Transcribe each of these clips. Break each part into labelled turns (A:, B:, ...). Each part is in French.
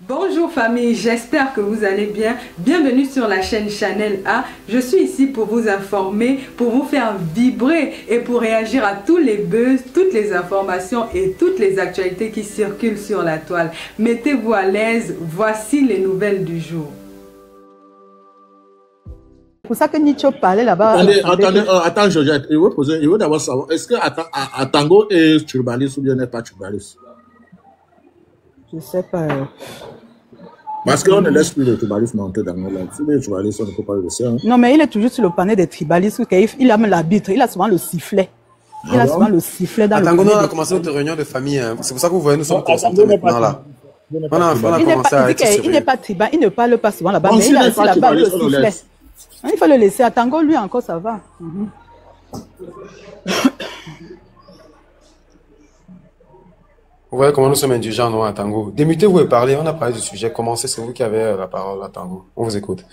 A: Bonjour famille, j'espère que vous allez bien. Bienvenue sur la chaîne Channel A. Je suis ici pour vous informer, pour vous faire vibrer et pour réagir à tous les buzz, toutes les informations et toutes les actualités qui circulent sur la toile. Mettez-vous à l'aise, voici les nouvelles du jour.
B: C'est pour ça que Nicho parlait là-bas.
C: Attends, Georgette, il veut d'abord savoir, est-ce que Atango est turbaliste ou bien n'est pas turbaliste?
B: Je ne sais pas.
C: Parce qu'on ne laisse plus le tribalisme monter dans nos langues. Si les tribalistes, on ne peut pas le laisser. Hein.
B: Non, mais il est toujours sur le panel des tribalistes. Il a même l'arbitre. Il a souvent le sifflet. Il a souvent le sifflet dans
D: Atango,
B: le
D: nous, on a commencé notre réunion de famille. Hein. C'est pour ça que vous voyez, nous sommes concentrés maintenant là. On a commencé à être
B: il n'est pas tribal. Il ne parle pas souvent là-bas.
C: Bon,
B: Mais il a aussi là-bas le
C: on le
B: sifflet.
C: laisse.
B: Il faut le laisser. Atango, lui, encore, ça va.
D: Vous voyez comment nous sommes indulgents, nous, à Tango. Démutez-vous et parlez. On a parlé du sujet. Commencez, c'est vous qui avez la parole à Tango. On vous écoute.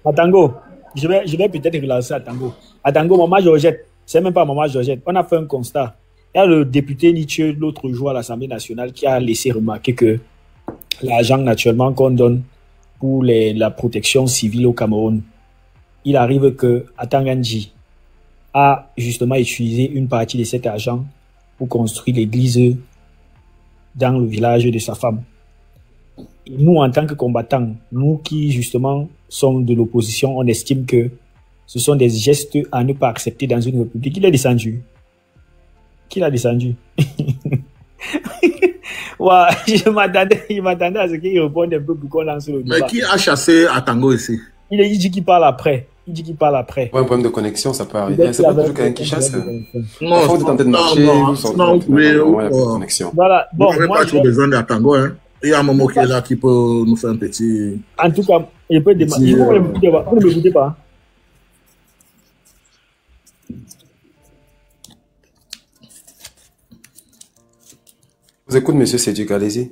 E: À Tango, je vais peut-être relancer à Tango. À Tango, maman Georgette, c'est même pas maman Georgette. On a fait un constat. Il y a le député Nietzsche l'autre jour à l'Assemblée nationale qui a laissé remarquer que l'argent naturellement qu'on donne pour la protection civile au Cameroun, il arrive que Atanganji a justement utilisé une partie de cet argent pour construire l'église dans le village de sa femme. Et nous, en tant que combattants, nous qui justement sommes de l'opposition, on estime que ce sont des gestes à ne pas accepter dans une république. Il est descendu. Qui l'a descendu? Ouais, je m'attendais à ce qu'il réponde un peu pour qu'on lance le débat.
C: Mais qui a chassé Atango ici?
E: Il dit qu'il parle après. Il dit qu'il parle après.
D: Pour un problème de connexion, ça peut arriver. C'est pas toujours quelqu'un qui chasse.
C: Non,
D: Parfois, vous êtes en train de marcher, vous sortez.
C: non,
D: Il n'y a
C: oui,
D: pas de connexion.
E: Voilà.
C: Bon,
E: Bon,
C: vous n'avez
E: moi,
C: pas trop besoin d'Atango. Hein. Il y a un moment qui est là qui peut nous faire un petit...
E: en tout cas, je peux demander. Vous ne m'écoutez pas.
D: Vous écoutez, monsieur Séduc, allez-y.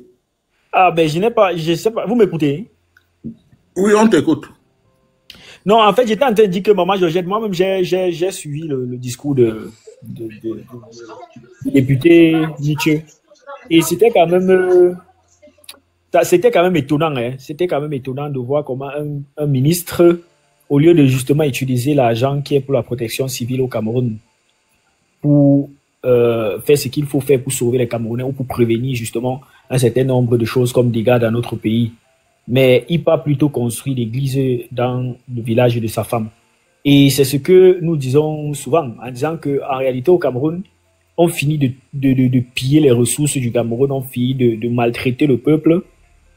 E: Ah, ben, je sais pas. Vous m'écoutez?
C: Oui, on t'écoute.
E: Non, en fait, j'étais en train de dire que maman Georgette, moi-même, j'ai suivi le discours du député Nietzsche. Et c'était quand même étonnant, hein. C'était quand même étonnant de voir comment un ministre, au lieu de justement utiliser l'argent qui est pour la protection civile au Cameroun, pour faire ce qu'il faut faire pour sauver les Camerounais ou pour prévenir justement un certain nombre de choses comme dégâts dans notre pays, mais il part plutôt construire l'église dans le village de sa femme. Et c'est ce que nous disons souvent, en disant qu'en réalité au Cameroun, on finit de piller les ressources du Cameroun, on finit de maltraiter le peuple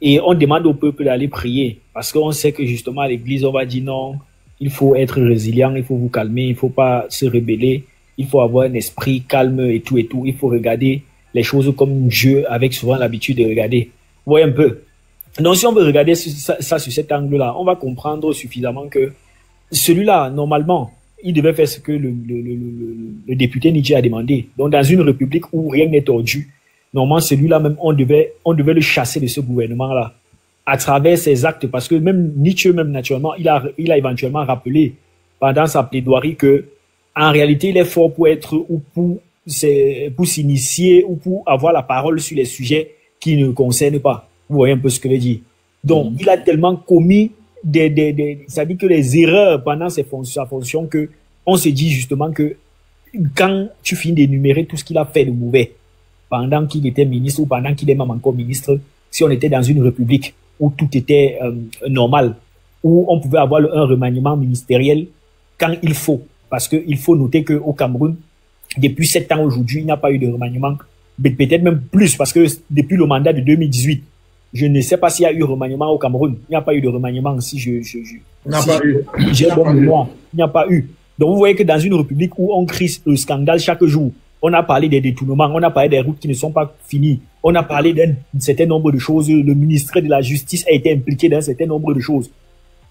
E: et on demande au peuple d'aller prier parce qu'on sait que justement à l'église on va dire non, il faut être résilient, il faut vous calmer, il faut pas se rebeller, il faut avoir un esprit calme et tout, il faut regarder les choses comme Dieu avec souvent l'habitude de regarder. Vous voyez un peu. Donc si on veut regarder ça sur cet angle-là, on va comprendre suffisamment que celui-là, normalement, il devait faire ce que le député Nietzsche a demandé. Donc, dans une république où rien n'est tordu, normalement, celui-là même, on devait le chasser de ce gouvernement-là à travers ses actes. Parce que même Nietzsche, même naturellement, il a éventuellement rappelé pendant sa plaidoirie que, en réalité, il est fort pour être ou pour s'initier ou pour avoir la parole sur les sujets qui ne le concernent pas. Vous voyez un peu ce que je veux dire. Donc, il a tellement commis c'est-à-dire que les erreurs pendant sa fonction que on se dit justement que quand tu finis d'énumérer tout ce qu'il a fait de mauvais pendant qu'il était ministre ou pendant qu'il est même encore ministre, si on était dans une république où tout était normal, où on pouvait avoir un remaniement ministériel quand il faut, parce qu'il faut noter qu'au Cameroun, depuis 7 ans aujourd'hui, il n'y a pas eu de remaniement, peut-être même plus, parce que depuis le mandat de 2018, je ne sais pas s'il y a eu remaniement au Cameroun. Il n'y a pas eu de remaniement si j'ai bon mémoire. Il n'y a pas eu. Donc vous voyez que dans une république où on crie le scandale chaque jour, on a parlé des détournements, on a parlé des routes qui ne sont pas finies, on a parlé d'un certain nombre de choses, le ministre de la Justice a été impliqué dans un certain nombre de choses.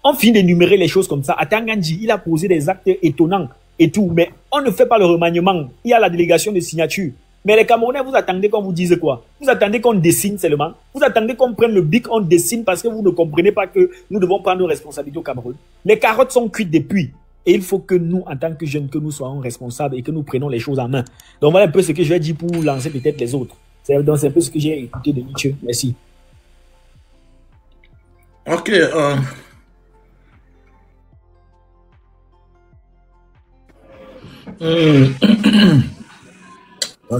E: On finit d'énumérer les choses comme ça. Atanganji, il a posé des actes étonnants et tout, mais on ne fait pas le remaniement. Il y a la délégation de signature. Mais les Camerounais, vous attendez qu'on vous dise quoi? Vous attendez qu'on dessine seulement? Vous attendez qu'on prenne le bic, on dessine parce que vous ne comprenez pas que nous devons prendre nos responsabilités au Cameroun. Les carottes sont cuites depuis. Et il faut que nous, en tant que jeunes, que nous soyons responsables et que nous prenions les choses en main. Donc voilà un peu ce que je vais dire pour lancer peut-être les autres. Donc c'est un peu ce que j'ai écouté de Nietzsche. Merci.
C: Ok.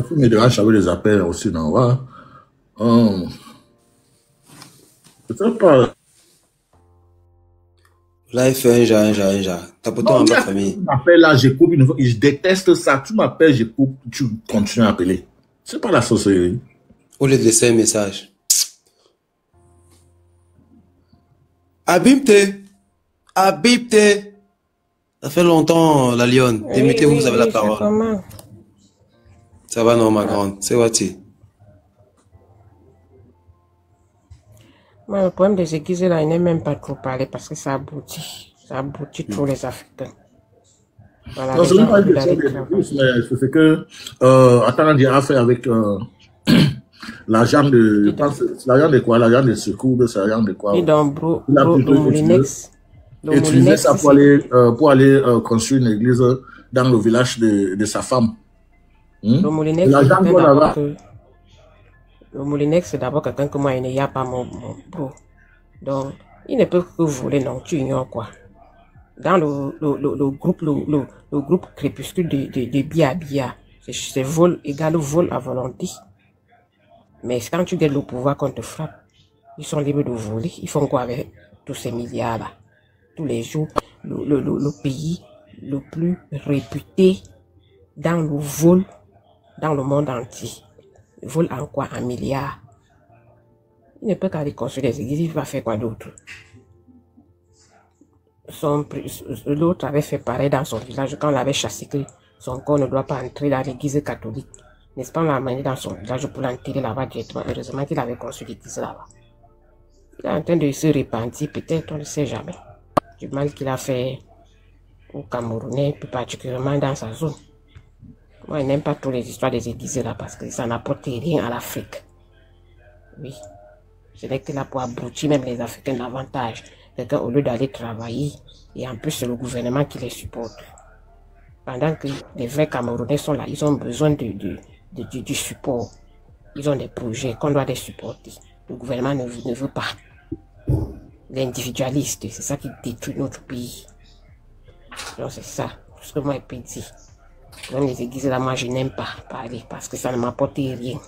C: Tu me déranges avec les appels aussi, non? Ouais. Je sais pas.
D: Là, il fait un genre. T'as pourtant
C: Non,
D: en bas de famille.
C: tu m'appelles là, je coupe une fois. Je déteste ça. Tu m'appelles, je coupe, tu continues à appeler. C'est pas la sorcellerie.
D: Au lieu de laisser un message. Abimte. Abimte. Ça fait longtemps, la lionne. Démutez-vous, vous avez la parole.
F: Comment?
D: Ça va, non, ma grande. C'est Wati.
F: Moi, le problème des églises, là, il n'est même pas trop parlé parce que ça aboutit. Ça aboutit tous les Africains. Voilà,
C: Non,
F: les
C: c'est
F: gens
C: pas une
F: veulent
C: question
F: aller
C: de
F: travailler.
C: plus, mais c'est que, attends, j'ai affaire avec l'agent de, l'agent de quoi? L'agent de secours, c'est l'agent de quoi?
F: Et donc,
C: Il a plutôt utilisé ça pour aller construire une église dans le village de sa femme.
F: Le Moulinex,
C: L'agent doit là-bas.
F: le Moulinex, c'est d'abord quelqu'un que moi, il n'y a pas mon bro. Donc, il ne peut que voler, non, tu ignores quoi. Dans le groupe crépuscule de Bia Bia, c'est vol égal vol à volonté. Mais quand tu gagnes le pouvoir qu'on te frappe, ils sont libres de voler. Ils font quoi avec tous ces milliards-là? Tous les jours, le pays le plus réputé dans le vol dans le monde entier. Il vole en quoi? En milliards. Il ne peut qu'aller construire des églises. Il va faire quoi d'autre? L'autre avait fait pareil dans son village quand on l'avait chassé que son corps ne doit pas entrer dans l'église catholique. N'est-ce pas, on l'a amené dans son village pour l'enterrer là-bas directement. Heureusement qu'il avait construit l'église là-bas. Il est en train de se repentir, peut-être, on ne sait jamais, du mal qu'il a fait aux Camerounais, plus particulièrement dans sa zone. Moi, je n'aime pas toutes les histoires des églises là parce que ça n'apporte rien à l'Afrique. Oui. Ce n'est que là pour abrutir même les Africains davantage. Quelqu'un, au lieu d'aller travailler, et en plus, c'est le gouvernement qui les supporte. Pendant que les vrais Camerounais sont là, ils ont besoin du support. Ils ont des projets qu'on doit les supporter. Le gouvernement ne veut pas. L'individualiste, c'est ça qui détruit notre pays. Donc c'est ça, tout ce que moi je peux dire. Même les églises là, moi je n'aime pas parler parce que ça ne m'apporte rien.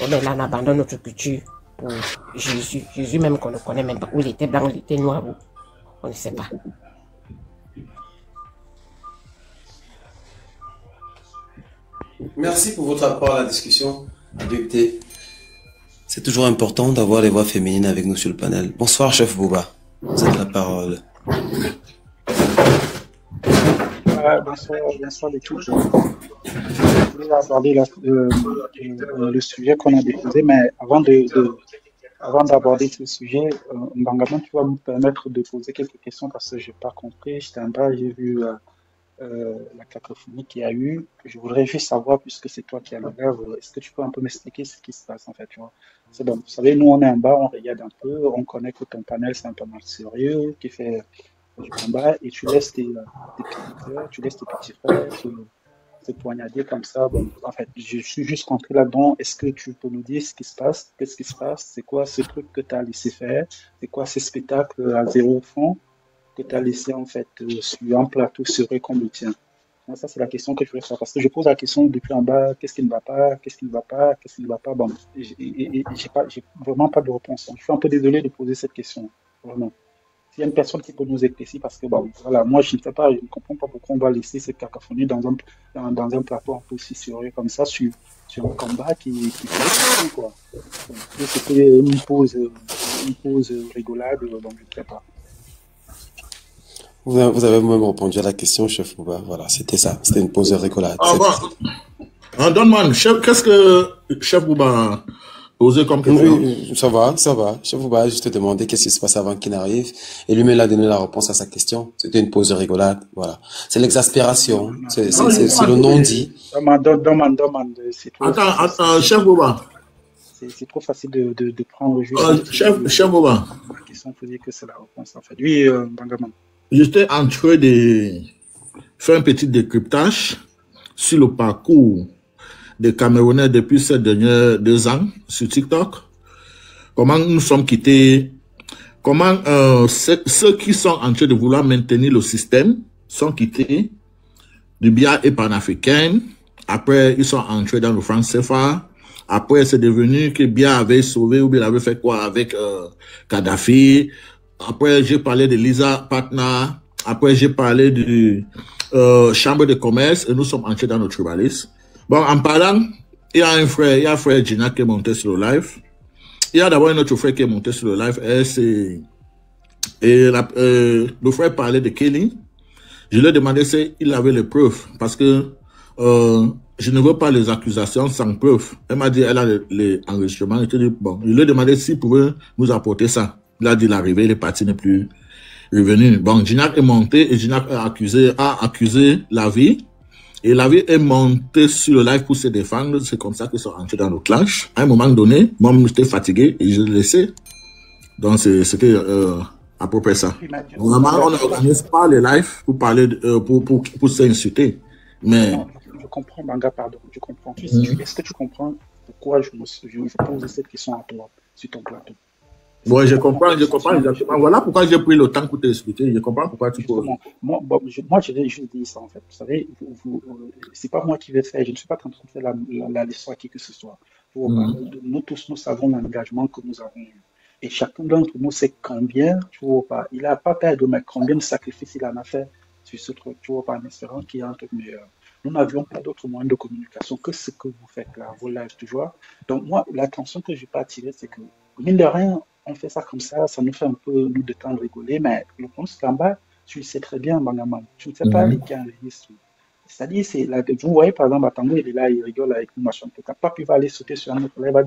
F: On est là, on abandonne notre culture pour Jésus. Jésus même qu'on ne connaît même pas. Où il était blanc, où il était noir, où on ne sait pas.
D: Merci pour votre apport à la discussion, député. C'est toujours important d'avoir les voix féminines avec nous sur le panel. Bonsoir, chef Bouba. Vous avez la parole.
G: Bonsoir l'équipe. Je voulais aborder le sujet qu'on a déposé, mais avant d'aborder ce sujet, Mbangaman, tu vas me permettre de poser quelques questions parce que je n'ai pas compris. J'étais en bas, j'ai vu la cacophonie qu'il y a eu. Je voudrais juste savoir, puisque c'est toi qui as l'œuvre, est-ce que tu peux un peu m'expliquer ce qui se passe en fait, tu vois? C'est bon. Vous savez, nous on est en bas, on regarde un peu, on connaît que ton panel c'est un panel sérieux qui fait du combat et tu laisses tes petits frères se poignarder comme ça. Bon, en fait, je suis juste rentré là-dedans. Est-ce que tu peux nous dire ce qui se passe? Qu'est-ce qui se passe? C'est quoi ce truc que tu as laissé faire? C'est quoi ces spectacles à 0 francs que tu as laissé en fait sur un plateau serré comme le tien? Donc, ça, c'est la question que je voulais faire. Parce que je pose la question depuis en bas, qu'est-ce qui ne va pas? Qu'est-ce qui ne va pas? Qu'est-ce qui ne va pas? Bon, j'ai vraiment pas de réponse. Donc, je suis un peu désolé de poser cette question. Vraiment. S'il y a une personne qui peut nous éclaircir, parce que bon, voilà, moi je ne sais pas, je ne comprends pas pourquoi on va laisser cette cacophonie dans un plateau un peu aussi sérieux comme ça sur un combat qui fait quoi. Donc, c'était une pause rigolade, donc je ne sais pas.
D: Vous avez même répondu à la question, chef Bouba. Voilà, c'était ça. C'était une pause rigolade.
C: Ah bon. Donne-moi, qu'est-ce que chef Bouba a posé comme question?
D: Oui, ça va. Chef Bouba a juste demandé qu'est-ce qui se passe avant qu'il n'arrive. Et lui-même a donné la réponse à sa question. C'était une pause rigolade. Voilà. C'est l'exaspération. C'est le non-dit.
G: Demande.
C: Attends, chef Bouba.
G: C'est trop facile de prendre juste.
C: Chef Bouba.
G: La question faut dire que c'est la réponse en fait. Oui, Bangaman.
C: J'étais en train de faire un petit décryptage sur le parcours des Camerounais depuis ces derniers 2 ans sur TikTok. Comment nous sommes quittés comment ceux qui sont en train de vouloir maintenir le système sont quittés du BIA et panafricain. Après, ils sont entrés dans le franc CFA. Après, c'est devenu que BIA avait sauvé ou bien avait fait quoi avec Kadhafi. Après, j'ai parlé de Lisa Patna. Après, j'ai parlé du Chambre de commerce et nous sommes entrés dans le tribalisme. Bon, en parlant, il y a un frère Gina qui est monté sur le live. Il y a d'abord un autre frère qui est monté sur le live. Le frère parlait de Kelly. Je lui ai demandé s'il avait les preuves parce que je ne veux pas les accusations sans preuve. Elle m'a dit elle a les enregistrements. Je lui ai demandé s'il pouvait nous apporter ça. Il a dit l'arrivée, il est parti, n'est plus revenu. Bon, Ginac est monté et Ginac a accusé la vie. Et la vie est montée sur le live pour se défendre. C'est comme ça qu'ils sont entrés dans le clash. À un moment donné, moi, j'étais fatigué et je l'ai laissé. Donc, c'était à peu près ça. Normalement, on n'organise pas les lives pour parler, pour s'insulter. Mais...
G: Non, je comprends, Banga, pardon. Je comprends. Est-ce que tu comprends pourquoi je pose cette question à toi, sur ton plateau?
C: Oui, je comprends exactement. Voilà pourquoi j'ai pris le temps pour t'expliquer. Je comprends pourquoi tu poses.
G: Moi, je vais juste dire ça, en fait. Vous savez, c'est pas moi qui vais faire, je ne suis pas en train de faire la leçon à qui que ce soit. Nous tous, nous savons l'engagement que nous avons eu. Et chacun d'entre nous sait combien, tu vois pas, il n'a pas perdu, mais combien de sacrifices il en a fait sur ce truc, tu vois pas, en espérant qu'il y ait un truc meilleur. Nous n'avions pas d'autre moyen de communication que ce que vous faites là, vos lives, tu vois. Donc, moi, l'attention que je n'ai pas attirée, c'est que, mine de rien, on fait ça comme ça nous fait un peu nous détendre, rigoler, mais le problème c'est qu'en bas, tu le sais très bien, Bangaman, tu ne sais pas les qui enregistrent. C'est-à-dire, vous voyez par exemple, Atango, il est là, il rigole avec nous, machin, peut-être pas, puis il va aller sauter sur un autre, là,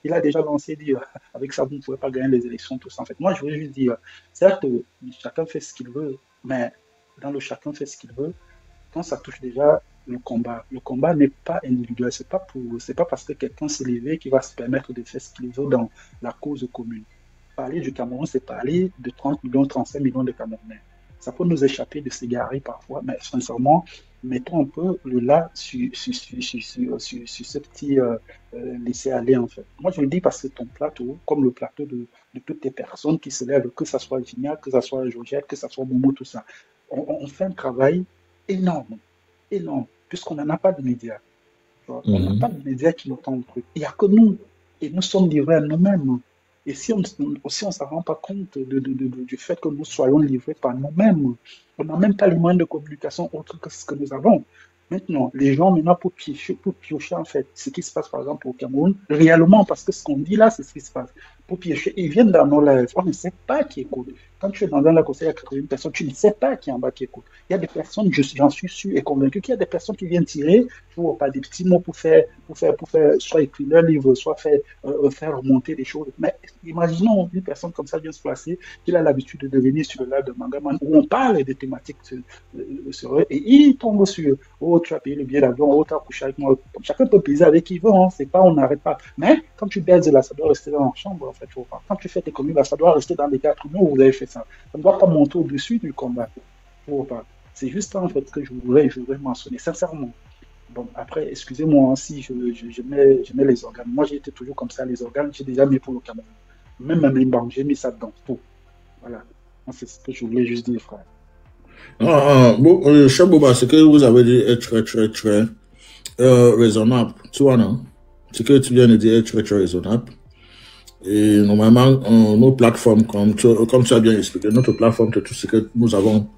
G: il a déjà lancé, dit, avec ça, vous ne pouvez pas gagner les élections, tout ça. En fait, moi, je voulais juste dire, certes, chacun fait ce qu'il veut, mais dans le chacun fait ce qu'il veut, quand ça touche déjà le combat n'est pas individuel, c'est pas parce que quelqu'un s'est levé qu'il va se permettre de faire ce qu'il veut dans la cause commune. Parler du Cameroun, c'est parler de 30 millions, 35 millions de Camerounais. Ça peut nous échapper de s'égarer parfois, mais sincèrement, mettons un peu le là sur ce petit laisser-aller, en fait. Moi, je le dis parce que ton plateau, comme le plateau de toutes les personnes qui se lèvent, que ce soit Gignac, que ce soit Georgette, que ce soit Momo, tout ça, on fait un travail énorme, puisqu'on n'en a pas de médias. On n'a pas de médias qui nous tendent le truc. Il n'y a que nous, et nous sommes livrés à nous-mêmes. Et si on ne s'en rend pas compte du fait que nous soyons livrés par nous-mêmes, on n'a même pas les moyens de communication autres que ce que nous avons. Maintenant, les gens, pour piocher, en fait, ce qui se passe, par exemple, au Cameroun, réellement, parce que ce qu'on dit là, c'est ce qui se passe. Pour piocher, ils viennent dans nos lives. On ne sait pas qui écoute. Quand tu es dans un live conseil, il y a 80 personnes, tu ne sais pas qui est en bas qui écoute. Il y a des personnes, j'en suis sûr et convaincu qu'il y a des personnes qui viennent tirer, tu vois, pas des petits mots pour faire, soit écrire leur livre, soit faire remonter des choses. Mais imaginons une personne comme ça vient se placer, qui a l'habitude de venir sur le live de Mangaman, où on parle des thématiques sérieuses, et il tombe sur, oh, tu as payé le billet d'avion, oh, tu as couché avec moi. Chacun peut payer avec qui il veut, hein. C'est pas, on n'arrête pas. Mais quand tu baises là, ça doit rester dans la chambre, en fait. Quand tu fais tes communes, ça doit rester dans les 4 mois où vous avez fait ça. Ça ne doit pas monter au-dessus du combat. C'est juste ça, en fait, que je voudrais mentionner, sincèrement. Bon, après, excusez-moi si je mets les organes. Moi, j'ai été toujours comme ça, les organes, j'ai déjà mis pour le Cameroun. Même à Mimban, j'ai mis ça dedans, tout. Voilà. C'est ce que je voulais juste dire, frère.
C: Chabouba, ce que vous avez dit est très, très, très raisonnable. Tu vois, non? Ce que tu viens de dire est très, très raisonnable. Et normalement, nos plateformes, comme tu as bien expliqué, notre plateforme, c'est tout ce que nous avons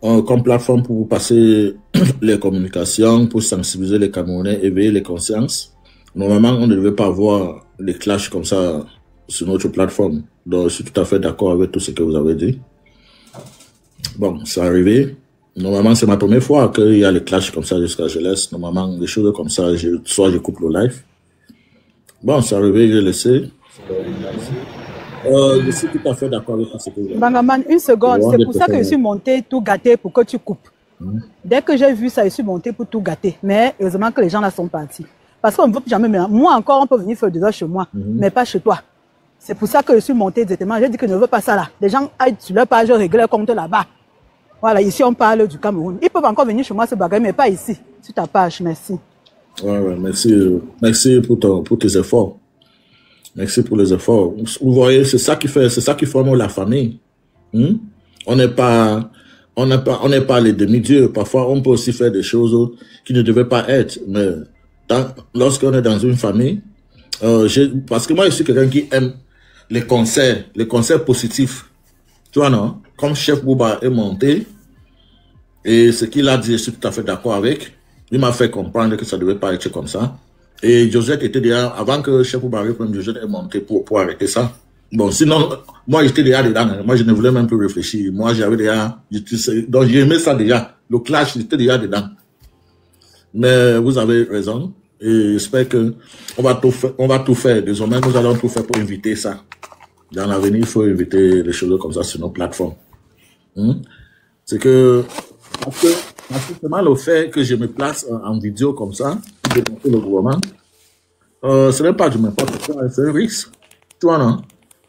C: comme plateforme pour passer les communications, pour sensibiliser les Camerounais, éveiller les consciences. Normalement, on ne devait pas avoir des clashs comme ça sur notre plateforme. Donc, je suis tout à fait d'accord avec tout ce que vous avez dit. Bon, c'est arrivé. Normalement, c'est ma première fois qu'il y a les clashs comme ça jusqu'à je laisse. Normalement, des choses comme ça, soit je coupe le live. Bon, c'est arrivé, j'ai laissé. Je suis tout à fait d'accord avec ce que vous avez dit.
B: Bangaman, une seconde, c'est pour ça que je suis monté tout gâté pour que tu coupes. Dès que j'ai vu ça, je suis monté pour tout gâter. Mais heureusement que les gens là sont partis. Parce qu'on ne veut plus jamais, moi encore, on peut venir faire des heures chez moi, mais pas chez toi. C'est pour ça que je suis monté directement. J'ai dit que je ne veux pas ça là. Les gens aillent sur leur page régler leur compte là-bas. Voilà, ici on parle du Cameroun. Ils peuvent encore venir chez moi se bagarrer, mais pas ici. Sur ta page, merci.
C: Ouais, merci pour tes efforts. Merci pour les efforts. Vous voyez, c'est ça qui forme la famille. On n'est pas les demi-dieux. Parfois, on peut aussi faire des choses qui ne devaient pas être. Mais lorsqu'on est dans une famille, parce que moi, je suis quelqu'un qui aime les concerts positifs. Tu vois, non? Comme Chef Bouba est monté, et ce qu'il a dit, je suis tout à fait d'accord avec. Il m'a fait comprendre que ça ne devait pas être comme ça. Et Josette était déjà, avant que Chef Bouba reprenne, Josette est monté pour arrêter ça. Bon, sinon, moi, j'étais déjà dedans. Moi, je ne voulais même plus réfléchir. Moi, j'avais déjà, donc j'aimais ça déjà. Le clash, j'étais déjà dedans. Mais vous avez raison. Et j'espère que on va tout faire. Désormais, nous allons tout faire pour éviter ça. Dans l'avenir, il faut éviter des choses comme ça sur nos plateformes. C'est que, simplement le fait que je me place en vidéo comme ça, pour dénoncer le gouvernement, ce n'est pas du n'importe quoi, c'est un risque. Tu vois, non?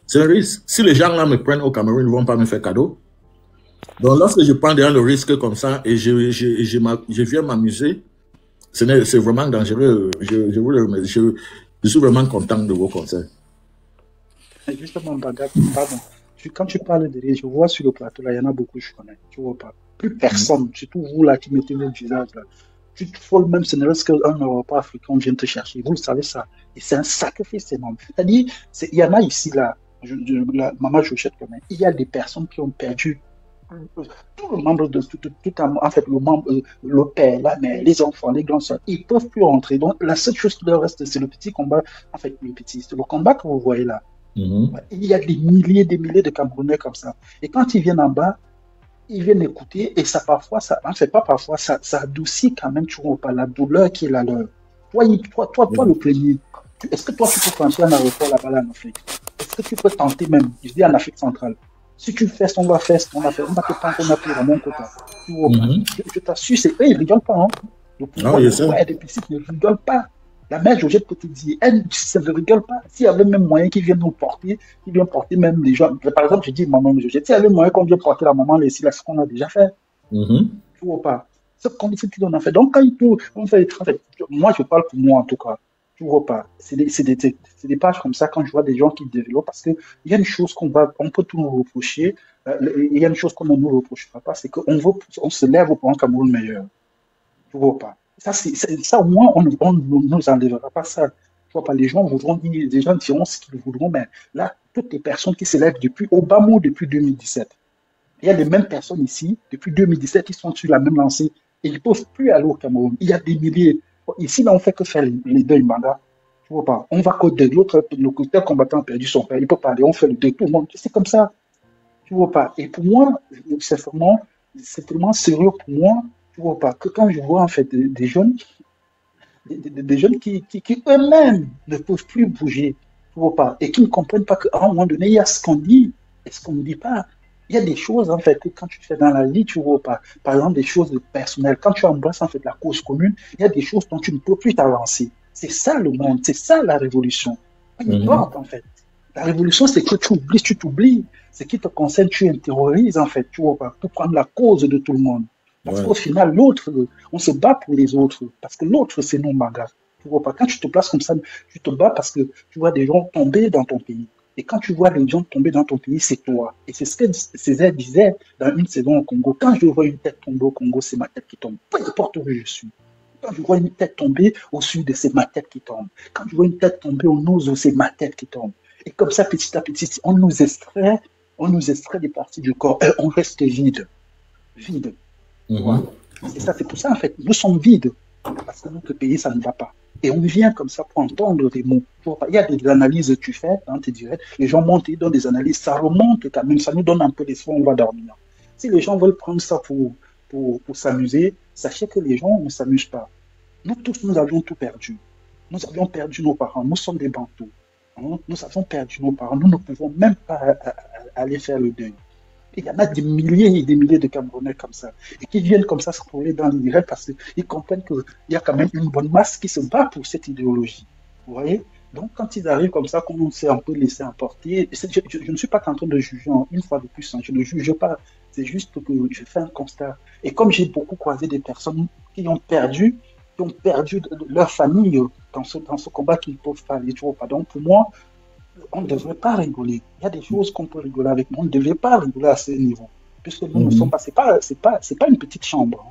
C: C'est un risque. Si les gens là me prennent au Cameroun, ils ne vont pas me faire cadeau. Donc, lorsque je prends déjà le risque comme ça et je viens m'amuser, c'est vraiment dangereux. Je vous le remercie. Je suis vraiment content de vos conseils.
G: Justement, Baga, pardon. Quand tu parles de rire, je vois sur le plateau, là, il y en a beaucoup, je connais. Tu vois pas. Plus personne, surtout vous là qui mettez votre visage là. Tu te folles même, ce n'est qu'un Européen africain vient te chercher. Vous le savez ça. Et c'est un sacrifice énorme. C'est-à-dire, il y en a ici là, la maman Jochette quand même. Il y a des personnes qui ont perdu tout le membre de en fait le membre, le père, la mère, les enfants, les grands soeurs, ils peuvent plus rentrer. Donc la seule chose qui leur reste, c'est le petit combat. En fait, c'est le combat que vous voyez là. Il y a des milliers de Camerounais comme ça. Et quand ils viennent en bas, ils viennent écouter et ça parfois, ça adoucit quand même, tu vois pas, la douleur qui est la leur. Toi le premier, est-ce que toi tu peux franchir un aéroport là-bas en Afrique? Est-ce que tu peux tenter même, je dis en Afrique centrale? Si tu fais ce qu'on va faire, on va te prendre qu'on a pris à mon côté. Tu vois pas. Je t'assure, eux, ils ne rigolent pas. Hein. Le pouvoir des petits ne rigolent pas. La mère Georgette peut te dire, elle, ça ne rigole pas. S'il y avait même moyen qu'ils viennent nous porter, qu'ils viennent porter même les gens. Par exemple, je dis maman Georgette, s'il y avait moyen qu'on vienne porter la maman, c'est ce qu'on a déjà fait. Tu vois pas. C'est comme ce qu'on a fait. Donc, quand il peut, en fait, moi, je parle pour moi en tout cas. Tu vois pas. C'est des pages comme ça quand je vois des gens qui développent parce qu'il y a une chose on peut tout nous reprocher. Il y a une chose qu'on ne nous reprochera pas, c'est qu'on se lève pour un Cameroun meilleur. Tu vois pas. Ça au moins, on ne nous enlèvera pas ça. Tu vois pas. Les gens diront ce qu'ils voudront, mais là, toutes les personnes qui se lèvent depuis Obama, depuis 2017. Il y a les mêmes personnes ici, depuis 2017, ils sont sur la même lancée et ils ne peuvent plus aller au Cameroun. Il y a des milliers. Ici, là, on ne fait que faire les deuils mandat. Tu vois pas. On va côté l'autre, le combattant a perdu son père. Il peut pas aller. On fait le deuil. Tout le monde. C'est comme ça. Tu vois pas. Et pour moi, c'est tellement sérieux pour moi. Tu vois pas. Que quand je vois, en fait, des jeunes qui eux-mêmes ne peuvent plus bouger. Tu vois pas. Et qui ne comprennent pas qu'à un moment donné, il y a ce qu'on dit et ce qu'on ne dit pas. Il y a des choses, en fait, que quand tu fais dans la vie, tu vois pas. Par exemple, des choses personnelles. Quand tu embrasses, en fait, la cause commune, il y a des choses dont tu ne peux plus t'avancer. C'est ça, le monde. C'est ça, la révolution. En fait. La révolution, c'est que tu t'oublies. Ce qui te concerne, tu intériorises, en fait, tu vois pas, pour prendre la cause de tout le monde. Parce qu'au final, l'autre, on se bat pour les autres. Parce que l'autre, c'est nos mangas. Tu vois pas. Quand tu te places comme ça, tu te bats parce que tu vois des gens tomber dans ton pays. Et quand tu vois les gens tomber dans ton pays, c'est toi. Et c'est ce que Césaire disait dans une saison au Congo. Quand je vois une tête tomber au Congo, c'est ma tête qui tombe. Peu importe où je suis. Quand je vois une tête tomber au sud, c'est ma tête qui tombe. Quand je vois une tête tomber au nord, c'est ma tête qui tombe. Et comme ça, petit à petit, on nous extrait des parties du corps et on reste vide. Vide. Et ça, c'est pour ça, en fait, nous sommes vides. Parce que notre pays, ça ne va pas. Et on vient comme ça pour entendre des mots. Il y a des analyses que tu fais dans tes directs. Les gens montent, ils donnent des analyses. Ça remonte quand même. Ça nous donne un peu d'espoir, on va dormir. Si les gens veulent prendre ça pour s'amuser, sachez que les gens ne s'amusent pas. Nous tous, nous avions tout perdu. Nous avions perdu nos parents. Nous sommes des bantous. Nous avons perdu nos parents. Nous ne pouvons même pas aller faire le deuil. Il y en a des milliers et des milliers de Camerounais comme ça, et qui viennent comme ça se trouver dans les directs parce qu'ils comprennent qu'il y a quand même une bonne masse qui se bat pour cette idéologie. Vous voyez? Donc, quand ils arrivent comme ça, qu'on s'est un peu laissé emporter, je ne suis pas en train de juger, une fois de plus, je ne juge pas, c'est juste que je fais un constat. Et comme j'ai beaucoup croisé des personnes qui ont perdu leur famille dans ce combat qu'ils ne peuvent pas aller, tu vois pas. Donc, pour moi, on ne devrait pas rigoler. Il y a des choses qu'on peut rigoler avec, mais on ne devrait pas rigoler à ce niveau. Puisque nous ne sommes pas, c'est pas une petite chambre.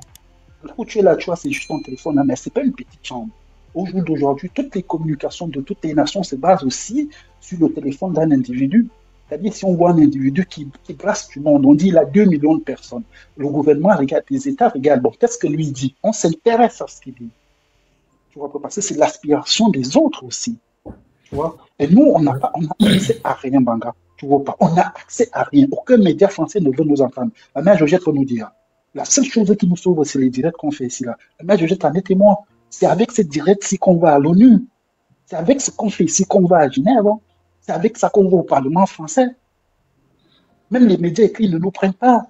G: Là où tu es là, tu vois, c'est juste ton téléphone, mais c'est pas une petite chambre. Au jour d'aujourd'hui, toutes les communications de toutes les nations se basent aussi sur le téléphone d'un individu. C'est-à-dire, si on voit un individu qui brasse du monde, on dit il a 2 millions de personnes. Le gouvernement regarde, les États regardent, bon, qu'est-ce que lui dit? On s'intéresse à ce qu'il dit. Tu vois, parce que c'est l'aspiration des autres aussi. Tu vois? Et nous, on n'a accès à rien, Banga. Tu vois pas? On n'a accès à rien. Aucun média français ne veut nous entendre. La mère Georgette peut nous dire. La seule chose qui nous sauve, c'est les directs qu'on fait ici, là. La mère Georgette en est témoin. C'est avec ces directs-ci qu'on va à l'ONU. C'est avec ce qu'on fait ici qu'on va à Genève. C'est avec ça qu'on va au Parlement français. Même les médias écrits ne nous prennent pas.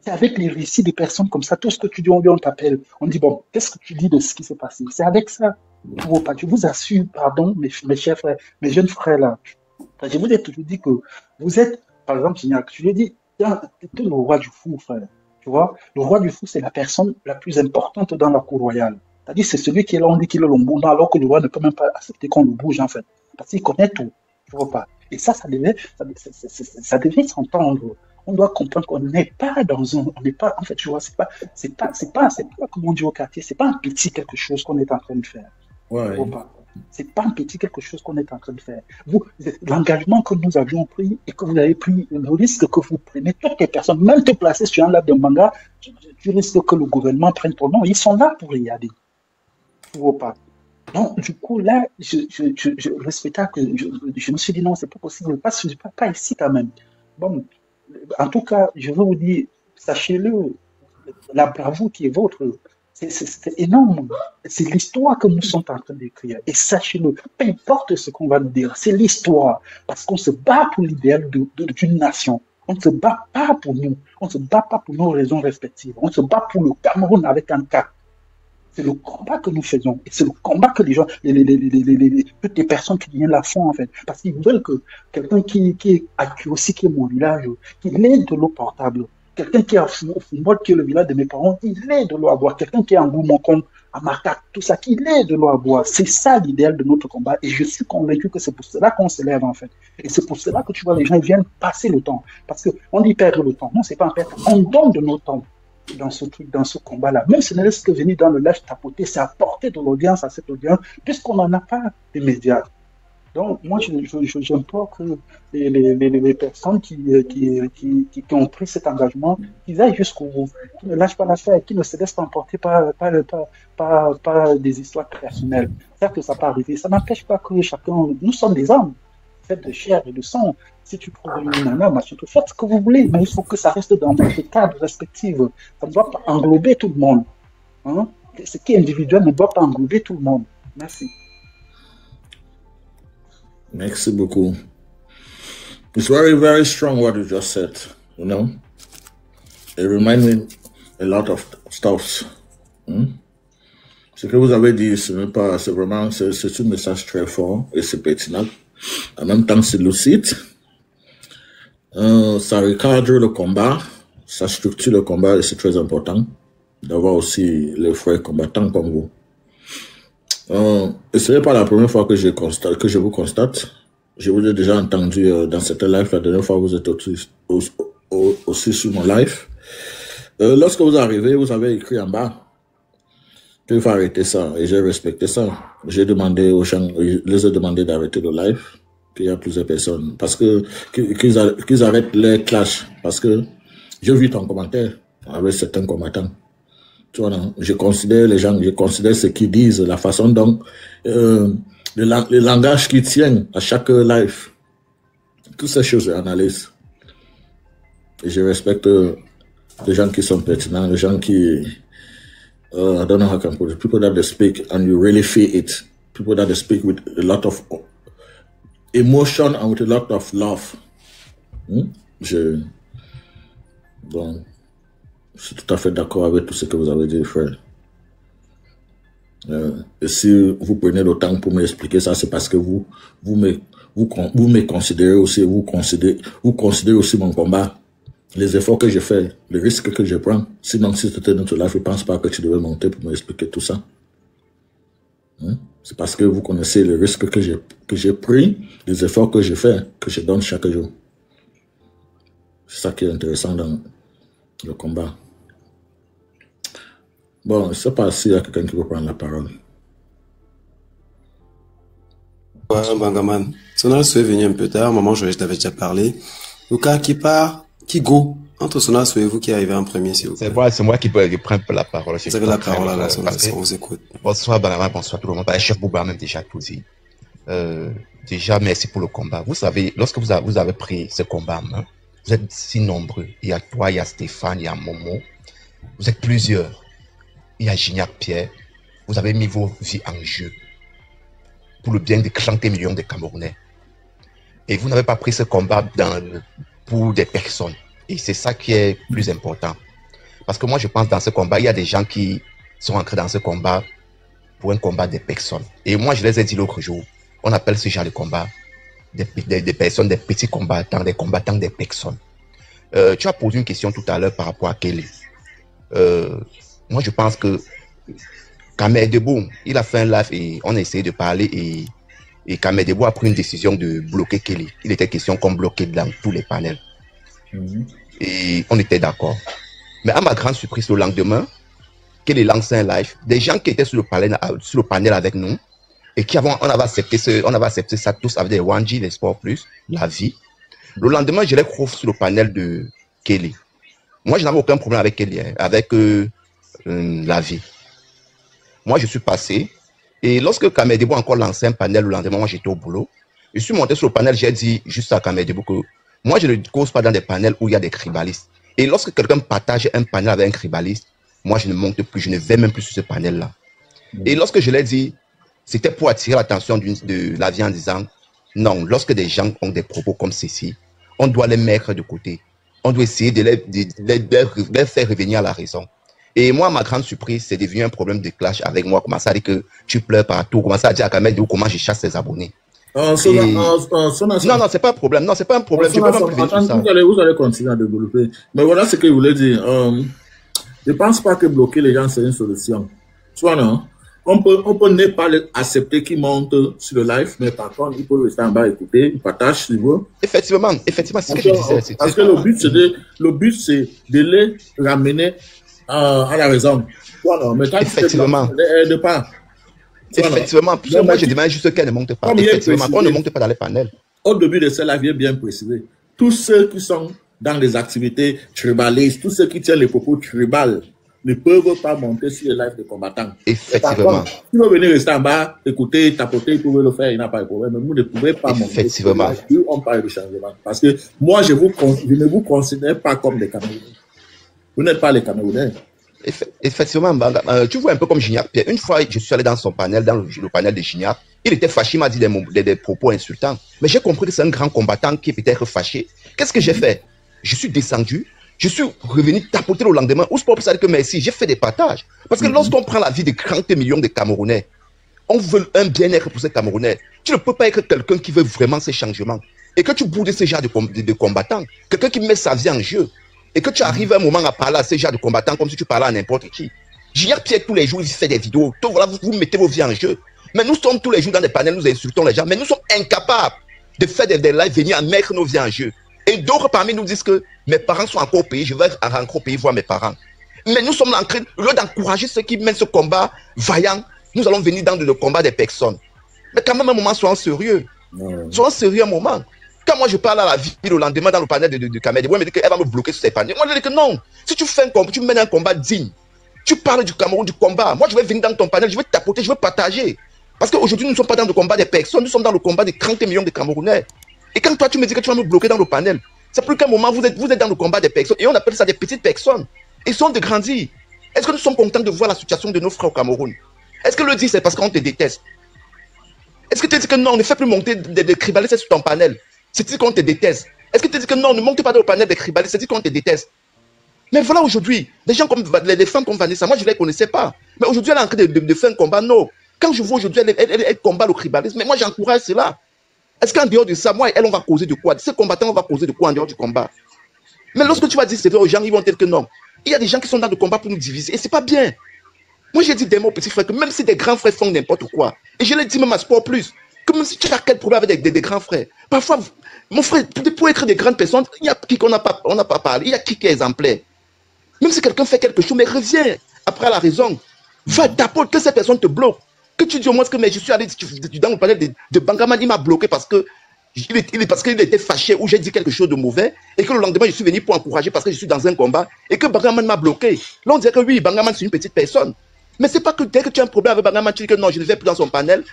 G: C'est avec les récits des personnes comme ça. Tout ce que tu dis, on t'appelle. On dit, bon, qu'est-ce que tu dis de ce qui s'est passé? C'est avec ça. Je vous assure, pardon, mes chers frères, mes jeunes frères là. Je vous ai toujours dit que vous êtes, par exemple, Gignac, je lui ai dit, tu es le roi du fou, frère. Tu vois, le roi du fou, c'est la personne la plus importante dans la cour royale. C'est-à-dire, c'est celui qui est là, on dit qu'il est l'ombouna, alors que le roi ne peut même pas accepter qu'on le bouge, en fait. Parce qu'il connaît tout. Tu vois pas. Et ça devait s'entendre. On doit comprendre qu'on n'est pas on n'est pas, en fait, tu vois, c'est pas, comme on dit au quartier, c'est pas un petit quelque chose qu'on est en train de faire.
C: Ouais.
G: C'est pas un petit quelque chose qu'on est en train de faire. L'engagement que nous avions pris et que vous avez pris, le risque que vous prenez, toutes les personnes, même te placer sur un lab de manga, tu risques que le gouvernement prenne ton nom. Ils sont là pour y aller. Tu vois pas. Donc, du coup, là, je respectais que je me suis dit non, c'est pas possible, pas ici quand même. Bon, en tout cas, je veux vous dire, sachez-le, la bravoure qui est vôtre, c'est énorme. C'est l'histoire que nous sommes en train d'écrire. Et sachez-le, peu importe ce qu'on va nous dire, c'est l'histoire. Parce qu'on se bat pour l'idéal d'une nation. On ne se bat pas pour nous. On ne se bat pas pour nos raisons respectives. On se bat pour le Cameroun avec un cas. C'est le combat que nous faisons. Et c'est le combat que les gens, toutes les personnes qui viennent la font, en fait. Parce qu'ils veulent que quelqu'un qui est aussi, qui est mon village, qu'il ait de l'eau portable. Quelqu'un qui est à Fumol, qui est le village de mes parents, qu'il ait de l'eau à boire. Quelqu'un qui est en Goumonkon, à Marca, tout ça, qu'il ait de l'eau à boire. C'est ça l'idéal de notre combat. Et je suis convaincu que c'est pour cela qu'on se lève, en fait. Et c'est pour cela que tu vois, les gens, ils viennent passer le temps. Parce qu'on dit perdre le temps. Non, c'est pas un perdre. On donne de notre temps dans ce truc, dans ce combat-là. Même si ce n'est que venir dans le live tapoter, c'est apporter de l'audience à cette audience, puisqu'on n'en a pas des médias. Donc, moi, j'implore que les personnes qui ont pris cet engagement, qu'ils aillent jusqu'au bout, qui ne lâchent pas l'affaire, qui ne se laissent pas emporter par des histoires personnelles. Certes que ça peut arriver, ça n'empêche pas que chacun, nous sommes des hommes, faits de chair et de sang. Si tu trouves une nana, machin, faites ce que vous voulez, mais il faut que ça reste dans votre cadre respectif. Ça ne doit pas englober tout le monde. Hein? Ce qui est individuel ne doit pas englober tout le monde. Merci.
C: Merci beaucoup. It's very, very strong what you just said, you know. It reminds me a lot of stuff. Ce que vous avez dit, c'est vraiment, c'est un message très fort et c'est pertinent. En même temps, c'est lucide. Ça recadre le combat, ça structure le combat et c'est très important d'avoir aussi les frères combattants comme vous. Et ce n'est pas la première fois que je vous constate. Je vous ai déjà entendu dans certains lives. La dernière fois, vous êtes aussi sur mon live. Lorsque vous arrivez, vous avez écrit en bas qu'il faut arrêter ça. Et j'ai respecté ça. J'ai demandé aux gens, je les ai demandé d'arrêter le live. Qu'il y a plusieurs personnes. Parce que qu'ils arrêtent les clashs. Parce que j'ai vu ton commentaire avec certains combattants. Tu vois, non? Je considère les gens, je considère ce qu'ils disent, la façon dont le langage qu'ils tiennent à chaque live. Toutes ces choses, j'analyse. Et je respecte les gens qui sont pertinents, les gens qui I don't know how I can put it. People that they speak and you really feel it. People that they speak with a lot of emotion and with a lot of love. Bon, je suis tout à fait d'accord avec tout ce que vous avez dit, frère. Et si vous prenez le temps pour m'expliquer ça, c'est parce que vous me considérez aussi, vous considérez aussi mon combat, les efforts que je fais, les risques que je prends. Sinon, si tu étais notre live, je ne pense pas que tu devais monter pour m'expliquer tout ça. C'est parce que vous connaissez le risque que j'ai pris, les efforts que j'ai fait, que je donne chaque jour. C'est ça qui est intéressant dans le combat. Bon, je ne sais pas s'il y a quelqu'un qui veut prendre la parole.
D: Ouais, Bangaman. Sonal est venu un peu tard. Maman, je t'avais déjà parlé. Luka qui part, qui go. Entre Sonal et vous qui arrivez en premier, s'il vous plaît.
H: C'est moi qui prends la parole.
D: Vous avez la parole là, Sonal, on vous écoute.
H: Bonsoir, Bangaman, bonsoir tout le monde. Chef Bouba, même déjà tout dit. Déjà, merci pour le combat. Vous savez, lorsque vous avez pris ce combat, hein, vous êtes si nombreux. Il y a toi, il y a Stéphane, il y a Momo. Vous êtes plusieurs. Il y a Gignac Pierre. Vous avez mis vos vies en jeu pour le bien de 30 millions de Camerounais. Et vous n'avez pas pris ce combat pour des personnes. Et c'est ça qui est plus important. Parce que moi, je pense dans ce combat, il y a des gens qui sont entrés dans ce combat pour un combat des personnes. Et moi, je les ai dit l'autre jour, on appelle ce genre de combat des personnes, des petits combattants, des combattants des personnes. Tu as posé une question tout à l'heure par rapport à Kelly. Moi, je pense que Kamel Debout, il a fait un live et on a essayé de parler et Kamel Debout a pris une décision de bloquer Kelly. Il était question qu'on bloquait dans tous les panels. Et on était d'accord. Mais à ma grande surprise, le lendemain, Kelly lance un live. Des gens qui étaient sur le panel avec nous et on avait accepté ça tous avec des Wanji, les Sports Plus, la vie. Le lendemain, je les retrouve sur le panel de Kelly. Moi, je n'avais aucun problème avec Kelly, avec la vie. Moi, je suis passé. Et lorsque Kamel Debout a encore lancé un panel le lendemain, moi, j'étais au boulot. Je suis monté sur le panel, j'ai dit juste à Kamel Debout que moi, je ne cause pas dans des panels où il y a des tribalistes. Et lorsque quelqu'un partage un panel avec un tribaliste, moi, je ne monte plus, je ne vais même plus sur ce panel-là. Et lorsque je l'ai dit, c'était pour attirer l'attention de la vie en disant, non, lorsque des gens ont des propos comme ceci, on doit les mettre de côté. On doit essayer de les faire revenir à la raison. Et moi, ma grande surprise, c'est devenu un problème de clash avec moi. Comment ça dit que tu pleures partout? Comment ça dit à Kamel Debout comment je chasse ses abonnés? Non, c'est pas un problème. Non, c'est pas un problème.
C: Vous allez continuer à développer. Mais voilà ce que je voulais dire. Je ne pense pas que bloquer les gens, c'est une solution. Tu vois, non? On peut ne pas accepter qu'ils montent sur le live, mais par contre, il peut rester en bas, écouter, il partage si vous.
H: Effectivement, c'est ce que je disais.
C: Parce que le but, c'est de les ramener à la raison. Voilà, mais quand
H: effectivement.
C: De pas.
H: Effectivement, moi je demande juste qu'elle ne monte pas. Effectivement, on ne monte pas dans les panels.
C: Au début de cela, vient bien préciser. Tous ceux qui sont dans les activités tribalistes, tous ceux qui tiennent les propos tribales, ne peuvent pas monter sur les lives de combattants.
H: Effectivement.
C: Si vous venez rester en bas, écouter, tapoter, vous pouvez le faire, il n'y a pas de problème. Mais vous ne pouvez pas monter.
H: Effectivement.
C: On parle de changement. Parce que moi, je ne vous considère pas comme des Camerounais. Vous n'êtes pas les Camerounais.
H: Effectivement, tu vois un peu comme Gignac Pierre. Une fois, je suis allé dans son panel, dans le panel de Gignac. Il était fâché, il m'a dit des propos insultants. Mais j'ai compris que c'est un grand combattant qui est peut-être fâché. Qu'est-ce que j'ai fait? Je suis descendu. Je suis revenu tapoter le lendemain. Ou pour ça que merci, j'ai fait des partages. Parce que lorsqu'on prend la vie de 40 millions de Camerounais, on veut un bien-être pour ces Camerounais. Tu ne peux pas être quelqu'un qui veut vraiment ces changements. Et que tu boudes ce genre de combattants. Quelqu'un qui met sa vie en jeu. Et que tu arrives à un moment à parler à ces gens de combattants comme si tu parlais à n'importe qui. Gignac Pierre, tous les jours, il fait des vidéos. Donc, voilà, vous mettez vos vies en jeu. Mais nous sommes tous les jours dans des panels, nous insultons les gens. Mais nous sommes incapables de faire des lives, venir à mettre nos vies en jeu. Et d'autres parmi nous disent que mes parents sont encore au pays, je vais encore au pays voir mes parents. Mais nous sommes en train, au lieu d'encourager ceux qui mènent ce combat vaillant, nous allons venir dans le combat des personnes. Mais quand même, un moment, soyons sérieux. Soyons sérieux un moment. Quand moi je parle à la vie le lendemain dans le panel de Kamel Debout, elle me dit qu'elle va me bloquer sur ses panels. Moi je dis que non. Si tu fais un combat, tu mènes un combat digne. Tu parles du Cameroun, du combat. Moi je vais venir dans ton panel, je vais tapoter, je vais partager. Parce qu'aujourd'hui nous ne sommes pas dans le combat des personnes, nous sommes dans le combat des 30 millions de Camerounais. Et quand toi tu me dis que tu vas me bloquer dans le panel, c'est plus qu'un moment vous êtes dans le combat des personnes. Et on appelle ça des petites personnes. Ils sont de grandir. Est-ce que nous sommes contents de voir la situation de nos frères au Cameroun? Est-ce que le dit c'est parce qu'on te déteste? Est-ce que tu dis que non, ne fais plus monter des tribalistes sur ton panel? C'est-à-dire qu'on te déteste. Est-ce que tu dis que non, ne monte pas dans le panel des tribalistes, c'est-à-dire qu'on te déteste? Mais voilà aujourd'hui, des gens comme les femmes comme Vanessa, moi je ne les connaissais pas. Mais aujourd'hui elle est en train de faire un combat, non. Quand je vois aujourd'hui, elle combat le tribalisme, mais moi j'encourage cela. Est-ce qu'en dehors de ça, moi et elle, on va causer de quoi? Ces combattants, on va causer de quoi en dehors du combat? Mais lorsque tu vas dire c'est vrai aux gens, ils vont dire que non. Il y a des gens qui sont dans le combat pour nous diviser, et c'est pas bien. Moi, j'ai dit des mots aux petits frères que même si des grands frères font n'importe quoi, et je l'ai dit même à Sport Plus, que même si tu as quel problème avec des grands frères, parfois, mon frère, pour être des grandes personnes, il y a qui qu'on n'a pas parlé, il y a qui est exemplaire. Même si quelqu'un fait quelque chose, mais reviens après la raison. Va t'apporter que cette personne te bloque. Que tu dis au moins que mais je suis allé dans le panel de Bangaman, il m'a bloqué parce que qu'il était fâché ou j'ai dit quelque chose de mauvais et que le lendemain je suis venu pour encourager parce que je suis dans un combat et que Bangaman m'a bloqué. Là on dirait que oui, Bangaman c'est une petite personne. Mais c'est pas que dès que tu as un problème avec Bangaman, tu dis que non, je ne vais plus dans son panel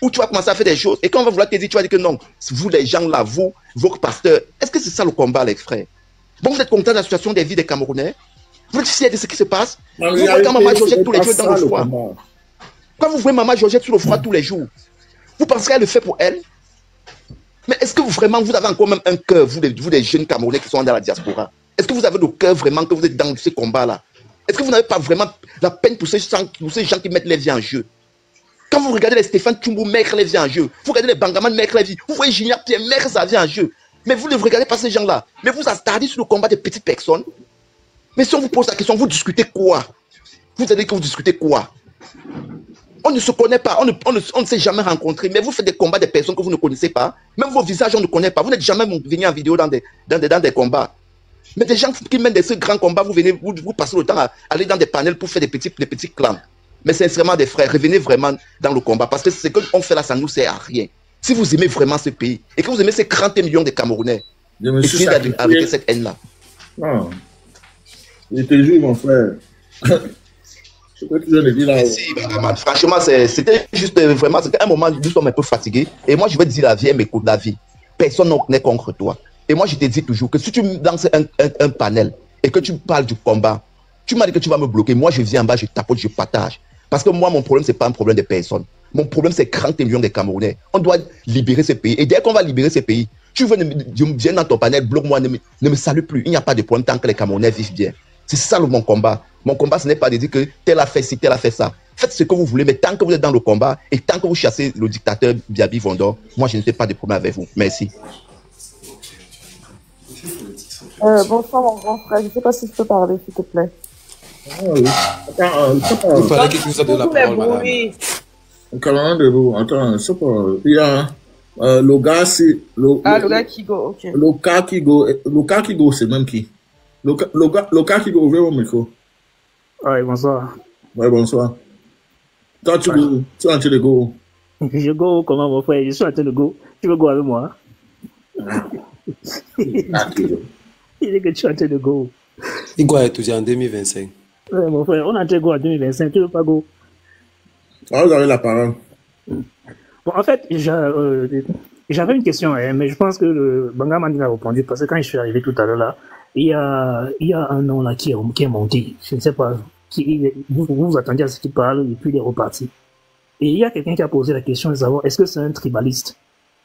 H: ou tu vas commencer à faire des choses et quand on va vouloir te dire, tu vas dire que non, vous les gens là, vous, vos pasteurs, est-ce que c'est ça le combat les frères? Bon, vous êtes content de la situation des vies des Camerounais? Vous êtes fiers de ce qui se passe? Vous voyez quand Maman Georgette tous les jours dans le froid. Quand vous voyez Maman Georgette sur le froid tous les jours, vous pensez qu'elle le fait pour elle? Mais est-ce que vraiment vous avez encore même un cœur, vous les jeunes Camerounais qui sont dans la diaspora? Est-ce que vous avez le cœur vraiment que vous êtes dans ces combats-là? Est-ce que vous n'avez pas vraiment la peine pour ces gens qui mettent les vies en jeu? Quand vous regardez les Stéphane Tchoumbou mettre les vies en jeu, vous regardez les Bangaman mettre les vies, vous voyez Junior Pierre mettre sa vie en jeu, mais vous ne regardez pas ces gens-là. Mais vous attardez sur le combat des petites personnes. Mais si on vous pose la question, vous discutez quoi? Vous allez que vous discutez quoi? On ne se connaît pas, on ne s'est jamais rencontré, mais vous faites des combats des personnes que vous ne connaissez pas. Même vos visages, on ne connaît pas. Vous n'êtes jamais venu en vidéo dans des combats. Mais des gens qui mènent ces grands combats, vous passez le temps à aller dans des panels pour faire des petits clans. Mais sincèrement, des frères, revenez vraiment dans le combat. Parce que ce qu'on fait là, ça ne nous sert à rien. Si vous aimez vraiment ce pays, et que vous aimez ces 40 millions de Camerounais, essayez d'arrêter cette haine-là.
C: Non. Je te jure, mon frère. Ce que tu viens de dire là.
H: Merci, franchement, c'était juste vraiment, c'était un moment où nous sommes un peu fatigués. Et moi, je vais te dire la vie, mais écoute, la vie. Personne n'est contre toi. Et moi, je te dis toujours que si tu me lances un panel et que tu parles du combat, tu m'as dit que tu vas me bloquer. Moi, je viens en bas, je tapote, je partage. Parce que moi, mon problème, ce n'est pas un problème de personne. Mon problème, c'est 40 millions de Camerounais. On doit libérer ce pays. Et dès qu'on va libérer ce pays, tu veux viens dans ton panel, bloque-moi, ne me salue plus. Il n'y a pas de problème tant que les Camerounais vivent bien. C'est ça mon combat. Mon combat, ce n'est pas de dire que tel a fait ci, tel a fait ça. Faites ce que vous voulez, mais tant que vous êtes dans le combat et tant que vous chassez le dictateur Biabi Vondor, moi, je ne fais pas de problème avec vous. Merci.
I: Bonsoir, mon grand frère. Je ne sais pas si je peux parler, s'il te plaît.
C: Ah oui. Attends,
D: il fallait que vous avez de la parole, madame.
C: Camarade de vous, attends, c'est pas. Il y a le gars, c'est.
I: Le gars qui go, ok.
C: Le gars qui go, c'est même qui? Le gars qui go, ouvert au micro.
J: Oui, bonsoir.
C: Oui, bonsoir. Toi, tu es en train de go.
J: Je go comment, mon frère? Je suis en train de go. Tu veux go avec moi? Il est que tu es en train de go.
D: Il doit étudier en 2025.
J: Oui, mon frère, on est en train de go en 2025. Tu veux pas go?
C: Ah, vous avez la parole.
J: Bon, en fait, j'avais une question, mais je pense que Bangaman a répondu parce que quand je suis arrivé tout à l'heure là, il y a un nom là qui est monté. Je ne sais pas. Vous attendiez à ce qu'il parle et puis il est reparti. Et il y a quelqu'un qui a posé la question de savoir est-ce que c'est un tribaliste.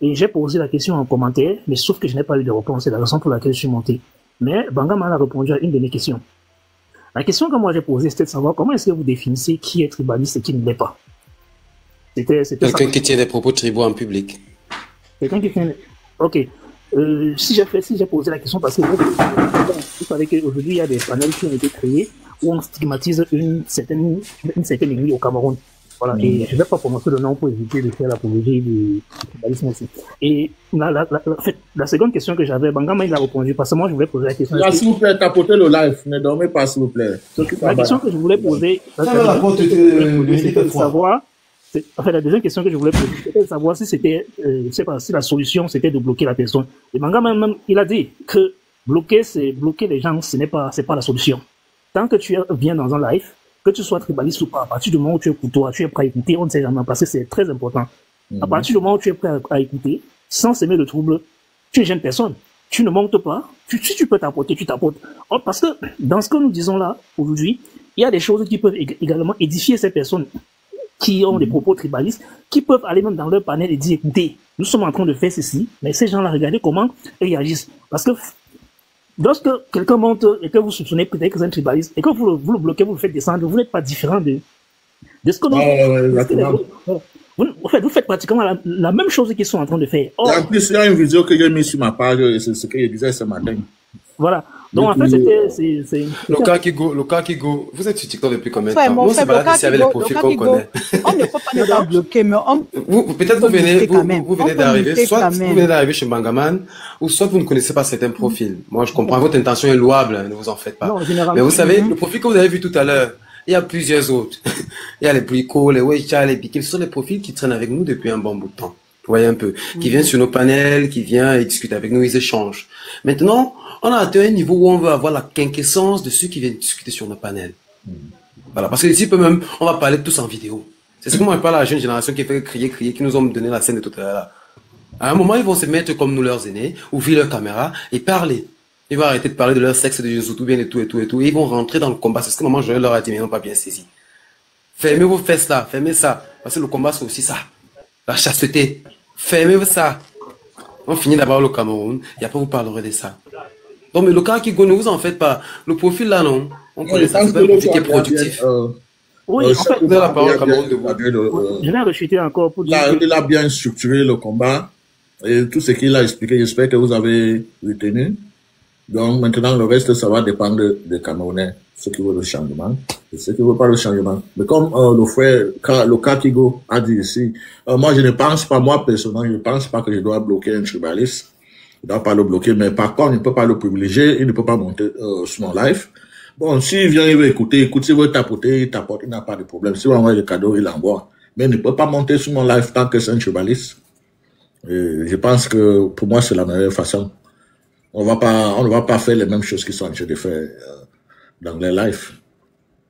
J: Et j'ai posé la question en commentaire, mais sauf que je n'ai pas eu de réponse. C'est la raison pour laquelle je suis monté. Mais Bangaman a répondu à une de mes questions. La question que moi j'ai posée, c'était de savoir comment est-ce que vous définissez qui est tribaliste et qui ne l'est pas.
D: Quelqu'un qui tient des propos tribaux en public.
J: Quelqu'un qui tient... Ok. Si j'ai posé la question parce que il fallait qu'aujourd'hui il y a des panels qui ont été créés où on stigmatise une certaine ethnie au Cameroun. Voilà. Et je ne vais pas prononcer le nom pour éviter de faire l'apologie du tribalisme aussi. Et la seconde question que j'avais, Bangaman il a répondu parce que moi je voulais poser la question.
C: Là, s'il vous plaît, tapotez le live. Ne dormez pas, s'il vous plaît.
J: La question que je voulais poser, c'était de savoir. En fait, la deuxième question que je voulais poser, c'était de savoir si c'était, je sais pas, si la solution c'était de bloquer la personne. Et Bangaman même, il a dit que bloquer les gens, c'est pas la solution. Tant que tu viens dans un live, que tu sois tribaliste ou pas, à partir du moment où tu es courtois, tu es prêt à écouter, on ne sait jamais, parce que c'est très important. À partir du moment où tu es prêt à écouter, sans s'aimer le trouble, tu ne gênes personne. Tu ne montes pas. Si tu peux t'apporter, tu t'apportes. Parce que dans ce que nous disons là, aujourd'hui, il y a des choses qui peuvent également édifier ces personnes qui ont des propos tribalistes, qui peuvent aller même dans leur panel et dire, écoutez, nous sommes en train de faire ceci, mais ces gens-là, regardez comment ils réagissent. Parce que lorsque quelqu'un monte et que vous soupçonnez peut-être que c'est un tribaliste, et que vous le bloquez, vous le faites descendre, vous n'êtes pas différent de ce que nous... En fait, vous faites pratiquement la même chose qu'ils sont en train de faire.
C: En plus, il y a une vidéo que j'ai mise sur ma page, et c'est ce que je disais ce matin.
J: Voilà. Donc, en fait, c'est...
D: Le cas Kigo, vous êtes sur TikTok depuis combien de temps? Nous, c'est pas ici avec les profils qu'on connaît.
B: On ne peut pas ne pas bloquer, mais
D: peut-être vous venez d'arriver, soit vous venez d'arriver chez Bangaman, ou soit vous ne connaissez pas certains profils. Moi, je comprends, votre intention est louable, ne vous en faites pas.
J: Non,
D: mais vous savez, le profil que vous avez vu tout à l'heure, il y a plusieurs autres. Il y a les Blico, les Weicha, les Bikil. Ce sont les profils qui traînent avec nous depuis un bon bout de temps. Vous voyez un peu. Qui viennent sur nos panels, qui viennent et discutent avec nous, ils échangent. Maintenant, on a atteint un niveau où on veut avoir la quinquessence de ceux qui viennent discuter sur nos panels. Voilà. Parce que ici, même, on va parler tous en vidéo. C'est ce que moi je parle à la jeune génération qui fait crier, qui nous ont donné la scène de tout à l'heure. À un moment, ils vont se mettre comme nous, leurs aînés, ouvrir leur caméra et parler. Ils vont arrêter de parler de leur sexe, de Yosutu bien et tout. Et ils vont rentrer dans le combat. C'est ce que maman Joël leur a dit, mais ils n'ont pas bien saisi. Fermez vos fesses là, fermez ça. Parce que le combat, c'est aussi ça. La chasteté. Fermez ça. On finit d'abord le Cameroun, et après vous parlerez de ça. Donc, mais le cas qui ne vous en faites pas. Le profil là, non. On connaît ça, c'est pas un profil qui est productif.
J: Oui, en fait,
C: vous avez la parole Cameroun de vous.
J: Je vais rechuter encore pour dire.
C: Il a bien structuré le combat. Et tout ce qu'il a expliqué, j'espère que vous avez retenu. Donc maintenant, le reste, ça va dépendre des Camerounais, ceux qui veulent le changement et ceux qui ne veulent pas le changement. Mais comme le frère, le Kakigo a dit ici, moi je ne pense pas, moi personnellement, je ne pense pas que je dois bloquer un tribaliste. Je ne dois pas le bloquer, mais par contre, il ne peut pas le privilégier, il ne peut pas monter sur mon live. Bon, s'il vient, il veut écouter, écoute, s'il veut tapoter, il tapote, il n'a pas de problème. S'il veut envoyer le cadeau, il l'envoie. Mais il ne peut pas monter sur mon live tant que c'est un tribaliste. Et je pense que pour moi, c'est la meilleure façon. On ne va pas faire les mêmes choses qu'ils sont en train de faire dans les lives.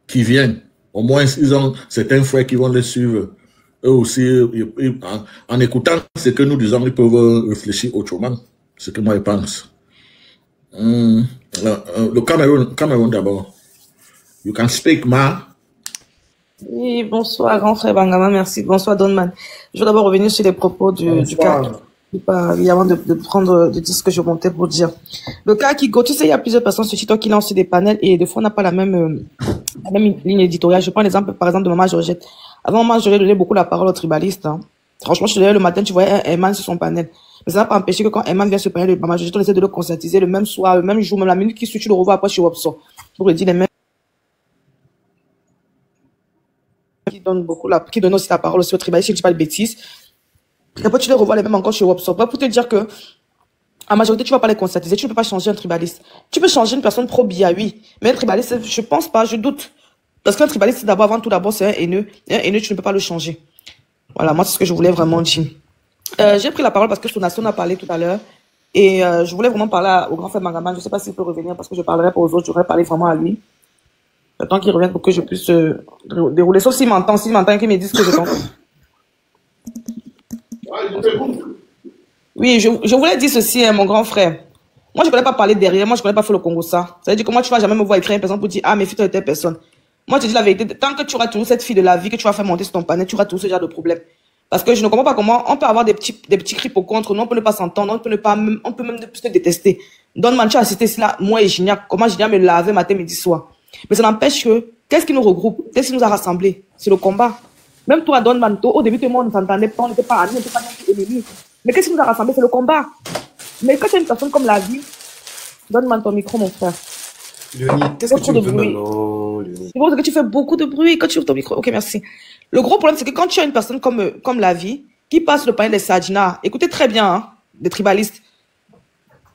C: Qui viennent. Au moins, ils ont certains frères qui vont les suivre. Eux aussi, en écoutant ce que nous disons, ils peuvent réfléchir autrement. C'est ce que moi, je pense. Le Cameroun d'abord. You can speak, Ma.
I: Oui, bonsoir, grand frère Bangama, merci. Bonsoir, Donman. Je veux d'abord revenir sur les propos du cas. Avant de dire ce que je montais pour dire. Le cas qui go, tu sais, il y a plusieurs personnes sur TikTok qui lancent des panels et des fois on n'a pas la même ligne éditoriale. Je prends l'exemple, par exemple, de Maman Georgette. Avant, Maman Georgette donnait beaucoup la parole aux tribalistes. Hein. Franchement, je te disais le matin, tu voyais un Eman sur son panel. Mais ça n'a pas empêché que quand Eman vient sur le panel de Maman Georgette, on essaie de le conscientiser le même soir, le même jour, même la minute qui suit, tu le revois après sur Wopso. Pour lui dire les mêmes qui donne aussi la parole aussi aux tribalistes, je ne dis pas de bêtises. Et après, tu les revois les mêmes encore chez WhatsApp. Pour te dire que, en majorité, tu ne vas pas les constatiser. Tu ne peux pas changer un tribaliste. Tu peux changer une personne pro-BIA, oui. Mais un tribaliste, je pense pas, je doute. Parce qu'un tribaliste, avant tout d'abord, c'est un haineux. Et un haineux, tu ne peux pas le changer. Voilà, moi, c'est ce que je voulais vraiment dire. J'ai pris la parole parce que Sonation a parlé tout à l'heure. Et je voulais vraiment parler au grand frère Mangaman. Je ne sais pas s'il peut revenir parce que je parlerai pas aux autres. J'aurais parlé vraiment à lui. J'attends qu'il revienne pour que je puisse dérouler. Sauf s'il m'entend, qu'il me dise que je t'entends. Oui, je voulais dire ceci, hein, mon grand frère. Moi, je ne connais pas parler derrière. Moi, je ne connais pas faire le Congo ça. Ça veut dire que moi, tu ne vas jamais me voir écrire une personne pour dire, ah, méfie-toi de telle personne. Moi, je te dis la vérité. Tant que tu auras toujours cette fille de la vie que tu vas faire monter sur ton panel, tu auras toujours ce genre de problème. Parce que je ne comprends pas comment on peut avoir des petits cris pour contre. Non, on peut ne pas s'entendre. On peut même se détester. Donne-moi, tu as assisté cela, moi et Gignac. Comment Gignac me lavait matin, midi, soir. Mais ça n'empêche que, qu'est-ce qui nous regroupe? Qu'est-ce qui nous a rassemblés? C'est le combat. Même toi, Don Manto, au début, tout le monde ne s'entendait pas, on n'était pas amis, on n'était pas ennemis. Mais qu'est-ce qui nous a rassemblés? C'est le combat. Mais quand tu es une personne comme la vie, donne-moi ton micro, mon frère.
D: Léonie, qu'est-ce que tu veux maintenant,
I: Léonie? C'est parce que tu fais beaucoup de bruit quand tu ouvres ton micro. Ok, merci. Le gros problème, c'est que quand tu as une personne comme la vie, qui passe le panel des Sadjina, écoutez très bien, hein, des tribalistes.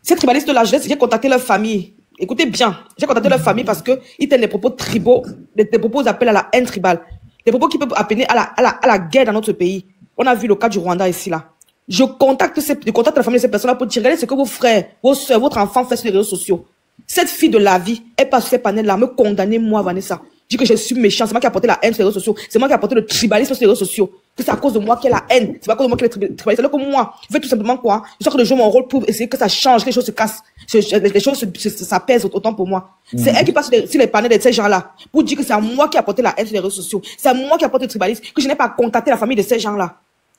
I: Ces tribalistes-là, j'ai contacté leur famille. Écoutez bien, j'ai contacté leur famille parce qu'ils tiennent des propos tribaux, des propos d'appel à la haine tribale. Des propos qui peuvent appeler à la guerre dans notre pays. On a vu le cas du Rwanda ici, là. Je contacte la famille de ces personnes-là pour dire, regardez ce que vos frères, vos soeurs, votre enfant fait sur les réseaux sociaux. Cette fille de la vie, elle passe sur ces panels-là, me condamner, moi, Vanessa. Dit que je suis méchant, c'est moi qui ai apporté la haine sur les réseaux sociaux. C'est moi qui ai apporté le tribalisme sur les réseaux sociaux. Que c'est à cause de moi qu'il y a la haine. C'est pas à cause de moi qu'il y a le tribalisme. C'est que moi, je fais tout simplement quoi? Je sors de jouer mon rôle pour essayer que ça change, que les choses se cassent. Les choses s'apaisent autant pour moi. C'est elle qui passe sur les panels de ces gens-là pour dire que c'est à moi qui ai apporté la haine sur les réseaux sociaux. C'est à moi qui ai apporté le tribalisme, que je n'ai pas contacté la famille de ces gens-là.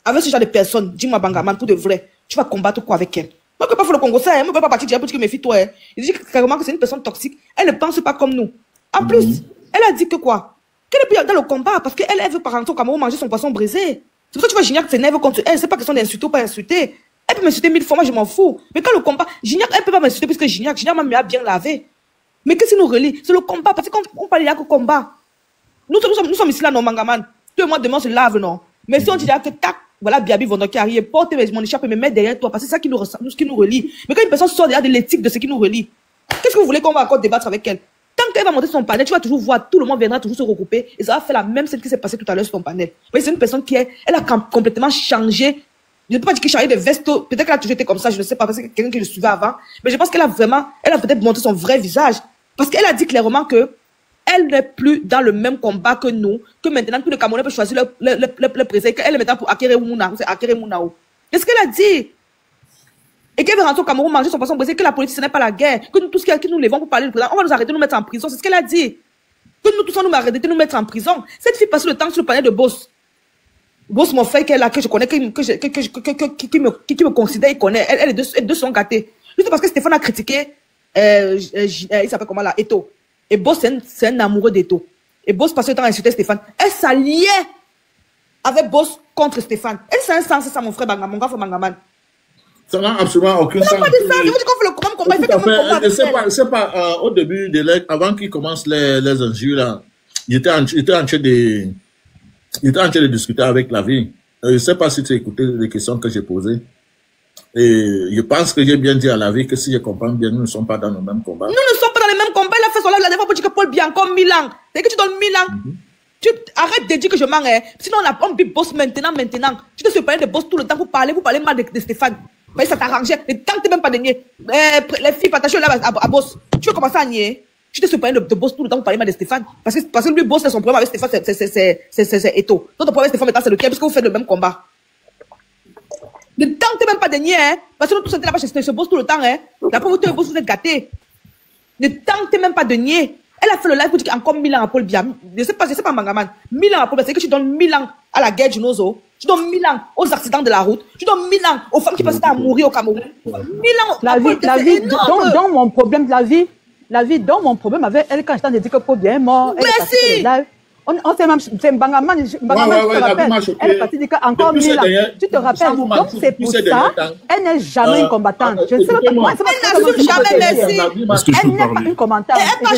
I: Avec ce genre de personnes, dis-moi, Bangaman, pour de vrai, tu vas combattre quoi avec elle? Moi, je ne peux pas faire le Congo ça, moi, je ne peux pas partir dire pour dire que méfie-toi. Il dit carrément que c'est une personne toxique. Elle ne pense pas comme nous. En plus, elle a dit que quoi? Qu'elle est plus dans le combat parce qu'elle veut par rentrer au Cameroun manger son poisson brisé. C'est pour ça que tu vois Gignac s'énerve contre elle. C'est pas question d'insulter ou pas insulter. Elle peut m'insulter 1000 fois, moi je m'en fous. Mais quand le combat, Gignac, elle peut pas m'insulter puisque Gignac m'a bien lavé. Mais qu'est-ce qui nous relie? C'est le combat. Parce que quand on parle, il n'y a que combat. Nous sommes ici là, non, Mangaman. Toi et moi, demain, on se lave, non. Mais si on dit que tac, voilà, Biabi Vondo qui arrive, porte mon écharpe et me met derrière toi, parce que c'est ça qui nous relie. Mais quand une personne sort derrière de l'éthique de ce qui nous relie, qu'est-ce que vous voulez qu'on va encore débattre avec elle? Tant qu'elle va monter son panel, tu vas toujours voir, tout le monde viendra toujours se regrouper et ça va faire la même scène qui s'est passée tout à l'heure sur ton panel. Oui, c'est une personne elle a complètement changé. Je ne peux pas dire qu'elle a changé de veste, peut-être qu'elle a toujours été comme ça, je ne sais pas, parce que c'est quelqu'un que je suivais avant. Mais je pense qu'elle a peut-être montré son vrai visage. Parce qu'elle a dit clairement que elle n'est plus dans le même combat que nous, que maintenant tous les Camerounais peuvent choisir le président, qu'elle est maintenant pour Akere Mounao. Qu'est-ce qu'elle a dit? Et qu'elle veut rentrer au Cameroun manger son poisson brisé, que la politique ce n'est pas la guerre, que nous tous qui nous levons pour parler du président, on va nous arrêter de nous mettre en prison, c'est ce qu'elle a dit. Que nous tous on nous arrêter de nous mettre en prison. Cette fille passe le temps sur le panel de Boss. Boss, mon frère, que je connais, qui me considère, il connaît, elle les deux sont gâtés. Juste parce que Stéphane a critiqué, il s'appelle comment là, Eto. Et Boss, c'est un amoureux d'Eto. Et Boss passe le temps à insulter Stéphane. Elle s'alliait avec Boss contre Stéphane. Elle, c'est un sens, c'est ça, mon frère Bangaman, mon gars, Bangaman.
C: Ça n'a absolument aucun sens.
I: On n'a pas de ça. Je vous dis qu'on fait le combat. Il fait le combat.
C: C'est pas au début de l'élection, avant qu'ils commencent les injures là, il était en train de discuter avec la vie. Je ne sais pas si tu as écouté les questions que j'ai posées. Et je pense que j'ai bien dit à la vie que si je comprends bien, nous ne sommes pas dans le même combat.
I: Nous ne sommes pas dans les mêmes combats. Il a fait son live la dernière fois pour dire que Paul Bianco, Milan. C'est que tu donnes Milan. Tu arrêtes de dire que je mens. Sinon, on bip boss maintenant. Tu te parles de boss tout le temps pour parler mal de Stéphane. Mais ça t'arrangeait. Ne tente même pas de nier. Les filles partagent là à boss. Tu veux commencer à nier. Tu te parles de boss tout le temps pour parler mal de Stéphane. Parce que lui, boss, son problème avec Stéphane, c'est Eto. Notre problème avec Stéphane, maintenant, c'est lequel? Parce que vous faites le même combat. Ne tentez même pas de nier, parce que nous tous sommes là-bas chez ce boss tout le temps. La pauvre vous boss, vous êtes gâtés. Ne tentez même pas de nier. Elle a fait le live pour dire encore 1000 ans à Paul Biya. Je sais pas, Mangaman. 1000 ans à Paul Biya, c'est que tu donnes 1000 ans à la guerre du Nozo. Tu donnes 1000 ans aux accidents de la route. Tu donnes 1000 ans aux femmes qui passent à mourir au Cameroun. 1000 ans.
B: La vie, dans mon problème, dans mon problème avec elle, quand j'étais en train de dire que Paul Biya est mort.
I: Merci.
B: On s'est même, c'est Bangaman, tu te rappelles, elle est partie dire qu'encore 1000 ans. Tu te rappelles, donc c'est pour ça, elle n'est jamais une combattante. Je sais pas comment elle
I: n'assume jamais, merci.
B: Elle n'est pas une combattante. Elle n'est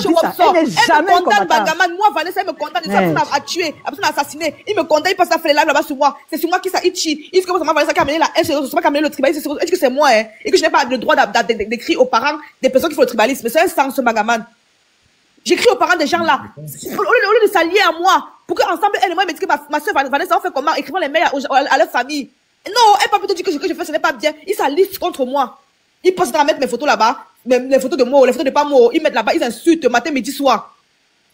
B: jamais une combattante.
I: Moi, Vanessa, elle me condamne, elle a tué, elle a assassiné. Il me condamne, il passe à faire les lives là-bas sur moi. C'est sur moi qui ça, il chie. Il dit que c'est moi, Vanessa, qui a amené la haine, c'est moi qui a amené le tribalisme. Il dit que c'est moi, et que je n'ai pas le droit d'écrire aux parents des personnes qui font le tribalisme. Mais c'est un sang, ce Bangaman. J'écris aux parents des gens là. Au lieu de s'allier à moi, pour qu'ensemble, elle et moi, elle me dit que ma soeur Vanessa, on fait comment? Écrivons les mails à leur famille. Non, elle peut plutôt dire que ce que je fais, ce n'est pas bien. Ils s'allient contre moi. Ils pensent à mettre mes photos là-bas, les photos de mots, les photos de pas mots. Ils mettent là-bas, ils insultent matin, midi, soir.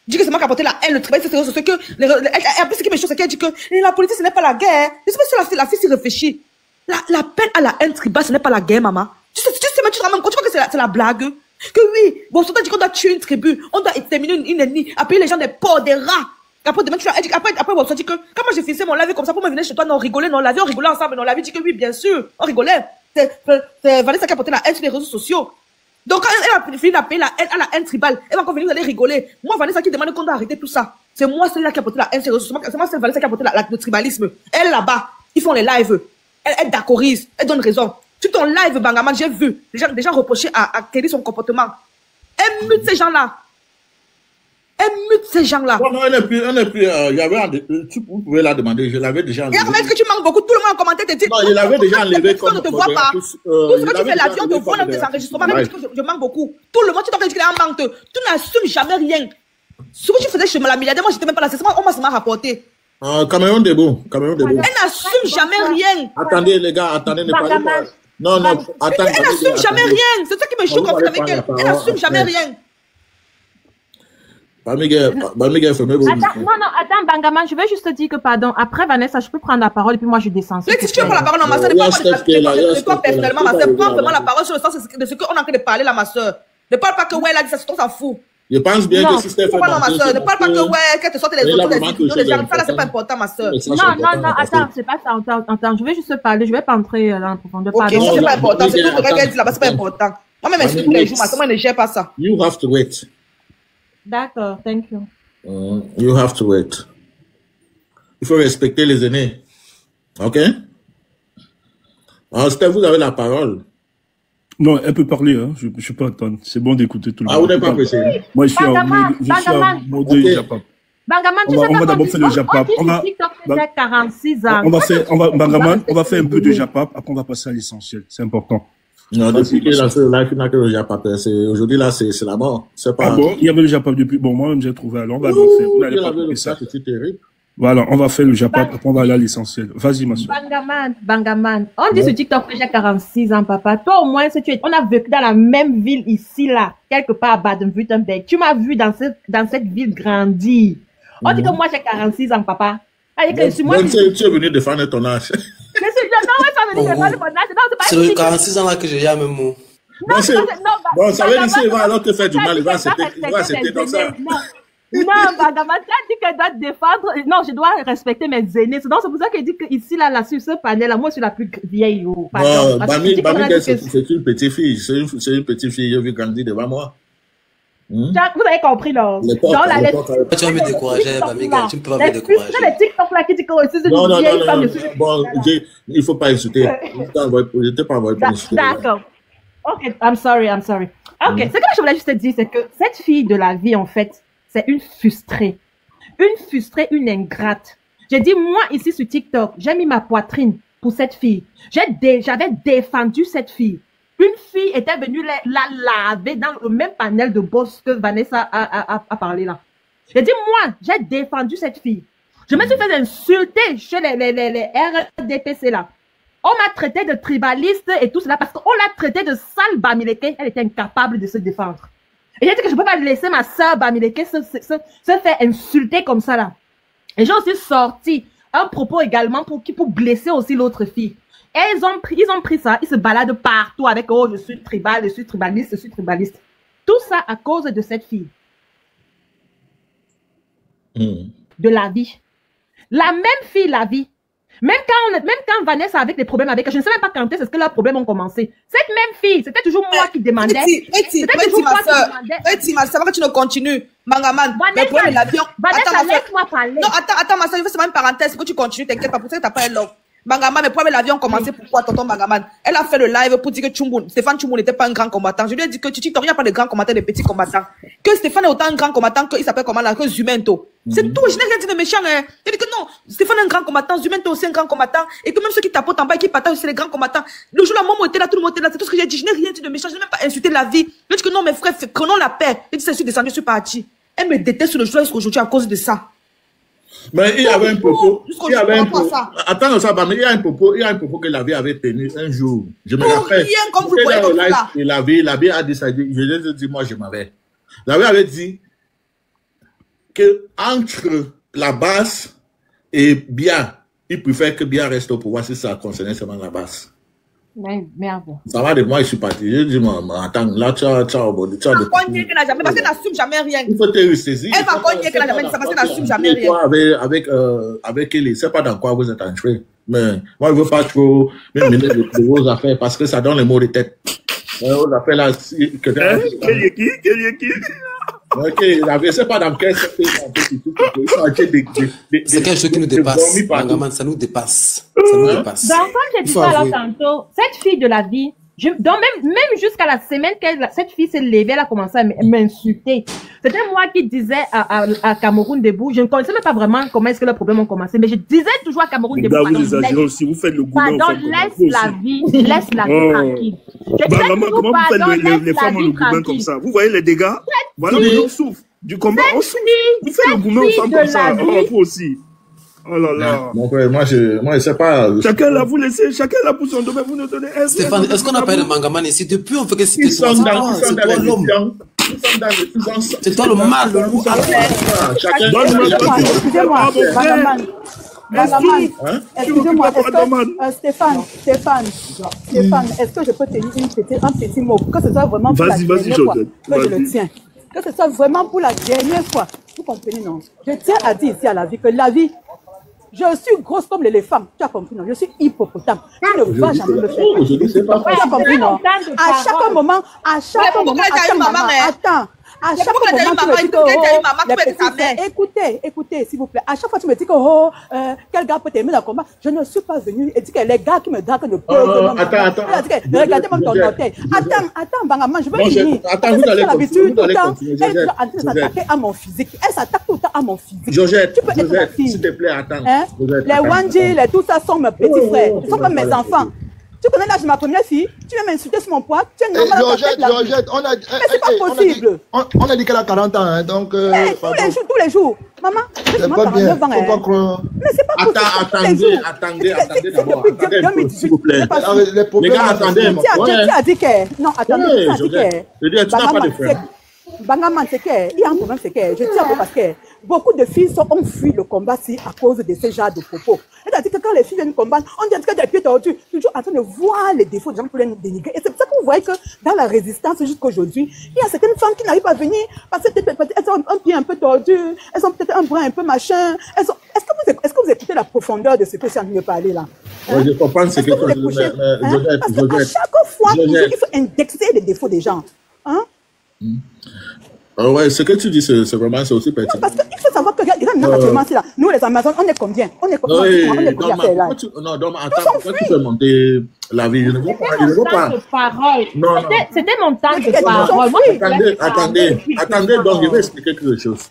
I: Ils disent que c'est moi qui ai apporté la haine, le travail, c'est que. En plus, ce qui me choque, c'est qu'elle dit que la politique, ce n'est pas la guerre. Je sais pas si la fille s'y réfléchit. La peine à la haine tribale, ce n'est pas la guerre, maman. Tu sais, mais tu te rends même compte, tu vois que c'est la blague. Que oui, bon, on dit qu'on doit tuer une tribu, on doit exterminer une ethnie, appeler les gens des porcs, des rats. Après, demain, après, bon, on dit que, quand moi j'ai fait mon live comme ça pour me venir chez toi, non, on rigolait, non, on rigolait ensemble, non, on l'avait dit que oui, bien sûr, on rigolait. C'est Vanessa qui a porté la haine sur les réseaux sociaux. Donc, quand elle a fini d'appeler la haine à la haine tribale, elle va encore venir, vous allez rigoler. Moi, Vanessa qui demande qu'on doit arrêter tout ça. C'est moi, celle-là qui a porté la haine sur les réseaux sociaux. C'est moi, c'est Vanessa qui a porté le tribalisme. Elle, là-bas, ils font les lives. Elle d'accordise, elle donne raison. Sur ton live, Bangaman, j'ai vu des gens reprocher à Kelly son comportement. Elle mute ces gens-là.
C: Non, elle n'est plus, tu pouvais la demander, je l'avais déjà enlevé.
I: Est-ce que tu manques beaucoup? Tout le monde a commenté, te dit.
C: Non, je l'avais déjà enlevé comme.
I: On ne te voit pas. Tout ce que tu fais l'avion, on te voit dans tes enregistrements. Même je manque beaucoup. Tout le monde, tu t'en dis qu'il est en manque. Tu n'assumes jamais rien. Ce que tu faisais chez la milliardaire, moi, j'étais même pas là. C'est moi, on m'a rapporté.
C: Cameroun debout.
I: Elle n'assume jamais rien.
C: Attendez, les gars, attendez, ne parlez pas. Non, attendez.
I: Elle n'assume jamais rien. C'est ça qui me choque en fait avec elle. Elle n'assume jamais rien.
C: Bamigay, fermez vos micros.
K: Attends, Bangaman, je vais juste te dire que, pardon, après Vanessa, je peux prendre la parole et puis moi je descends.
I: Mais si tu veux prendre la parole, non, ma soeur, ne parle pas de toi personnellement, ma soeur, prends vraiment la parole sur le sens de ce qu'on est en train de parler là, ma soeur. Ne parle pas que ouais, elle a dit ça, c'est ton s'en fout.
C: Je pense bien que si Steph
I: ne parle pas que ouais, qu'elle te sorte les photos des vidéos, les gens, ça là, c'est pas important, ma soeur.
K: Non, attends, c'est pas ça, attends, je vais juste parler, je vais pas entrer dans la profondeur.
I: Ok, c'est pas important, c'est tout ce qu'elle dit là-bas, c'est pas important. Moi-même, je suis tous les jours, ma soeur, moi, ne gère pas ça.
C: You have to wait.
K: D'accord, thank you.
C: You have to wait. Il faut respecter les aînés. Ok? Alors, Steph, vous avez la parole.
L: Non, elle peut parler, hein. Je ne peux pas attendre. C'est bon d'écouter tout le monde.
C: Ah, vous n'êtes pas pressé.
L: Moi, je suis en mode Japap.
K: Bangaman, tu sais
L: on va d'abord faire le Japap. On va faire un peu de Japap, après on va passer à l'essentiel. C'est important.
C: Non, depuis que la seule live n'a que le Japap, aujourd'hui là, c'est la mort. C'est pas.
L: Ah bon, il y avait le Japap depuis. Bon, moi-même, j'ai trouvé. Alors, on va le faire. Vous n'allez pas couper ça.
C: C'est terrible.
L: Voilà, on va faire le Japap, après on va aller à l'essentiel. Vas-y, ma soeur.
K: Bangaman, on dit sur TikTok que j'ai 46 ans, papa. Toi, au moins, on a vécu dans la même ville ici, là, quelque part à Baden-Württemberg. Tu m'as vu dans cette ville grandir. On dit que moi, j'ai 46 ans, papa.
C: Donc, tu es venu défendre ton âge.
D: C'est le 46 ans là que j'ai eu à même mot.
C: Bon, ça veut dire qu'il va alors te faire du mal, il va accepter dans ça.
K: Non, Bangaman, tu as dit qu'elle doit défendre. Non, je dois respecter mes aînés. Donc, c'est pour ça qu'elle dit qu'ici, là, sur ce panel-là, moi, je suis la plus vieille.
C: Bami, c'est une petite fille. C'est une petite fille, je vais grandir devant moi.
K: Vous avez compris, là.
D: Tu vas me décourager, Bami, tu ne peux pas me décourager.
K: C'est les TikTok là qui disent que c'est une vieille femme.
C: Bon, il ne faut pas insulter. Je t'ai pas envoyé pour insulter.
K: D'accord. Ok, I'm sorry. Ok, ce que je voulais juste te dire, c'est que cette fille de la vie, en fait, c'est une frustrée. Une ingrate. J'ai dit, moi, ici sur TikTok, j'ai mis ma poitrine pour cette fille. J'avais défendu cette fille. Une fille était venue la laver dans le même panel de boss que Vanessa a parlé là. J'ai dit, moi, j'ai défendu cette fille. Je me suis fait insulter chez les RDPC là. On m'a traité de tribaliste et tout cela parce qu'on l'a traité de sale Bamileke. Elle était incapable de se défendre. Et j'ai dit que je ne peux pas laisser ma sœur Bamileke se faire insulter comme ça là. Et j'ai aussi sorti un propos également pour blesser aussi l'autre fille. Et ils ont pris ça, ils se baladent partout avec « Oh, je suis tribal, je suis tribaliste, je suis tribaliste. » Tout ça à cause de cette fille. De la vie. La même fille, la vie. Même quand Vanessa avait des problèmes avec elle, je ne sais même pas quand est-ce que leurs problèmes ont commencé. Cette même fille, c'était toujours moi qui demandais.
I: C'était toujours moi qui demandais. Ça va que tu ne continues. Mangaman, mais pour l'avion.
K: Vanessa, laisse-moi parler.
I: Non, attends, ma soeur, je fais seulement une parenthèse. Que tu continues, t'inquiète pas, pour ça que t'as pas un love. Bangaman, mais pourquoi l'avion commencé? Pourquoi, tonton Bangaman? Elle a fait le live pour dire que Stéphane Tchoumoun n'était pas un grand combattant. Je lui ai dit que TikTok, il n'y a pas de grands combattants, de petits combattants. Que Stéphane est autant un grand combattant qu'il s'appelle comment là, que Zumento. C'est tout, je n'ai rien dit de méchant, hein. Je dis que non, Stéphane est un grand combattant, Zumento aussi un grand combattant, et que même ceux qui tapotent en bas et qui partagent, c'est les grands combattants. Le jour là, Momo était là, tout le monde était là, c'est tout ce que j'ai dit. Je n'ai rien dit de méchant, je n'ai même pas insulté la vie. Je dis que non, mes frères, prenons la paix. Je dis, je suis descendu, je suis parti. Elle me déteste sur le jour jusqu'aujourd'hui à cause de ça.
C: Mais il y avait un propos. Attends, ça va, mais il y a un propos que la vie avait tenu un jour. Je me rappelle. La vie a dit ça. Je lui ai dit, moi, je m'avais. La vie avait dit que entre la basse et Bia, il préfère que Bia reste au pouvoir si ça concernait seulement la basse.
K: Mais merde.
C: Ça va de moi, je suis parti. Je dis, attends, là, tu as
I: cogné qu'elle n'a jamais, parce qu'elle n'assume jamais rien.
C: Il faut te ressaisir.
I: Elle va cogner qu'elle n'a jamais dit ça, parce qu'elle n'assume jamais rien.
C: Avec Ellie, c'est pas dans quoi vous êtes entré. Mais moi, je veux pas trop me mêler de vos affaires, parce que ça donne les mots de tête. Vos affaires là,
L: Quel est qui?
C: Ok, c'est pas dans quel secteur.
D: C'est quelque chose qui nous dépasse. Ça nous dépasse. Ça nous dépasse.
K: Donc, comme j'ai dit ça là tantôt, cette fille de la vie, donc même jusqu'à la semaine que cette fille s'est levée, elle a commencé à m'insulter. C'était moi qui disais à Cameroun Debout, je ne connaissais même pas vraiment comment est-ce que les problèmes ont commencé, mais je disais toujours à Cameroun Debout.
L: Vous exagérez aussi, vous faites le goudron.
K: Pardon, laisse la vie tranquille.
L: Maman, comment vous faites les femmes le goudron comme ça? Vous voyez les dégâts? Voilà, on souffre. Du combat, on souffre. Vous faites le goudron aux femmes comme ça. Vous aussi. Oh là là.
C: Mon frère, moi, je sais pas.
L: Chacun là, vous laissez, chacun là pour son domaine, vous nous donnez un.
D: Stéphane, est-ce qu'on a parlé de Mangaman ici? Depuis, on fait que c'était toi. C'est toi l'homme. C'est toi le mal, le loup.
B: Excusez-moi, Stéphane, est-ce que je peux tenir un petit mot? Que ce soit vraiment pour la dernière fois que je le tiens. Que ce soit vraiment pour la dernière fois. Vous comprenez, non? Je tiens à dire ici à la vie que la vie, je suis grosse comme l'éléphant. Tu as compris, non? Je suis hippopotame. Tu ne vas jamais me faire. Tu as compris, non? À chaque moment, attends. À chaque fois que tu me dis que écoutez, s'il vous plaît. À chaque fois tu me dis que quel gars peut t'aimer dans le combat. Je ne suis pas venu et dis que les gars qui me draguent ne peuvent.
C: Attends.
B: Regardez mon ton orteil. Attends, Bangama, je veux finir.
C: Attends, vous allez continuer.
B: Elle est en train de s'attaquer à mon physique. Elle s'attaque tout le temps à mon physique.
C: Georgette, s'il te plaît, attends.
B: Les Wanji, tout ça sont mes petits frères. Ils sont comme mes enfants. Tu connais l'âge de ma première fille, tu viens m'insulter sur mon poids, tu es une maman dans ta tête là.
M: Georgette,
B: mais c'est pas possible.
M: On a dit qu'elle a 40 ans, hein, donc...
B: tous les jours. Maman,
M: c'est pas bien, faut pas croire.
B: Mais c'est pas possible.
C: Attendez d'abord, s'il vous plaît. Les gars, attendez.
B: Tu as dit que... Non, attendez, tu as dit que...
C: Je dis, tu n'as pas de frère.
B: Bangaman, c'est qu'il y a un problème, c'est que je tiens parce que beaucoup de filles ont fui le combat à cause de ce genre de propos. C'est-à-dire que quand les filles viennent combattre, on dit que des pieds tordus, toujours en train de voir les défauts des gens pour les dénigrer. Et c'est pour ça que vous voyez que dans la résistance jusqu'à aujourd'hui, il y a certaines femmes qui n'arrivent pas à venir parce qu'elles ont un pied un peu tordu, elles ont peut-être un bras un peu machin. Est-ce que vous écoutez la profondeur de ce que je suis en train de parler là?
C: Je comprends ce que tu veux dire.
B: Parce qu'à chaque fois, il faut indexer les défauts des gens.
C: Ouais, ce que tu dis, c'est vraiment aussi pertinent.
B: Parce qu'il faut savoir que, regarde, nous les Amazones, on est combien? On est combien?
C: Non, attends, pourquoi tu peux monter la vie? Je ne veux pas.
K: C'était mon temps de parole.
C: Attendez, donc je vais expliquer quelque chose.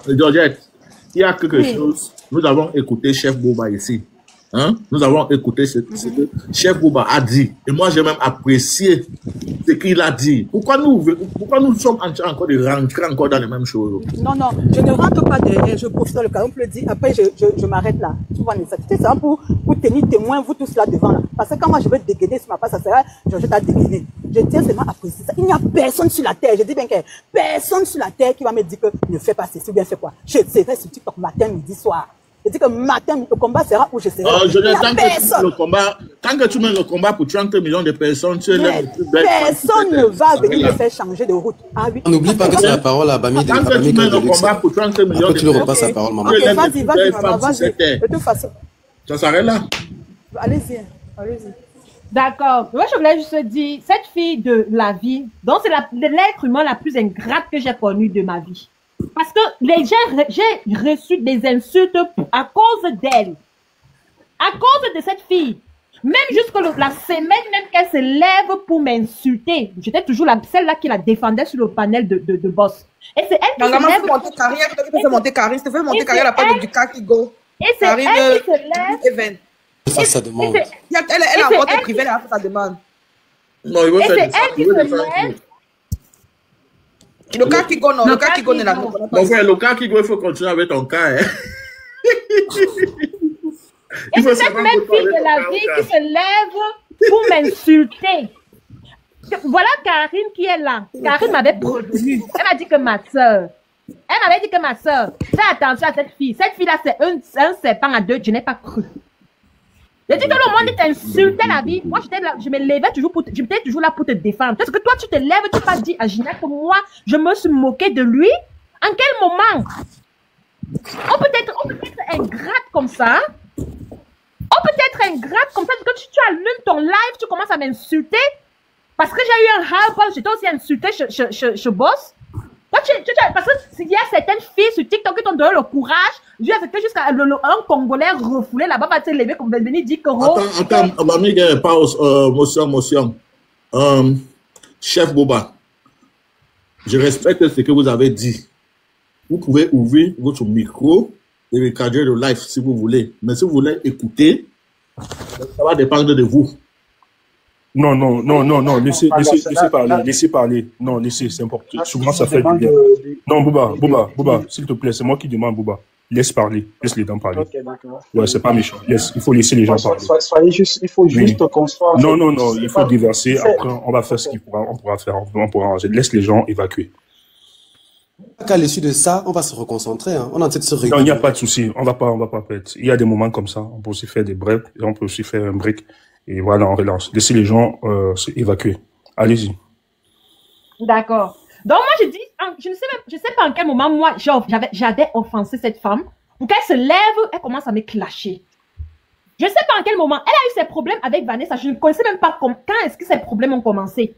C: Georgette, il y a quelque chose. Nous avons écouté Chef Bouba ici. Nous avons écouté ce que Chef Bouba a dit. Et moi, j'ai même apprécié ce qu'il a dit. Pourquoi nous sommes en train encore de rentrer encore dans les mêmes choses?
B: Non, je ne rentre pas derrière. Je profite dans le cas. On peut le dire. Après, je m'arrête là. Tu vois, c'est ça pour tenir témoin, vous tous là devant. Là. Parce que quand moi, je veux dégainer sur ma place, ça sera, je vais dégainer. Je tiens seulement à préciser ça. Il n'y a personne sur la terre. Je dis bien que personne sur la terre qui va me dire que ne fais pas ceci ou bien fais quoi. Je serai sur TikTok matin, midi, soir. Je dis que matin, le combat sera où je serai.
C: Tant que tu mets le combat pour 30 millions de personnes, tu es
B: personne ne va venir me faire changer de route.
D: On n'oublie pas que c'est la parole à Bami.
C: Tant que tu mets le combat pour 30 millions de personnes,
D: tu repasses la parole, maman.
B: Vas-y. De toute façon.
C: Ça s'arrête là.
B: Allez-y.
K: D'accord. Moi, je voulais juste dire, cette fille de la vie, donc c'est l'être humain la plus ingrate que j'ai connue de ma vie. Parce que j'ai reçu des insultes à cause d'elle. À cause de cette fille. Même jusqu'à la semaine même qu'elle se lève pour m'insulter. J'étais toujours celle-là qui la défendait sur le panel de boss. Et c'est elle qui se lève.
I: Tu fais monter Karine. Tu fais monter Karine à la part du Kakigo.
K: Et c'est elle qui se lève.
D: Ça, sa demande.
I: Elle a porté privé, elle a fait sa demande.
C: Non, il veut faire
K: c'est elle qui se lève.
I: Le cas qui go, non, le cas qui go n'est la
C: Mon frère, le cas qui go, il faut continuer avec ton cas.
K: Et c'est cette même fille de la vie qui se lève pour m'insulter. Voilà Karine qui est là. Karine m'avait prévenu. Elle m'a dit que ma soeur. Fais attention à cette fille. Cette fille-là, c'est un serpent à deux. Je n'ai pas cru. Je dis que le monde t'insultait la vie. Moi, je me levais toujours j'étais toujours là pour te défendre. Parce que toi, tu te lèves, tu pas dit à Ginette que moi, je me suis moqué de lui. En quel moment? On peut être ingrate comme ça. Parce que tu allumes ton live, tu commences à m'insulter. Parce que j'ai eu un hard j'étais aussi insulté chez Boss. Parce qu'il y a certaines filles sur TikTok qui t'ont donné le courage, jusqu'à un Congolais refoulé là-bas va te lever comme venir dire que...
C: Attends, ma amigue, pause, motion. Chef Bouba, je respecte ce que vous avez dit. Vous pouvez ouvrir votre micro et recadrer le live si vous voulez. Mais si vous voulez écouter, ça va dépendre de vous.
L: Non, laissez parler. Non, laissez, c'est important. Souvent, ça fait du bien. Non, Bouba, s'il te plaît, c'est moi qui demande, Bouba. Laisse parler, laisse les gens parler.
G: Ok, d'accord.
L: Ouais, c'est pas méchant. Il faut laisser les gens parler.
G: Il faut juste qu'on soit...
L: Non, il faut déverser. Après, on va faire ce qu'on pourra faire. On pourra arranger. Laisse les gens évacuer.
D: À l'issue de ça, on va se reconcentrer. On a en train de se réguler.
L: Non, il n'y a pas de souci. On va pas perdre. Il y a des moments comme ça. On peut aussi faire des breaks et on peut aussi faire un break. Et voilà, on relance. Laissez les gens évacuer. Allez-y.
K: D'accord. Donc, moi, je dis, je sais pas en quel moment, moi, j'avais offensé cette femme. Pour qu'elle se lève, elle commence à me clasher. Je sais pas en quel moment. Elle a eu ses problèmes avec Vanessa. Je ne connaissais même pas quand est-ce que ces problèmes ont commencé.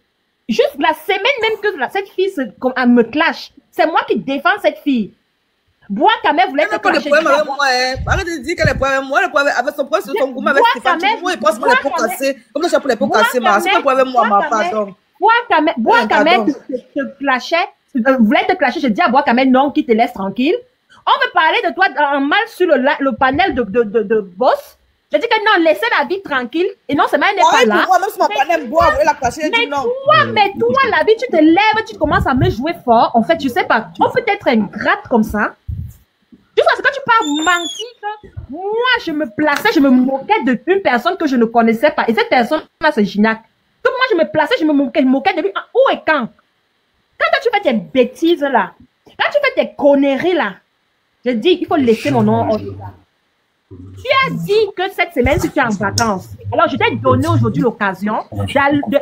K: juste la semaine même que cette fille elle me clash, c'est moi qui défends cette fille. Bois-Camel voulait te clasher.
I: Elle n'a pas de problème avec moi, hein. Arrête de dire qu'elle a des problèmes avec moi. Elle a des problèmes avec son problème sur son goût, avec Stéphane. Il pense pour les pots cassés. Comme ça, pour les pots cassés, ma. C'est pas problème avec moi, ma, pardon.
K: Bois-Camel te clashait, voulait te clasher. Je dis à Bois-Camel, non, qui te laisse tranquille. On veut parler de toi en mal sur le panel de boss. Je dis que non, laissez la vie tranquille. Et non, c'est même elle n'est pas là.
I: Moi, même sur mon panel bois, elle a clashé.
K: Mais toi, la vie, tu te lèves, tu commences à me jouer fort. En fait, je sais pas, on peut être ingrate comme ça. Tu vois, c'est quand tu parles mentir, moi, je me plaçais, je me moquais d'une personne que je ne connaissais pas. Et cette personne-là, c'est Ginac. Donc moi, je me plaçais, je me moquais de lui. Où et quand? Quand tu fais tes bêtises, là, quand tu fais tes conneries, là, je dis, il faut laisser mon nom. Tu as dit que cette semaine, si tu es en vacances, alors je t'ai donné aujourd'hui l'occasion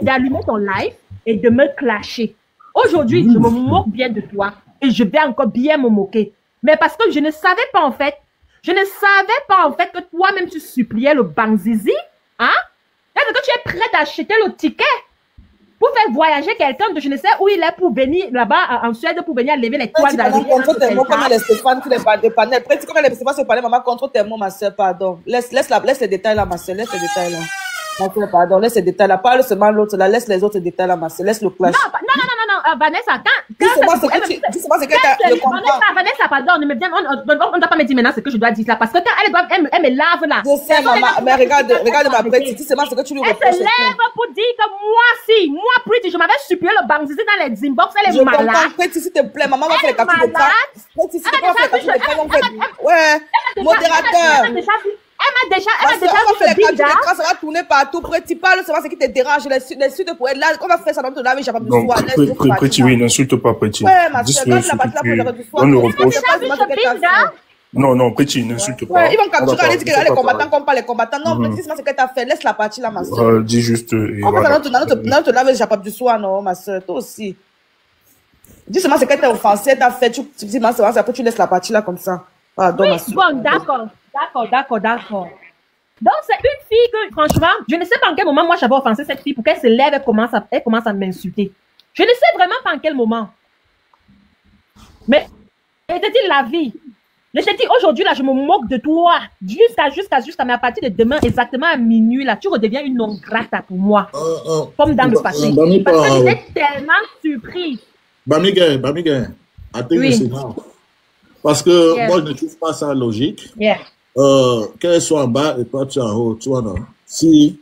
K: d'allumer ton live et de me clasher. Aujourd'hui, je me moque bien de toi et je vais encore bien me moquer. Mais parce que je ne savais pas en fait, que toi-même tu suppliais le Bangzizi, hein? Est-ce que tu es prête à acheter le ticket pour faire voyager quelqu'un de je ne sais où il est pour venir là-bas en Suède pour venir lever les toiles d'arrivée.
I: Contre tes mots, comme les Stéphane qui les panels. Après, quand les Stéphane se parlaient, maman, contre tes mots, ma soeur, pardon. Laisse les détails là, ma soeur, laisse les détails là. Ma soeur, pardon, laisse les détails là. Parle seulement l'autre là, laisse les autres détails là, ma soeur, laisse le clash.
K: Non, Vanessa,
I: dis-moi ce que tu le comprends.
K: Vanessa, pardon, on ne doit pas me dire maintenant ce que je dois dire là, parce que quand elle me lave là.
I: Je sais, maman, mais regarde ma petite, dis-moi ce que tu lui reproches.
K: Elle se lève pour dire que moi, Pretty, je m'avais supplié le Bangzizi dans les inbox, elle est malade. Je comprends,
I: Pretty, s'il te plaît, maman va faire les captures de cas. Pretty, s'il te plaît, faire les captures de cas. Ouais, modérateur. Elle m'a déjà dit ça. Ça va tourner partout. Pretty, parle, ça va ce qui te dérange. Les suites pour être là. On va faire ça dans ton lave, j'ai pas besoin de
L: soir. Pretty, oui, n'insulte pas Pretty.
I: Ouais, ma soeur, quand tu la partie là pour le retour.
L: On le reproche. Non, Pretty, n'insulte pas.
I: Ils vont capturer, aller dire que les combattants comme pas les combattants. Non, Pretty, c'est ce que tu as fait. Laisse la partie là, ma soeur.
L: Dis juste.
I: On va faire dans ton lave, j'ai pas du soir, non, ma soeur. Toi aussi. Dis seulement ce que tu as offensé, tu as fait. Tu dis, ma soeur, après tu laisses la partie là comme ça. Pardon, ma soeur.
K: Bon, d'accord. Donc, c'est une fille que, franchement, je ne sais pas en quel moment moi j'avais offensé cette fille pour qu'elle se lève et commence à m'insulter. Je ne sais vraiment pas en quel moment. Mais, je te dis la vie. Je te dis, aujourd'hui, là, je me moque de toi. Jusqu'à mais à partir de demain, exactement à minuit, là, tu redeviens une non grata pour moi. Comme dans le passé. Parce que j'étais tellement surprise.
C: Bamigay, oui. Parce que moi, je ne trouve pas ça logique. Qu'elle soit en bas et toi tu es en haut, tu vois, non? Si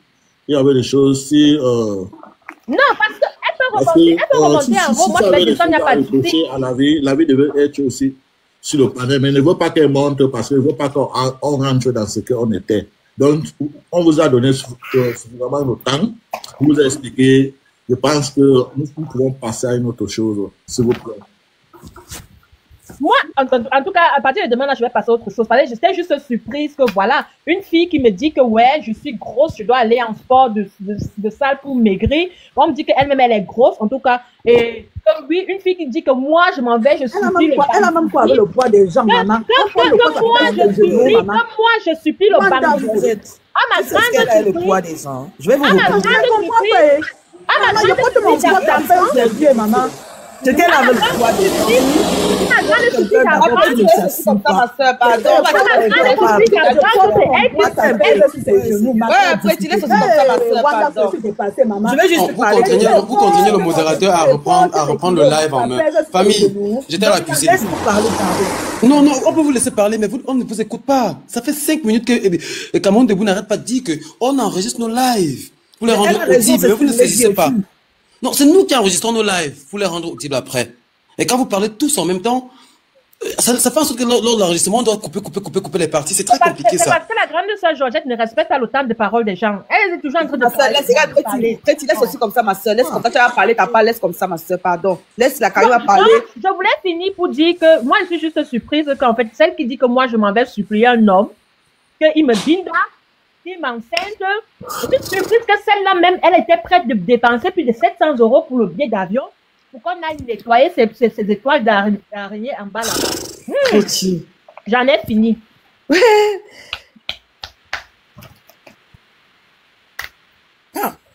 C: il y avait des choses,
K: non, parce qu'elle peut remonter en haut, moi je vais dire ça, il n'y a pas de souci.
C: La vie devait être aussi sur le panel, mais elle ne veut pas qu'elle monte parce qu'elle ne veut pas qu'on rentre dans ce qu'on était. Donc, on vous a donné suffisamment de temps pour vous expliquer. Je pense que nous pouvons passer à une autre chose, s'il vous plaît.
K: Moi, en tout cas, à partir de demain, là, je vais passer à autre chose. J'étais juste surprise que voilà, une fille qui me dit que ouais, je suis grosse, je dois aller en sport de salle pour maigrir. On me dit qu'elle-même, elle est grosse, en tout cas. Et comme oui, une fille qui dit que moi, je m'en vais, je supplie le
B: Elle a même quoi avec le poids des gens, maman.
K: Comme moi, je supplie le Bangzizi. Ah, ma grande
I: surprise. Le poids des gens. Je vais vous
B: montrer. Ah, ma grande surprise. Maman.
I: C'est qu'elle avait le poids des
D: Je vais juste vous continuez le modérateur à reprendre le live en main. Famille, j'étais à la cuisine. Non, on peut vous laisser parler, mais on ne vous écoute pas. Ça fait 5 minutes que Cameroun Debout n'arrête pas de dire qu'on enregistre nos lives. Vous les rendre audibles, mais vous ne saisissez pas. Non, c'est nous qui enregistrons nos lives pour les rendre audibles après. Et quand vous parlez tous en même temps, ça fait en sorte que lors de l'enregistrement, on doit couper les parties. C'est très compliqué, ça.
K: C'est parce que la grande sœur Georgette ne respecte pas le temps de parole des gens. Elle est toujours en train de parler.
I: Laisse aussi comme ça, ma soeur. Laisse comme ça, tu vas parler, t'as pas, laisse comme ça, ma soeur, pardon. Laisse la carrière parler.
K: Je voulais finir pour dire que moi, je suis juste surprise qu'en fait, celle qui dit que moi, je m'en vais supplier un homme, qu'il me binda, qu'il m'enceinte. Je suis surprise que celle-là même, elle était prête de dépenser plus de 700 € pour le billet d'avion. Pour qu'on aille nettoyer ces étoiles d'araignée en bas là. J'en ai fini.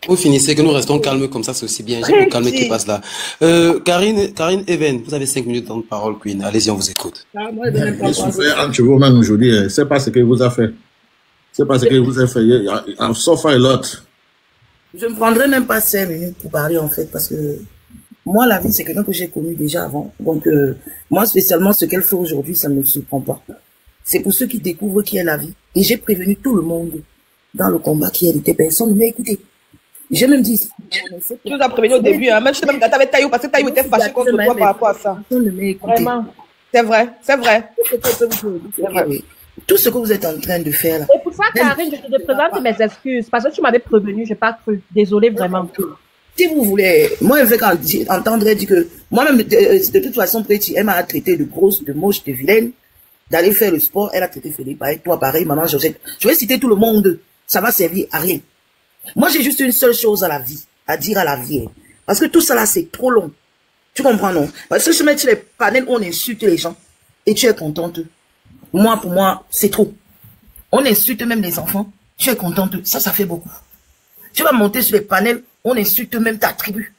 D: Vous finissez, que nous restons calmes comme ça, c'est aussi bien. J'ai le calme qui passe là. Karine Even, vous avez 5 minutes de parole, Queen. Allez-y, on vous écoute.
C: Je souffert entre vous-même aujourd'hui. C'est pas ce qu'il vous a fait. C'est pas ce qu'il vous a fait. I've suffered a lot.
I: Je ne prendrai même pas 5 minutes pour parler, en fait, parce que moi, la vie, c'est quelqu'un que j'ai connu déjà avant. Donc, moi, spécialement, ce qu'elle fait aujourd'hui, ça ne me surprend pas. C'est pour ceux qui découvrent qui est la vie. Et j'ai prévenu tout le monde dans le combat qui était personne ne m'a écouté. J'ai même dit...
N: Tu nous as prévenu au début, hein. Même si tu t'es même gâté avec Taïou, parce que Taïou était fâché contre toi par rapport à ça.
I: Personne ne m'a écouté.
N: Vraiment. C'est vrai, c'est vrai.
I: Tout ce que vous êtes en train de faire là.
K: Et pour ça, Karine, je te présente mes excuses. Parce que tu m'avais prévenu, j'ai pas cru. Désolée, vraiment.
I: Si vous voulez, moi, elle me fait entendre, elle dit que, moi-même, de toute façon, Préti, elle m'a traité de grosse, de moche, de vilaine, d'aller faire le sport, elle a traité Philippe, pareil, toi, pareil, maman Josette. Je vais citer tout le monde, ça va servir à rien. Moi, j'ai juste une seule chose à la vie, à dire à la vie. Parce que tout ça là, c'est trop long. Tu comprends, non? Parce que je mets sur les panels, on insulte les gens, et tu es contente. Moi, pour moi, c'est trop. On insulte même les enfants, tu es contente. Ça fait beaucoup. Tu vas monter sur les panels, on insulte même ta tribu.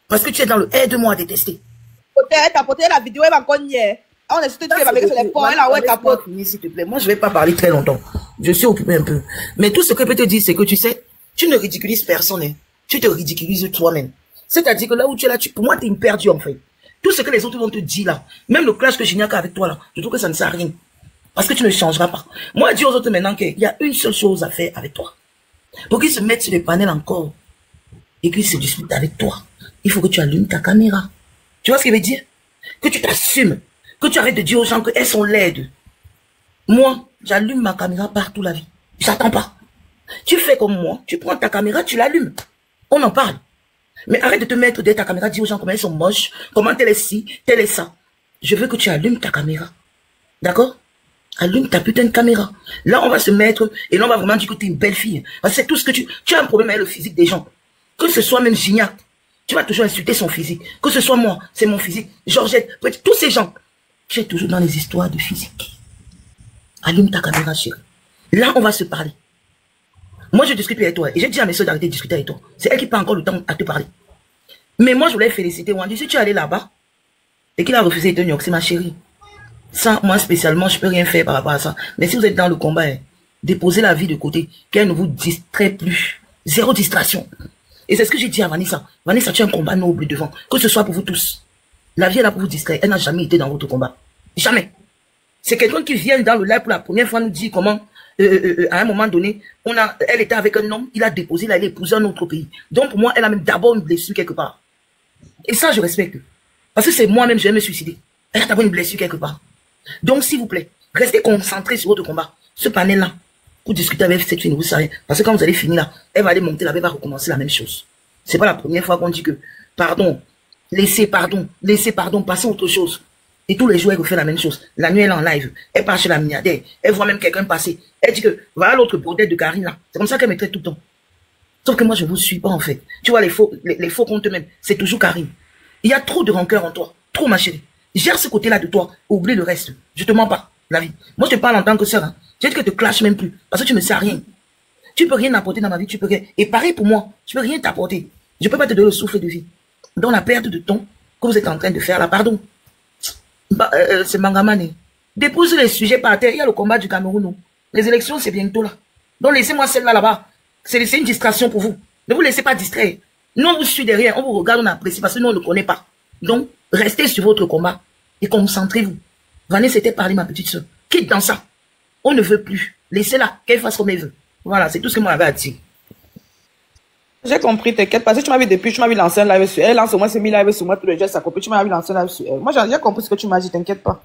I: Parce que tu es dans le aide-moi à détester.
N: T'as porté la vidéo, elle va encore nier. On insulte tu vas avec les porcs, elle a ouais capote.
I: S'il te plaît, moi je vais pas parler très longtemps. Je suis occupé un peu. Mais tout ce que je peux te dire, c'est que tu sais, tu ne ridiculises personne. Hein. Tu te ridiculises toi-même. C'est-à-dire que là où tu es là, pour moi, tu es une perdue en fait. Tout ce que les autres vont te dire là, même le clash que je n'ai qu'avec toi là, je trouve que ça ne sert à rien. Parce que tu ne changeras pas. Moi, je dis aux autres maintenant qu'il y a une seule chose à faire avec toi. Pour qu'ils se mettent sur les panels encore et qu'ils se disputent avec toi, il faut que tu allumes ta caméra. Tu vois ce qu'il veut dire? Que tu t'assumes. Que tu arrêtes de dire aux gens qu'elles sont laides. Moi, j'allume ma caméra partout la vie. J'attends pas. Tu fais comme moi, tu prends ta caméra, tu l'allumes. On en parle. Mais arrête de te mettre derrière ta caméra, dis aux gens comment elles sont moches, comment telle est ci, telle est ça. Je veux que tu allumes ta caméra. D'accord? Allume ta putain de caméra. Là, on va se mettre, et là, on va vraiment dire que tu es une belle fille. Parce que c'est tout ce que tu as un problème avec le physique des gens. Que ce soit même Gignac, tu vas toujours insulter son physique. Que ce soit moi, c'est mon physique. Georgette, tous ces gens. Tu es toujours dans les histoires de physique. Allume ta caméra, chérie. Là, on va se parler. Moi, je discute avec toi. Et j'ai dit à mes soeurs d'arrêter de discuter avec toi. C'est elle qui prend encore le temps à te parler. Mais moi, je voulais féliciter Wendy. Si tu es allé là-bas, et qu'il a refusé de te c'est ma chérie. Ça, moi, spécialement, je peux rien faire par rapport à ça. Mais si vous êtes dans le combat, déposez la vie de côté. Qu'elle ne vous distrait plus. Zéro distraction. Et c'est ce que j'ai dit à Vanessa. Vanessa, tu as un combat noble devant. Que ce soit pour vous tous. La vie est là pour vous distraire. Elle n'a jamais été dans votre combat. Jamais. C'est quelqu'un qui vient dans le live pour la première fois nous dire comment, à un moment donné, elle était avec un homme, il a déposé, il a épousé un autre pays. Donc pour moi, elle a même d'abord une blessure quelque part. Et ça, je respecte. Parce que c'est moi-même, je vais me suicider. Elle a d'abord une blessure quelque part. Donc, s'il vous plaît, restez concentrés sur votre combat. Ce panel-là, pour discuter avec cette fille, ne vous savez. Parce que quand vous allez finir là, elle va aller monter là-bas, elle va recommencer la même chose. C'est pas la première fois qu'on dit que, pardon, laissez pardon, passez à autre chose. Et tous les jours, elle refait la même chose. La nuit, elle est en live. Elle part chez la milliardaire. Elle voit même quelqu'un passer. Elle dit que, voilà l'autre bordel de Karine là. C'est comme ça qu'elle me traite tout le temps. Sauf que moi, je vous suis pas en fait. Tu vois, les faux comptes eux-mêmes, c'est toujours Karine. Il y a trop de rancœur en toi. Trop, ma chérie. Gère ce côté-là de toi. Oublie le reste. Je te mens pas, la vie. Moi, je te parle en tant que sœur. Hein. Je dis que je te clash même plus. Parce que tu ne sais rien. Tu peux rien apporter dans ma vie. Tu peux rien. Et pareil pour moi. Je peux rien t'apporter. Je peux pas te donner le souffle de vie. Dans la perte de temps que vous êtes en train de faire là, pardon. C'est Mangamane. Dépose les sujets par terre. Il y a le combat du Cameroun. Les élections, c'est bientôt là. Donc, laissez-moi celle-là là-bas. C'est une distraction pour vous. Ne vous laissez pas distraire. Nous, on vous suit derrière. On vous regarde, on apprécie parce que nous, on ne connaît pas. Donc, restez sur votre combat et concentrez-vous. Vanessa était parlé, ma petite soeur. Quitte dans ça. On ne veut plus. Laissez-la, qu'elle fasse comme elle veut. Voilà, c'est tout ce que moi j'avais à dire.
N: J'ai compris, t'inquiète, parce que tu m'as vu depuis, tu m'as vu lancer un live sur elle, lance au moins 6 000 lives sur moi, tous les jours, ça copie, tu m'as vu lancer un live sur elle. Moi, j'ai compris ce que tu m'as dit, t'inquiète pas.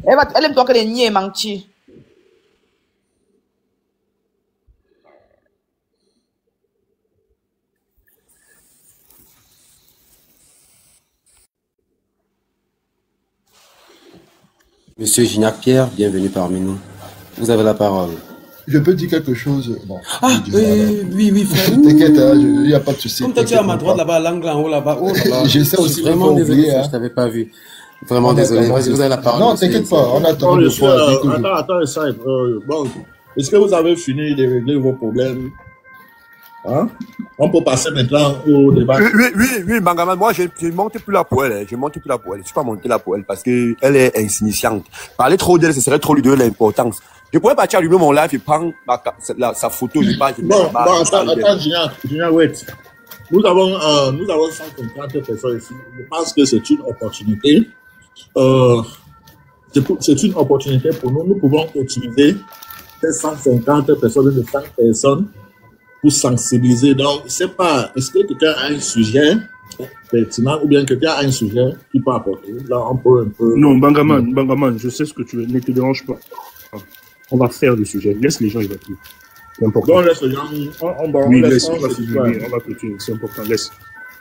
N: Elle aime toi que les niais et mentir.
D: Monsieur Gignac Pierre, bienvenue parmi nous. Vous avez la parole.
M: Je peux dire quelque chose. Bon,
D: ah, oui, frère.
M: T'inquiète, il n'y a pas de souci.
D: Comme toi, tu es à ma droite là-bas, l'angle en haut là-bas. Oh, là
M: j'essaie aussi de
D: vraiment désolé,
M: oublier.
D: Je t'avais pas vu. Vraiment désolé. Vas-y, vous avez la parole.
M: Non, t'inquiète pas, on attend le fois.
C: Attends, ça. Bon, est-ce que vous avez fini de régler vos problèmes? Hein? On peut passer maintenant au débat.
O: Oui, Bangaman, moi, je ne monte plus la pour elle. Je ne monte plus la pour elle. Je ne suis pas monté la pour elle parce qu'elle est insignifiante. Parler trop d'elle, ce serait trop lui donner l'importance. Je pourrais partir allumer mon live et prendre sa photo.
C: Bon, attends, Junior, wait. Nous avons 150 personnes ici. Je pense que c'est une opportunité. C'est une opportunité pour nous. Nous pouvons utiliser ces 150 personnes, de 5 personnes pour sensibiliser. Donc, je ne sais pas, est-ce que quelqu'un a un sujet pertinent ou bien quelqu'un a un sujet qui peut apporter? Là, on peut un peu...
L: Non, Bangaman, je sais ce que tu veux. Ne te dérange pas. On va faire le sujet. Laisse les gens évacuer. C'est important.
C: Bon, laisse les gens...
L: on va continuer. C'est important. Laisse.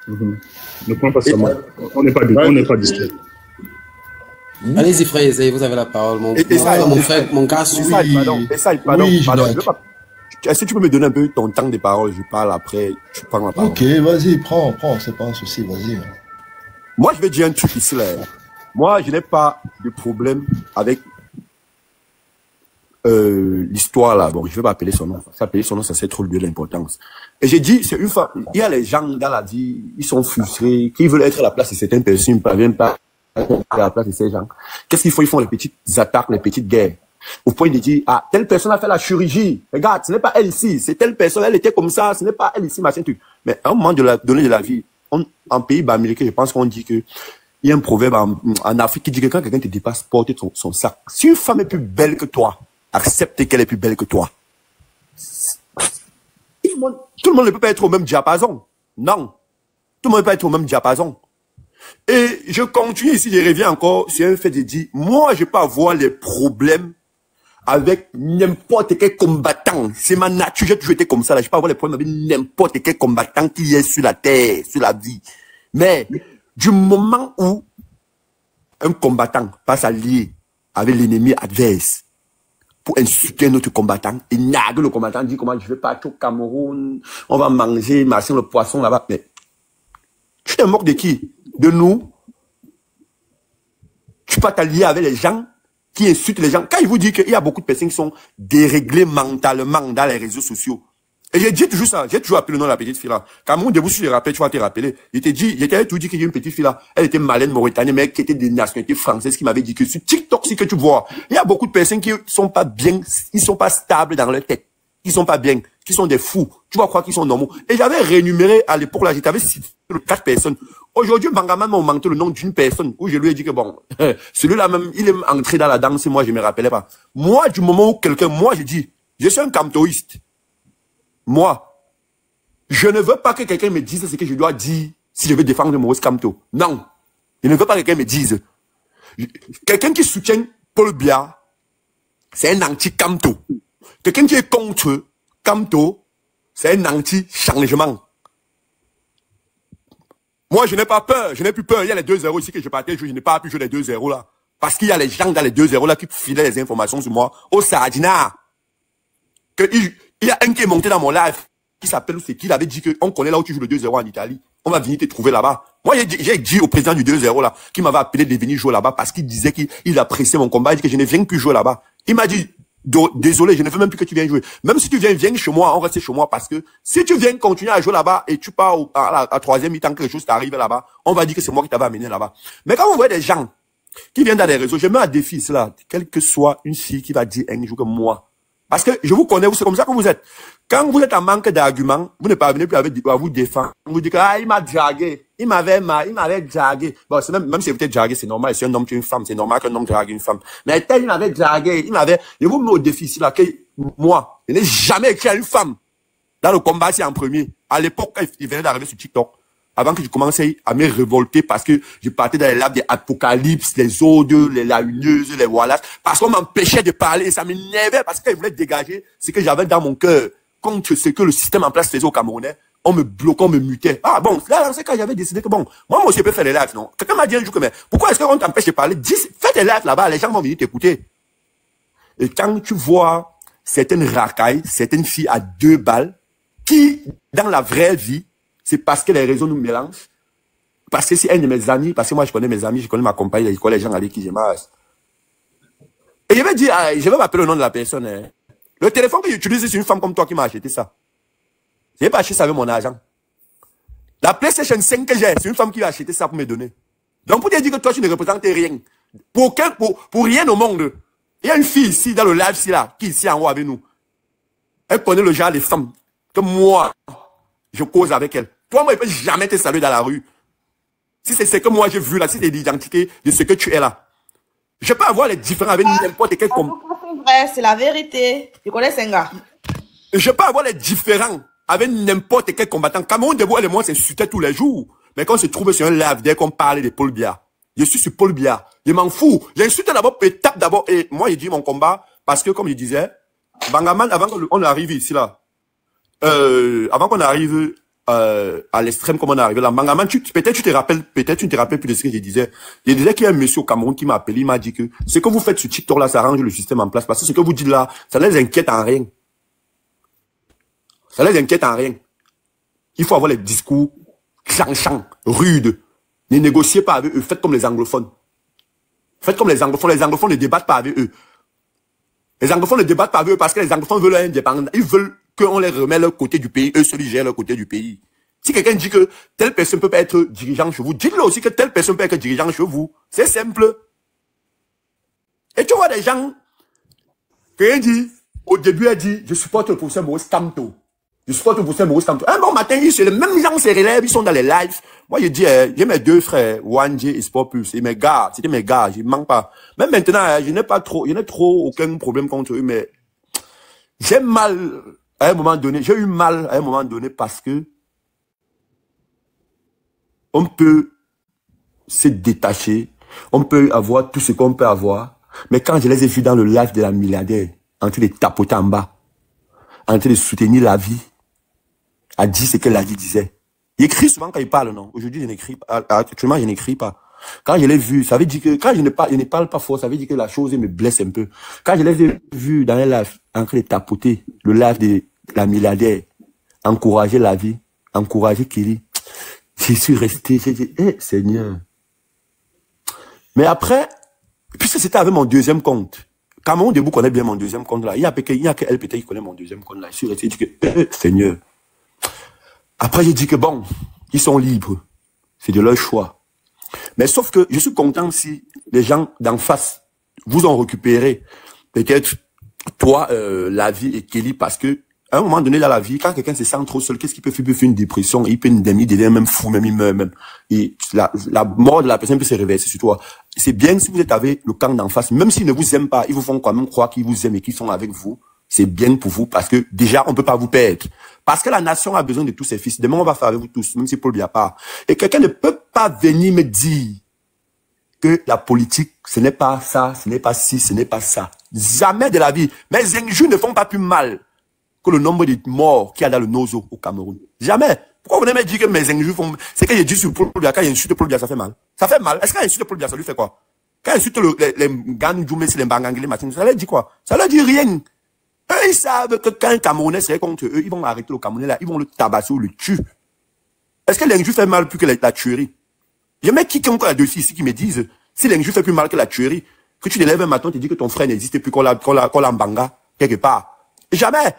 L: Ne prends pas ça mal. On n'est pas distrait.
D: Allez-y, frère, vous avez la parole. Mon frère, mon gars,
O: pardon. Est-ce que tu peux me donner un peu ton temps de parole? Je parle après, tu prends la parole.
M: Ok, vas-y, prends, c'est pas un souci, vas-y.
O: Moi, je vais dire un truc ici, là. Moi, je n'ai pas de problème avec l'histoire, là. Bon, je vais pas appeler son nom. Appeler son nom, ça c'est trop de l'importance. Et j'ai dit, c'est une fois, il y a les gens dans la vie, ils sont frustrés, qui veulent être à la place de certaines personnes, ils ne parviennent pas à la place de ces gens. Qu'est-ce qu'ils font? Ils font les petites attaques, les petites guerres. Au point de dire, ah, telle personne a fait la chirurgie. Regarde, ce n'est pas elle ici. C'est telle personne, elle était comme ça. Ce n'est pas elle ici, machin truc. Mais à un moment de la donner de la vie, en pays américain, je pense qu'on dit que, il y a un proverbe en Afrique qui dit que quand quelqu'un te dépasse, porte son sac. Si une femme est plus belle que toi, accepte qu'elle est plus belle que toi. Tout le monde ne peut pas être au même diapason. Non. Tout le monde ne peut pas être au même diapason. Et je continue ici, je reviens encore sur un fait de dire, moi, je peux avoir les problèmes avec n'importe quel combattant. C'est ma nature, j'ai toujours été comme ça, là. Je peux avoir les problèmes avec n'importe quel combattant qui est sur la terre, sur la vie. Mais, du moment où un combattant passe à lier avec l'ennemi adverse pour insulter notre combattant, et nargue le combattant, dit comment je vais partir au Cameroun, on va manger, machin, le poisson là-bas. Mais, tu te moques de qui? De nous? Tu peux t'allier avec les gens qui insultent les gens. Quand il vous dit qu'il y a beaucoup de personnes qui sont déréglées mentalement dans les réseaux sociaux. Et j'ai dit toujours ça. J'ai toujours appelé le nom de la petite fille là. Quand mon début sur les rappels, tu vas te rappeler. J'étais tout dit qu'il y a une petite fille là. Elle était malène mauritanienne, mais qui était de nationalité française, qui m'avait dit que sur TikTok, si que tu vois, il y a beaucoup de personnes qui sont pas bien, ils sont pas stables dans leur tête. Ils sont pas bien, qui sont des fous. Tu vas croire qu'ils sont normaux. Et j'avais rémunéré à l'époque là, j'avais cité 4 personnes. Aujourd'hui, Bangaman m'a augmenté le nom d'une personne où je lui ai dit que bon, celui-là même, il est entré dans la danse et moi, je me rappelais pas. Moi, du moment où moi, je dis, je suis un camtoïste. Moi, je ne veux pas que quelqu'un me dise ce que je dois dire si je veux défendre Maurice Kamto. Non. Je ne veux pas que quelqu'un me dise. Quelqu'un qui soutient Paul Biya, c'est un anti-Kamto. Quelqu'un qui est contre Kamto, c'est un anti-changement. Moi, je n'ai pas peur, je n'ai plus peur. Il y a les 2-0 ici que je partais, je n'ai pas pu jouer les 2-0 là. Parce qu'il y a les gens dans les 2-0 là qui filaient les informations sur moi au Sardina. Il y a un qui est monté dans mon live, qui s'appelle, c'est qui, il avait dit qu'on connaît là où tu joues le 2-0 en Italie. On va venir te trouver là-bas. Moi, j'ai dit au président du 2-0 là, qui m'avait appelé de venir jouer là-bas parce qu'il disait qu'il appréciait mon combat, il dit que je ne viens plus jouer là-bas. Il m'a dit, désolé, je ne veux même plus que tu viennes jouer. Même si tu viens chez moi, on reste chez moi parce que si tu viens continuer à jouer là-bas et tu pars à troisième mi-temps, quelque chose t'arrive là-bas, on va dire que c'est moi qui t'avais amené là-bas. Mais quand vous voyez des gens qui viennent dans les réseaux, je mets un défi cela, quelle que soit une fille qui va dire un jour que moi. Parce que je vous connais, c'est comme ça que vous êtes. Quand vous êtes en manque d'arguments, vous ne parvenez plus à vous défendre. Vous dites que, ah, il m'a dragué. Il m'avait dragué. Bon, c'est même si vous êtes dragué, c'est normal. Si un homme tue une femme, c'est normal qu'un homme drague une femme. Mais il m'avait dragué. Et vous me au défi ici, là, que moi, je n'ai jamais écrit à une femme. Dans le combat, c'est en premier. À l'époque, quand il venait d'arriver sur TikTok, avant que je commençais à me révolter parce que je partais dans les laves des apocalypses, les odeurs, les launeuses, les wallaces, parce qu'on m'empêchait de parler et ça m'énervait parce qu'ils voulaient dégager ce que j'avais dans mon cœur contre ce que le système en place faisait au Camerounais. On me bloquait, on me mutait. Ah bon, là, dans ce cas, j'avais décidé que bon, moi aussi, je peux faire les lives, non? Quelqu'un m'a dit un jour que, mais pourquoi est-ce qu'on t'empêche de parler? Fais tes lives là-bas, les gens vont venir t'écouter. Et quand tu vois certaines racailles, certaines filles à 2 balles, qui, dans la vraie vie, c'est parce que les réseaux nous mélangent. Parce que c'est un de mes amis, parce que moi je connais mes amis, je connais ma compagnie, je connais les gens avec qui je marche. Et je vais dire, je vais m'appeler le nom de la personne. Hein. Le téléphone que j'utilise, c'est une femme comme toi qui m'a acheté ça. Je n'ai pas acheté ça avec mon argent. La PlayStation 5 que j'ai, c'est une femme qui a acheté ça pour me donner. Donc pour te dire que toi, tu ne représentes rien. Pour rien au monde. Il y a une fille ici, dans le live, ici, là, qui est ici en haut avec nous. Elle connaît le genre des femmes que moi, je cause avec elle. Toi, moi, je ne peux jamais te saluer dans la rue. Si c'est ce que moi j'ai vu là, si c'est l'identité de ce que tu es là. Je peux avoir les différents avec n'importe quel comme.
N: C'est vrai, c'est la vérité. Tu connais Senga.
O: Je peux avoir les différents avec n'importe quel combattant. Cameroun Debout, elle et moi, s'insultait tous les jours. Mais quand on se trouve sur un live, dès qu'on parlait de Paul Biya, je suis sur Paul Biya. Je m'en fous. J'insulte d'abord, étape d'abord. Et moi, j'ai dit mon combat, parce que comme je disais, Bangaman, avant qu'on arrive ici là, avant qu'on arrive à l'extrême comme on est arrivé là, Bangaman, peut-être tu te rappelles plus de ce que je disais. Je disais qu'il y a un monsieur au Cameroun qui m'a appelé, il m'a dit que ce que vous faites sur TikTok là, ça arrange le système en place. Parce que ce que vous dites là, ça ne les inquiète en rien. Ça ne les inquiète en rien. Il faut avoir les discours chang, rudes. Ne négociez pas avec eux. Faites comme les anglophones. Faites comme les anglophones. Les anglophones ne débattent pas avec eux. Les anglophones ne débattent pas avec eux parce que les anglophones veulent indépendance. Ils veulent qu'on les remette leur côté du pays. Eux, seuls gèrent leur côté du pays. Si quelqu'un dit que telle personne peut pas être dirigeant chez vous, dites-le aussi que telle personne peut être dirigeant chez vous. C'est simple. Et tu vois des gens, quelqu'un dit, au début, elle dit, je supporte le professeur Maurice Kamto. Je supporte le professeur Maurice Kamto. Un bon matin, c'est les mêmes gens se relèvent, ils sont dans les lives. Moi, je dis, j'ai mes deux frères, Wanje et Sport Plus, et mes gars, c'était mes gars, je manque pas. Même maintenant, je n'ai trop aucun problème contre eux, mais j'ai mal, à un moment donné, j'ai eu mal à un moment donné parce que on peut se détacher, on peut avoir tout ce qu'on peut avoir, mais quand je les ai vus dans le live de la milliardaire, en train de tapoter en bas, en train de soutenir la vie, a dit ce que la vie disait. Il écrit souvent quand il parle, non? Aujourd'hui, je n'écris pas. Actuellement, je n'écris pas. Quand je l'ai vu, ça veut dire que, quand je ne parle pas fort, ça veut dire que la chose me blesse un peu. Quand je les ai vus dans les lives, en train de tapoter, le live de la milliardaire, encourager la vie, encourager Kelly, je suis resté, j'ai dit, Seigneur. Mais après, puisque c'était avec mon deuxième compte, Cameroun Debout connaît bien mon deuxième compte là. Il y a que LPT qui connaît mon deuxième compte là. Je suis resté, j'ai dit que, Seigneur. Après, j'ai dit que bon, ils sont libres. C'est de leur choix. Mais sauf que je suis content si les gens d'en face vous ont récupéré. Peut-être toi, la vie et Kelly, parce que à un moment donné dans la vie, quand quelqu'un se sent trop seul, qu'est-ce qu'il peut faire? Il peut faire une dépression, il peut il devient même fou, même il meurt même. Et la mort de la personne peut se réverser sur toi. C'est bien si vous êtes avec le camp d'en face, même s'ils ne vous aiment pas, ils vous font quand même croire qu'ils vous aiment et qu'ils sont avec vous. C'est bien pour vous parce que déjà, on peut pas vous perdre. Parce que la nation a besoin de tous ses fils. Demain, on va faire avec vous tous, même si Paul Biya part. Et quelqu'un ne peut pas venir me dire que la politique, ce n'est pas ça, ce n'est pas ci, ce n'est pas ça. Jamais de la vie. Mais les injures ne font pas plus mal que le nombre de morts qu'il y a dans le Nozo au Cameroun. Jamais. Pourquoi vous venez me dire que mes injures font... C'est que j'ai dit sur Paul Biya, quand il insulte Paul Biya, ça fait mal. Ça fait mal. Est-ce qu'il insulte Paul Biya, ça lui fait quoi? Quand il insulte les Gandjoumé, les Mbangangé, ça leur dit quoi? Ça leur dit rien. Eux, ils savent que quand un Camerounais serait contre eux, ils vont arrêter le Camerounais là, ils vont le tabasser ou le tuer. Est-ce que l'injure fait mal plus que la tuerie? Il y a même quiconque là-dessus ici qui me disent, si l'injure fait plus mal que la tuerie, que tu te lèves un matin, tu te dis que ton frère n'existe plus qu'on l'a Mbanga, quelque part. Jamais.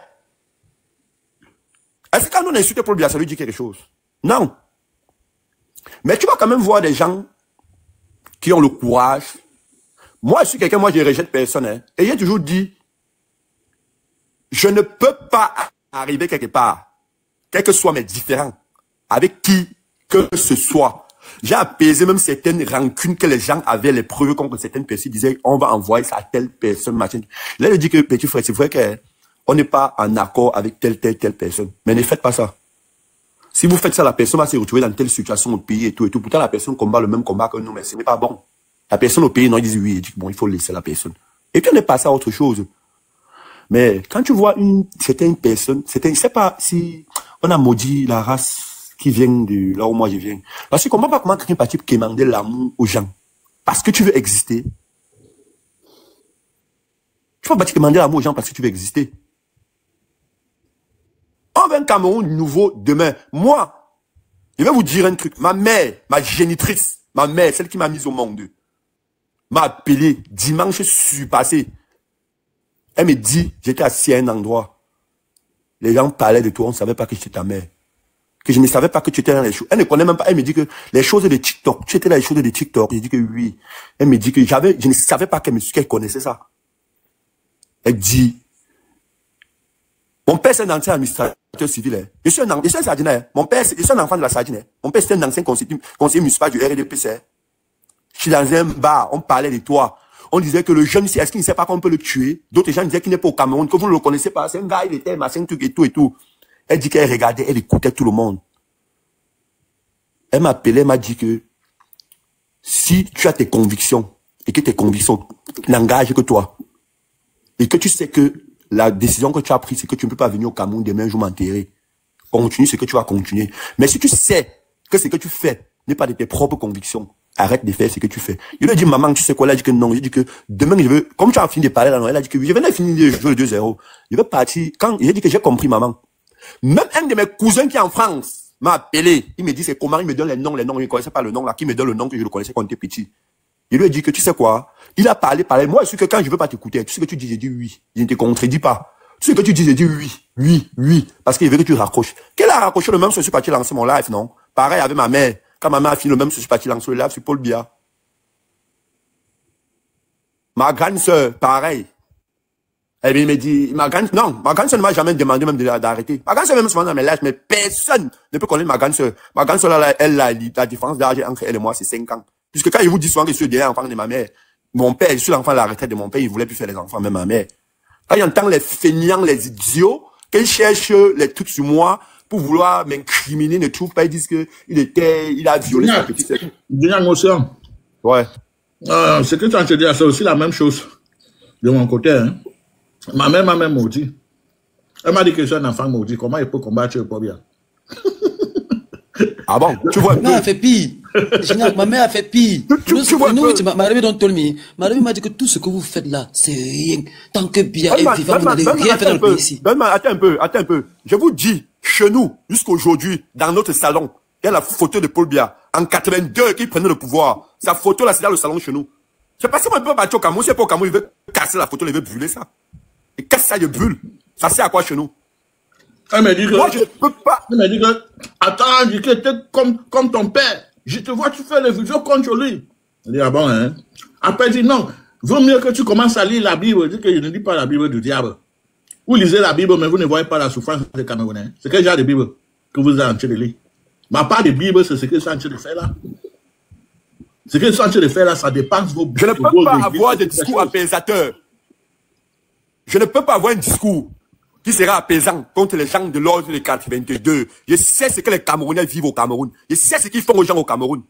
O: Est-ce que quand on insulte Paul Biya, ça lui dit quelque chose? Non. Mais tu vas quand même voir des gens qui ont le courage. Moi, je suis quelqu'un, moi, je ne rejette personne, hein. Et j'ai toujours dit, je ne peux pas arriver quelque part, quels que soient mes différends, avec qui que ce soit. J'ai apaisé même certaines rancunes que les gens avaient, les preuves contre certaines personnes disaient, on va envoyer ça à telle personne, machin. Là, je dis que, petit frère, c'est vrai qu'on n'est pas en accord avec telle personne. Mais ne faites pas ça. Si vous faites ça, la personne va se retrouver dans telle situation au pays et tout. Pourtant, la personne combat le même combat que nous, mais ce n'est pas bon. La personne au pays, non, ils disent oui, bon, il faut laisser la personne. Et puis, on est passé à autre chose. Mais quand tu vois certaines personnes, je ne sais pas si on a maudit la race qui vient de là où moi je viens. Parce que je ne comprends pas comment quelqu'un peut demander l'amour aux gens. Parce que tu veux exister. Tu ne peux pas demander l'amour aux gens parce que tu veux exister. On veut un Cameroun nouveau demain. Moi, je vais vous dire un truc. Ma mère, ma génitrice, ma mère, celle qui m'a mise au monde, m'a appelé dimanche surpassé. Elle me dit, j'étais assis à un endroit. les gens parlaient de toi, on ne savait pas que j'étais ta mère. Que je ne savais pas que tu étais dans les choses. Elle ne connaît même pas. Elle me dit que les choses de TikTok, tu étais dans les choses de TikTok. J'ai dit que oui. Elle me dit que je ne savais pas qu'elle connaissait ça. Elle dit, mon père c'est un ancien administrateur civil. Hein. Je suis un sardinaire. Mon père, je suis un enfant de la Sardine. Mon père c'est un ancien conseiller municipal du RDPC. Je suis dans un bar, on parlait de toi. On disait que le jeune, est-ce qu'il ne sait pas qu'on peut le tuer? D'autres gens disaient qu'il n'est pas au Cameroun, que vous ne le connaissez pas. C'est un gars, il était machin, truc et tout et tout. Elle dit qu'elle regardait, elle écoutait tout le monde. Elle m'a appelé, elle m'a dit que si tu as tes convictions et que tes convictions n'engagent que toi et que tu sais que la décision que tu as prise, c'est que tu ne peux pas venir au Cameroun demain jour m'enterrer. Continue ce que tu vas continuer. Mais si tu sais que ce que tu fais n'est pas de tes propres convictions, arrête de faire ce que tu fais. Je lui ai dit, maman, tu sais quoi? Elle a dit que non. Je lui ai dit que demain, je veux, comme tu as fini de parler là, non, elle a dit que oui, je venais de finir de jouer le 2-0. Je veux partir. Quand, j'ai dit que j'ai compris, maman. Même un de mes cousins qui est en France m'a appelé. Il me dit, c'est comment? Il me donne les noms. Je ne connaissais pas le nom là. Qui me donne le nom que je le connaissais quand j'étais petit. Je lui ai dit que tu sais quoi? Il a parlé. Moi, je suis que quand je veux pas t'écouter, tu sais que tu dis, j'ai dit oui. Je ne te contredis pas. Tu sais que tu dis, j'ai dit oui. Parce qu'il veut que tu raccroches. Qu'elle a raccroché le même, je suis parti lancer mon live, non? Pareil avec ma mère. Quand ma mère a fini le même, je suis parti lancer le live sur Paul Biya. Ma grande sœur, pareil. Elle me dit, ma grande sœur ne m'a jamais demandé même d'arrêter. Ma grande sœur même souvent dans mes lives, mais personne ne peut connaître ma grande sœur. Ma grande sœur, là, elle, la différence d'âge entre elle et moi, c'est 5 ans. Puisque quand je vous dis souvent que je suis le dernier enfant de ma mère, mon père, je suis l'enfant de la retraite de mon père, il voulait plus faire les enfants, même ma mère. Quand j'entends les feignants, les idiots, qu'ils cherchent les trucs sur moi pour vouloir m'incriminer, ne trouvent pas, ils disent que il a violé sa petite sœur.
C: Ouais. C'est que tu as dit, c'est aussi la même chose de mon côté, hein. Ma mère m'a même maudit. Elle m'a dit que je suis un enfant maudit. Comment il peut combattre le problème?
O: Ah bon? Tu vois?
P: Ma mère a fait pire. Ma mère a fait pire. Tu vois? Madame don't tell me. Madame m'a dit que tout ce que vous faites là, c'est rien. Tant que bien est vivant, vous n'allez rien faire dans le pays ici.
O: Attends un peu. Je vous dis, chez nous, jusqu'aujourd'hui, dans notre salon, il y a la photo de Paul Biya. En 82, qui prenait le pouvoir. Sa photo là, c'est dans le salon chez nous. C'est parce que moi, je peux battre au Cameroun. C'est pas au Cameroun, il veut casser la photo, il veut brûler ça. Et casse ça de brûle. Ça sert à quoi chez nous?
C: Elle m'a dit que...
O: Moi, je ne peux pas.
C: Elle m'a dit que... Attends, je dis que t'es comme ton père. Je te vois, tu fais les vidéos contre lui. Elle dit, ah bon, hein? Après, elle dit, non. Vaut mieux que tu commences à lire la Bible. Elle dit que je ne lis pas la Bible du diable. Vous lisez la Bible, mais vous ne voyez pas la souffrance des Camerounais. C'est quel genre de Bible que vous êtes en train de lire? Ma part de Bible, c'est ce que je suis en train de faire là. Ce que je suis en train de faire là, ça dépasse vos...
O: Je ne peux pas avoir des discours apaisateurs. Je ne peux pas avoir un discours qui sera apaisant contre les gens de l'ordre de 82. Je sais ce que les Camerounais vivent au Cameroun. Je sais ce qu'ils font aux gens au Cameroun.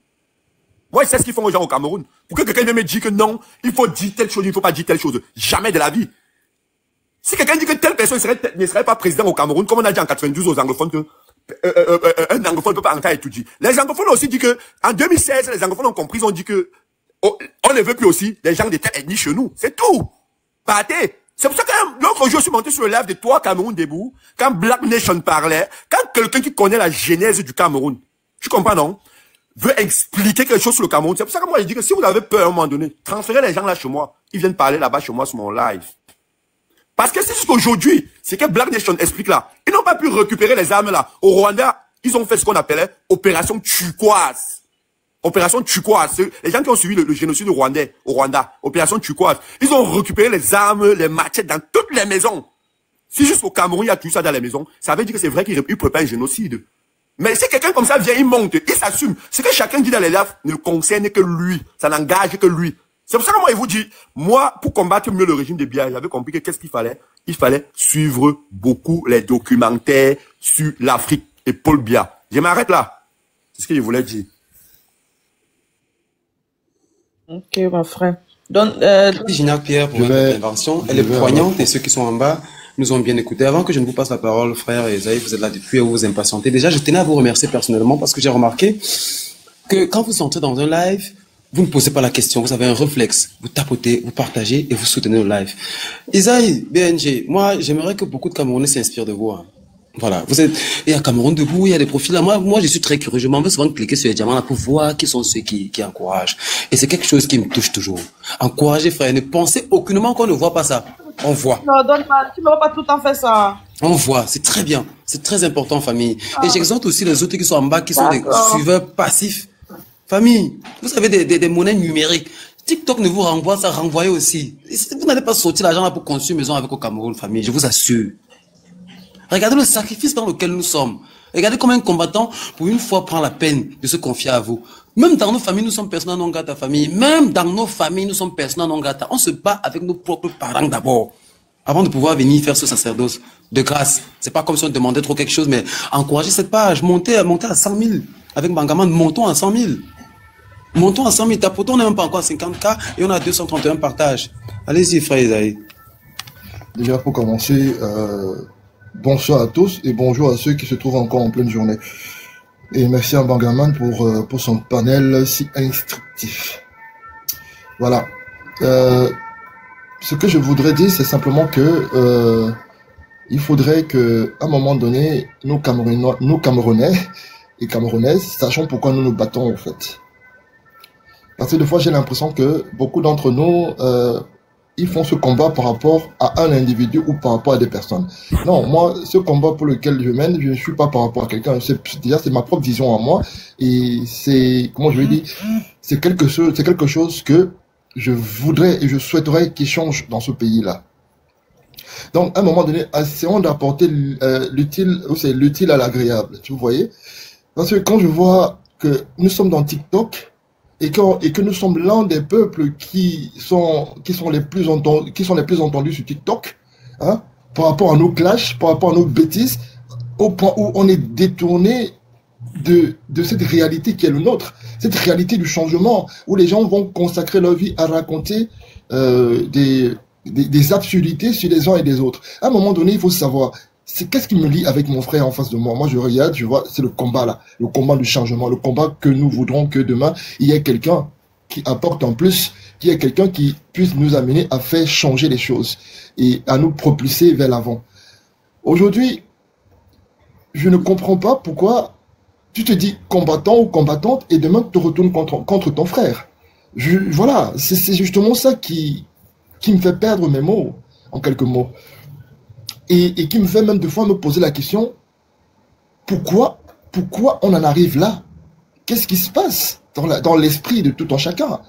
O: Moi, je sais ce qu'ils font aux gens au Cameroun. Pour que quelqu'un me dise que non, il faut dire telle chose, il ne faut pas dire telle chose. Jamais de la vie. Si quelqu'un dit que telle personne ne serait pas président au Cameroun, comme on a dit en 92 aux anglophones que un anglophone ne peut pas entrer et tout dire. Les anglophones ont aussi dit que, en 2016, les anglophones ont compris, ils ont dit que, on ne veut plus aussi les gens de telle ethnie chez nous. C'est tout. Partez. C'est pour ça que l'autre jour, je suis monté sur le live de toi, Cameroun debout, quand Black Nation parlait, quand quelqu'un qui connaît la genèse du Cameroun, tu comprends, non? Veut expliquer quelque chose sur le Cameroun. C'est pour ça que moi, je dis que si vous avez peur à un moment donné, transférez les gens là chez moi. Ils viennent parler là-bas chez moi sur mon live. Parce que c'est jusqu'aujourd'hui, c'est que Black Nation explique là. Ils n'ont pas pu récupérer les armes là. Au Rwanda, ils ont fait ce qu'on appelait opération turquoise. Opération turquoise. Les gens qui ont suivi le génocide rwandais au Rwanda, opération turquoise. Ils ont récupéré les armes, les machettes dans toutes les maisons. Si juste au Cameroun, il y a tout ça dans les maisons, ça veut dire que c'est vrai qu'ils préparent un génocide. Mais si quelqu'un comme ça vient, il monte, il s'assume. Ce que chacun dit dans les lives ne concerne que lui. Ça n'engage que lui. C'est pour ça que moi, il vous dit, moi, pour combattre mieux le régime de Biya, j'avais compris que qu'est-ce qu'il fallait? Il fallait suivre beaucoup les documentaires sur l'Afrique et Paul Biya. Je m'arrête là. C'est ce que je voulais dire.
N: Ok, mon frère. Donc,
D: Gina Pierre, pour votre intervention, elle est poignante et ceux qui sont en bas nous ont bien écoutés. Avant que je ne vous passe la parole, frère Esaïe, vous êtes là depuis et vous vous impatientez. Déjà, je tenais à vous remercier personnellement parce que j'ai remarqué que quand vous entrez dans un live, vous ne posez pas la question, vous avez un réflexe. Vous tapotez, vous partagez et vous soutenez le live. Esaïe, BNG, moi, j'aimerais que beaucoup de Camerounais s'inspirent de vous. Hein. Voilà, vous êtes, il y a Cameroun debout, il y a des profils là. Moi, je suis très curieux. Je m'en vais souvent cliquer sur les diamants là pour voir qui sont ceux qui encouragent. Et c'est quelque chose qui me touche toujours. Encouragez, frère. Ne pensez aucunement qu'on ne voit pas ça.
P: On voit.
I: Non, donne pas. Tu ne vas pas tout le temps faire ça.
P: On voit, c'est très bien. C'est très important, famille. Et j'exhorte aussi les autres qui sont en bas, qui sont des suiveurs passifs. Famille, vous avez des monnaies numériques. TikTok ne vous renvoie, ça renvoie aussi. Vous n'allez pas sortir l'argent là pour construire une maison avec au Cameroun, famille, je vous assure. Regardez le sacrifice dans lequel nous sommes. Regardez comment un combattant, pour une fois, prend la peine de se confier à vous. Même dans nos familles, nous sommes persona non grata, famille. Même dans nos familles, nous sommes persona non grata. On se bat avec nos propres parents d'abord, avant de pouvoir venir faire ce sacerdoce de grâce. C'est pas comme si on demandait trop quelque chose, mais encourager cette page, monter à 100 000. Avec Bangaman, montons à 100 000. Montons à 100 000. Tapotons, on n'est même pas encore à 50K et on a 231 partages. Allez-y, frère Isaïe.
M: Déjà, pour commencer, bonsoir à tous et bonjour à ceux qui se trouvent encore en pleine journée. Et merci à Bangaman pour son panel si instructif. Voilà. Ce que je voudrais dire, c'est simplement que il faudrait que, à un moment donné, nous Camerounais et Camerounaises, sachons pourquoi nous nous battons en fait. Parce que des fois, j'ai l'impression que beaucoup d'entre nous, ils font ce combat par rapport à un individu ou par rapport à des personnes. Non, moi, ce combat pour lequel je mène, je ne suis pas par rapport à quelqu'un. Déjà, c'est ma propre vision à moi. Et c'est, comment je vais dire, c'est quelque chose que je voudrais et je souhaiterais qu'il change dans ce pays-là. Donc, à un moment donné, essayons d'apporter l'utile à l'agréable. Tu voyez? Parce que quand je vois que nous sommes dans TikTok, et que nous sommes l'un des peuples qui sont les plus entendus sur TikTok, hein, par rapport à nos clashs, par rapport à nos bêtises, au point où on est détourné de cette réalité qui est le nôtre, cette réalité du changement, où les gens vont consacrer leur vie à raconter des absurdités sur les uns et les autres. À un moment donné, il faut savoir, qu'est-ce qui me lie avec mon frère en face de moi? Moi, je regarde, je vois, c'est le combat là, le combat du changement, le combat que nous voudrons que demain, il y ait quelqu'un qui apporte en plus, qu'il y ait quelqu'un qui puisse nous amener à faire changer les choses et à nous propulser vers l'avant. Aujourd'hui, je ne comprends pas pourquoi tu te dis combattant ou combattante et demain tu te retournes contre ton frère. Voilà, c'est justement ça qui me fait perdre mes mots, en quelques mots. Et qui me fait même des fois me poser la question, pourquoi on en arrive là? Qu'est-ce qui se passe dans l'esprit de tout un chacun?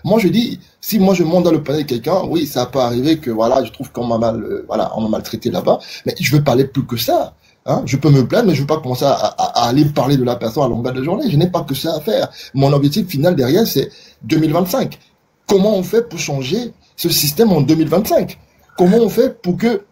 M: Moi je dis, si moi je monte dans le panier de quelqu'un, oui, ça peut arriver que voilà, je trouve qu'on m'a on m'a maltraité là-bas, mais je veux parler plus que ça. Hein? Je peux me plaindre, mais je veux pas commencer à aller parler de la personne à longueur de journée. Je n'ai pas que ça à faire. Mon objectif final derrière, c'est 2025. Comment on fait pour changer ce système en 2025? Comment on fait pour que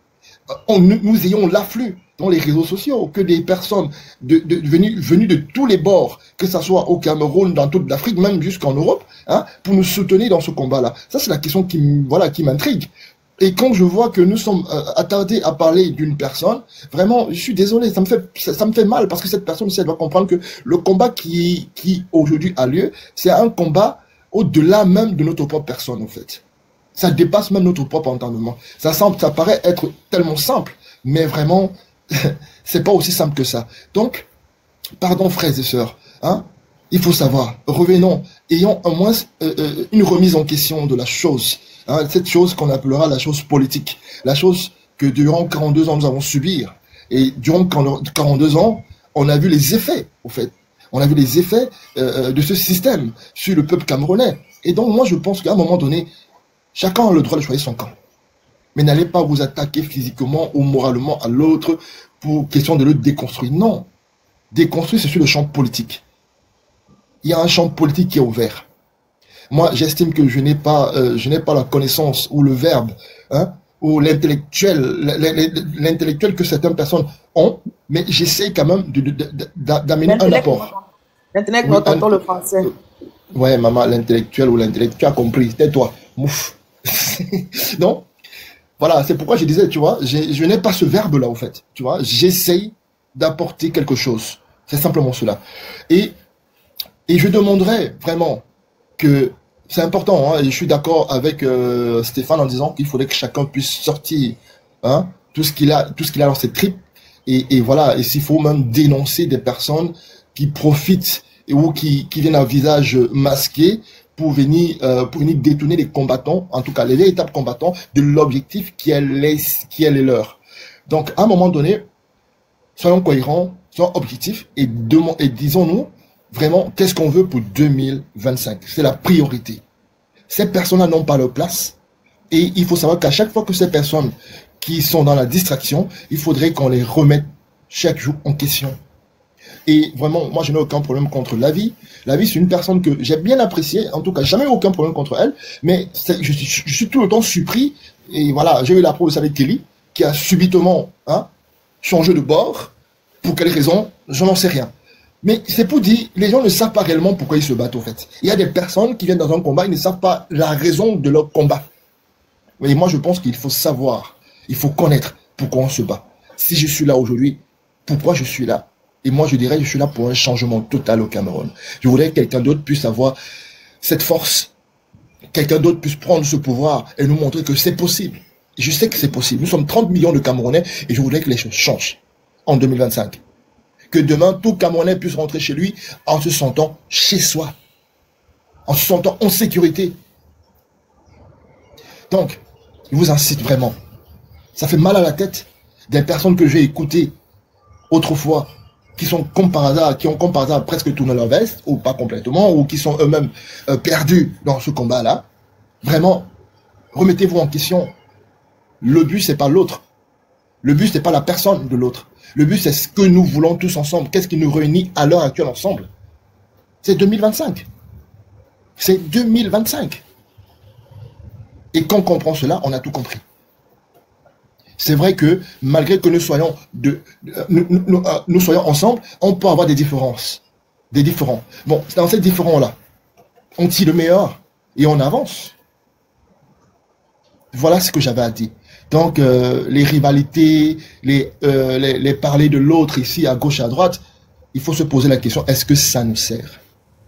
M: nous ayons l'afflux dans les réseaux sociaux, que des personnes venues de tous les bords, que ce soit au Cameroun, dans toute l'Afrique, même jusqu'en Europe, hein, pour nous soutenir dans ce combat-là. Ça, c'est la question qui m'intrigue. Et quand je vois que nous sommes attardés à parler d'une personne, vraiment, je suis désolé, ça me fait mal, parce que cette personne, elle doit comprendre que le combat qui aujourd'hui a lieu, c'est un combat au-delà même de notre propre personne, en fait. Ça dépasse même notre propre entendement. Ça paraît être tellement simple, mais vraiment, c'est pas aussi simple que ça. Donc, pardon frères et sœurs, hein, il faut savoir, revenons, ayons au moins une remise en question de la chose, hein, cette chose qu'on appellera la chose politique, la chose que durant 42 ans nous avons subir. Et durant 42 ans, on a vu les effets, au fait. On a vu les effets de ce système sur le peuple camerounais. Et donc, moi, je pense qu'à un moment donné, chacun a le droit de choisir son camp. Mais n'allez pas vous attaquer physiquement ou moralement à l'autre pour question de le déconstruire. Non. Déconstruire, c'est sur le champ politique. Il y a un champ politique qui est ouvert. Moi, j'estime que je n'ai pas la connaissance ou le verbe, hein, ou l'intellectuel que certaines personnes ont, mais j'essaie quand même d'amener un apport.
I: L'intellectuel, oui, t'entends le français.
M: Ouais, maman, l'intellectuel ou l'intellectuel, tu as compris, tais-toi, mouf. Donc, voilà, c'est pourquoi je disais, tu vois, je n'ai pas ce verbe-là, en fait, tu vois, j'essaye d'apporter quelque chose. C'est simplement cela. Et je demanderais vraiment que, c'est important, hein, et je suis d'accord avec Stéphane en disant qu'il faudrait que chacun puisse sortir, hein, tout ce qu'il a dans ses tripes, et voilà, et s'il faut même dénoncer des personnes qui profitent ou qui viennent à visage masqué pour venir détourner les combattants, en tout cas les véritables combattants, de l'objectif qui est le leur. Donc, à un moment donné, soyons cohérents, soyons objectifs et disons-nous vraiment qu'est-ce qu'on veut pour 2025. C'est la priorité. Ces personnes-là n'ont pas leur place et il faut savoir qu'à chaque fois que ces personnes qui sont dans la distraction, il faudrait qu'on les remette chaque jour en question. Et vraiment, moi, je n'ai aucun problème contre Lavie. Lavie, c'est une personne que j'ai bien appréciée. En tout cas, jamais eu aucun problème contre elle. Mais je suis tout le temps surpris. Et voilà, j'ai eu la preuve avec Kelly, qui a subitement changé de bord. Pour quelle raison? Je n'en sais rien. Mais c'est pour dire, les gens ne savent pas réellement pourquoi ils se battent, au fait. Il y a des personnes qui viennent dans un combat, ils ne savent pas la raison de leur combat. Et moi, je pense qu'il faut savoir, il faut connaître pourquoi on se bat. Si je suis là aujourd'hui, pourquoi je suis là? Et moi, je dirais, je suis là pour un changement total au Cameroun. Je voudrais que quelqu'un d'autre puisse avoir cette force. Quelqu'un d'autre puisse prendre ce pouvoir et nous montrer que c'est possible. Et je sais que c'est possible. Nous sommes 30 millions de Camerounais et je voudrais que les choses changent en 2025. Que demain, tout Camerounais puisse rentrer chez lui en se sentant chez soi. En se sentant en sécurité. Donc, je vous incite vraiment. Ça fait mal à la tête des personnes que j'ai écoutées autrefois, qui sont comme par hasard, qui ont comme par hasard presque tourné leur veste, ou pas complètement, ou qui sont eux-mêmes perdus dans ce combat-là. Vraiment, remettez-vous en question. Le but, c'est pas l'autre. Le but, c'est pas la personne de l'autre. Le but, c'est ce que nous voulons tous ensemble. Qu'est-ce qui nous réunit à l'heure actuelle ensemble? C'est 2025. C'est 2025. Et quand on comprend cela, on a tout compris. C'est vrai que malgré que nous soyons nous soyons ensemble, on peut avoir des différences. Des différends. Bon, dans ces différends-là, on tire le meilleur et on avance. Voilà ce que j'avais à dire. Donc, les rivalités, les parler de l'autre ici, à gauche, à droite, il faut se poser la question, est-ce que ça nous sert?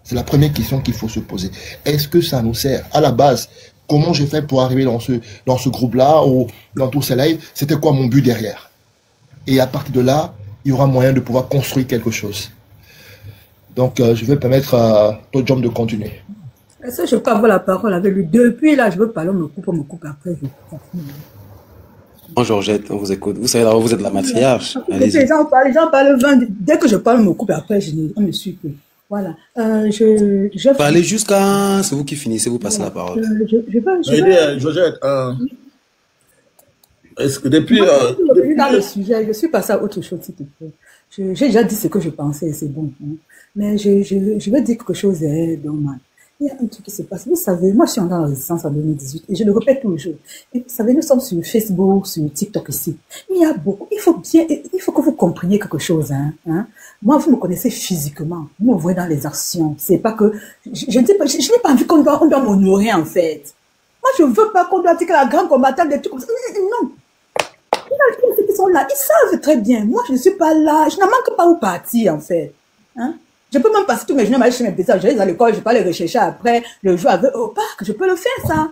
M: C'est la première question qu'il faut se poser. Est-ce que ça nous sert? À la base, comment j'ai fait pour arriver dans ce groupe-là ou dans tous ces lives? C'était quoi mon but derrière? Et à partir de là, il y aura moyen de pouvoir construire quelque chose. Donc, je vais permettre à d'autres gens de continuer.
B: Est-ce que je peux avoir la parole avec lui? Depuis là, je veux parler, on me coupe après.
P: Bon, Georgette, on vous écoute. Vous savez, là, vous êtes la matriarche.
B: Les gens parlent 20. Dès que je parle, on me coupe après, on me suit plus. Voilà.
P: Parlez jusqu'à... C'est vous qui finissez, vous passez la parole.
C: Georgette, est-ce que depuis...
B: Dans le sujet, je suis passée à autre chose, s'il te plaît. J'ai déjà dit ce que je pensais, c'est bon. Hein. Mais je veux dire quelque chose est dommage. Il y a un truc qui se passe. Vous savez, moi, je suis dans la résistance en 2018 et je le répète toujours. Et vous savez, nous sommes sur Facebook, sur TikTok ici. Il y a beaucoup. Il faut que vous compreniez quelque chose. Hein. Moi, vous me connaissez physiquement. Vous me voyez dans les actions. C'est pas que je n'ai pas envie qu'on doit m'honorer en fait. Moi, je veux pas qu'on doit dire que la grande combattante des trucs comme ça. Non. Il y a ceux qui sont là. Ils savent très bien. Moi, je ne suis pas là. Je n'en manque pas où partir en fait. Hein. Je peux même passer tous mes journées à aller chez mes petits, je vais à l'école, je peux aller rechercher après, le jour au parc, je peux le faire, ça.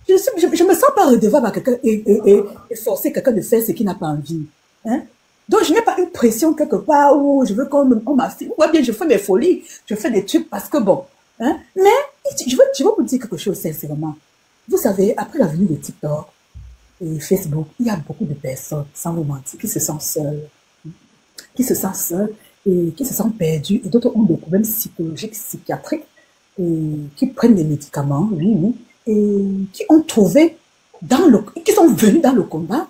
B: Je me sens pas redevable à quelqu'un et forcer quelqu'un de faire ce qu'il n'a pas envie. Hein? Donc, je n'ai pas une pression quelque part où je veux qu'on m'affirme. Ou bien je fais mes folies, je fais des trucs parce que bon. Hein? Mais, je veux vous dire quelque chose sincèrement. Vous savez, après la venue de TikTok et Facebook, il y a beaucoup de personnes, sans vous mentir, qui se sentent seules. Et qui se sentent perdus, et d'autres ont des problèmes psychologiques, psychiatriques, et qui prennent des médicaments, oui, et qui ont trouvé qui sont venus dans le combat